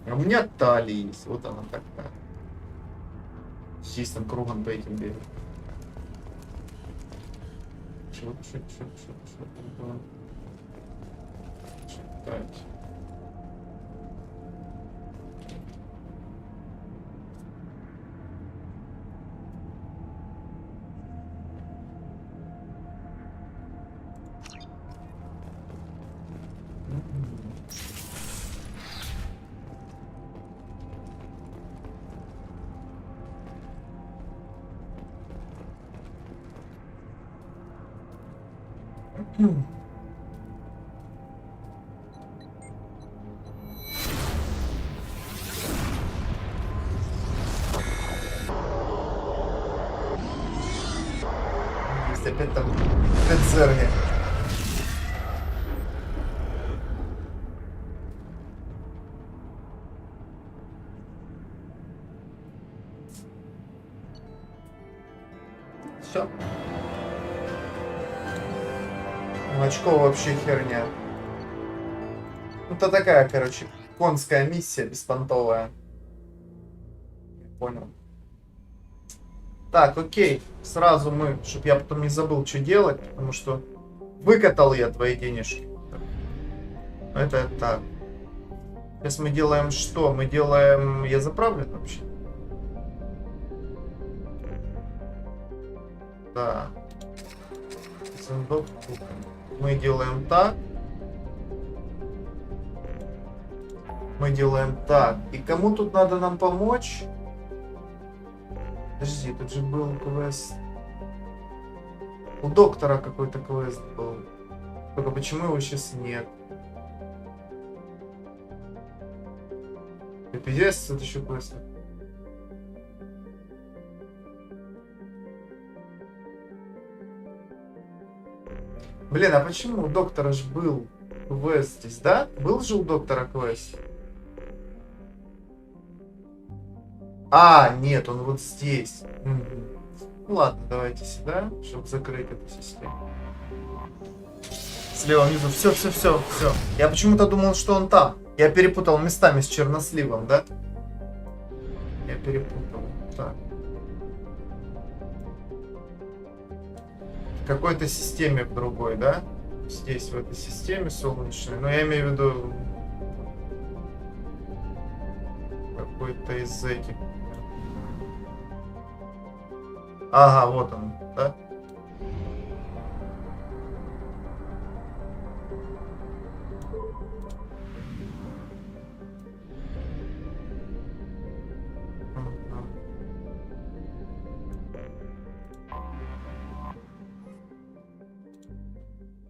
А у меня талия есть. Вот она такая. С чистым кругом по этим бегать. Что читать. Есть опять там Пецерни. Все. Очко вообще херня. Это такая, короче, конская миссия беспонтовая. Понял. Так, окей. Сразу мы, чтобы я потом не забыл, что делать, потому что выкатал я твои денежки. Это так. Сейчас мы делаем что? Мы делаем... Я заправлен вообще? Да. Мы делаем так. Мы делаем так. И кому тут надо нам помочь? Подожди, тут же был квест. У доктора какой-то квест был. Только почему его сейчас нет? Пиздец, это еще квест. Блин, а почему у доктора же был квест здесь, да? Был же у доктора квест? А, нет, он вот здесь. Ну ладно, давайте сюда, чтобы закрыть эту систему. Слева внизу. Все. Я почему-то думал, что он там. Я перепутал местами с черносливом, да? Я перепутал. Так. В какой-то системе в другой, да? Здесь, в этой системе солнечной. Но я имею в виду... Какой-то из этих... Ага, вот он, да?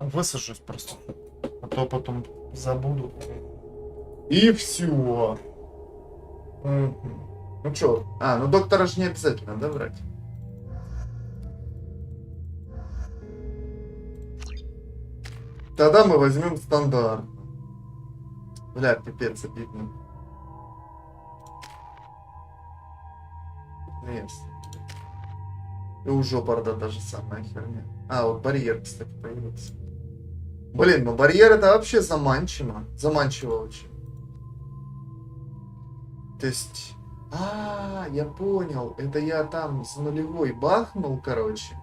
Высажусь просто, а то потом забуду. И все. Ну чё? А, ну доктора же не обязательно, да, брать? Тогда мы возьмем стандарт. Бля, пипец, обидно. Нет. И у Жопарда та же самая херня. А, вот барьер, кстати, появился. Блин, ну барьер это вообще заманчиво. Заманчиво очень. То есть... я понял. Это я там с нулевой бахнул, короче.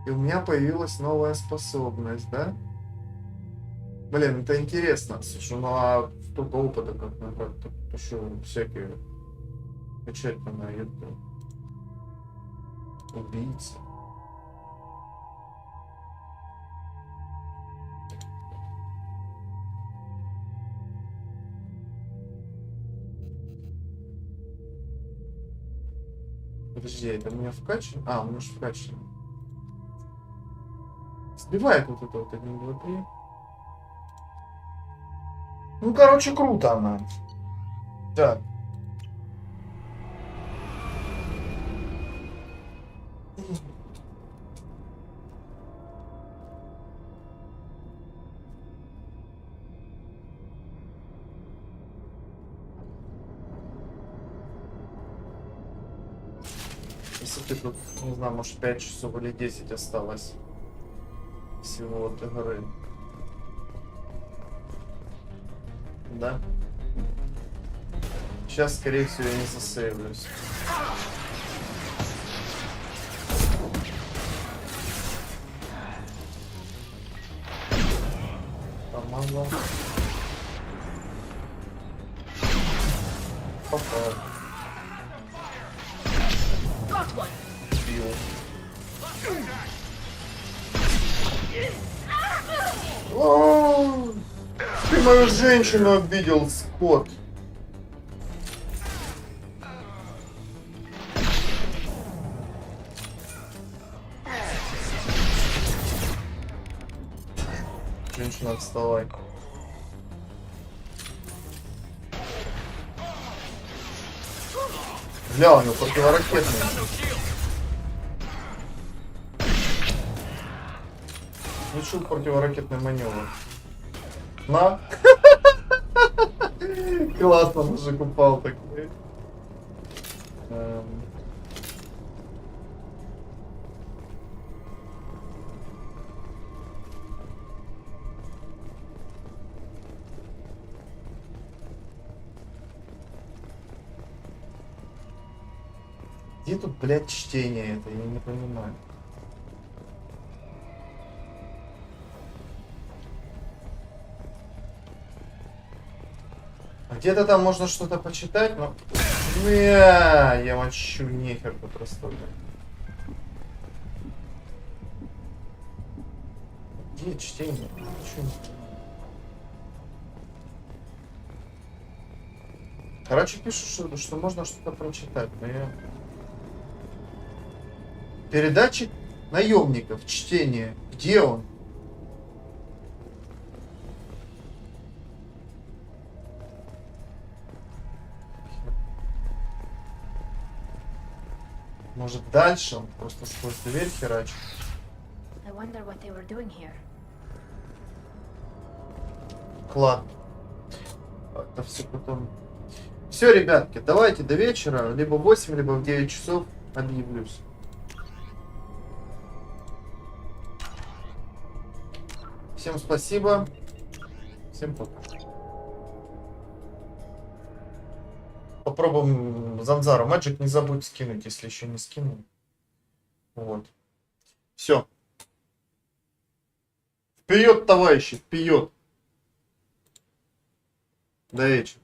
И у меня появилась новая способность, да? Блин, это интересно. Слушай, ну а столько опыта как набрать? То что всякие... Качать-то на это... Убийца. Подожди, это у меня вкачано? А, у меня же вкачано. Сбивает вот это вот 1, 2, 3. Ну, короче, круто она. Так. Если ты тут, не знаю, может 5 часов или 10 осталось всего от игры. Да? Сейчас, скорее всего, я не засейвлюсь. Помогло. Попал. Бил. О, ты мою женщину обидел, скот. Женщина, вставай. Бля, у него противоракетный. Включил противоракетный маневр. На. Классно мужик упал такой. Где тут, блядь, чтение это? Я не понимаю. Где-то там можно что-то почитать, но... Бля, я мочу, нехер тут расставлять. Где чтение? Короче, пишут, что можно что-то прочитать, но я... Передатчик наемников, чтение. Где он? Может, дальше он просто сквозь дверь херачит. Клад. Это все потом. Все, ребятки, давайте до вечера, либо в 8, либо в 9 часов объявлюсь. Всем спасибо. Всем пока. Попробуем Занзару. Magic не забудь скинуть, если еще не скинул. Вот. Все. Вперед, товарищи, вперед. До вечера.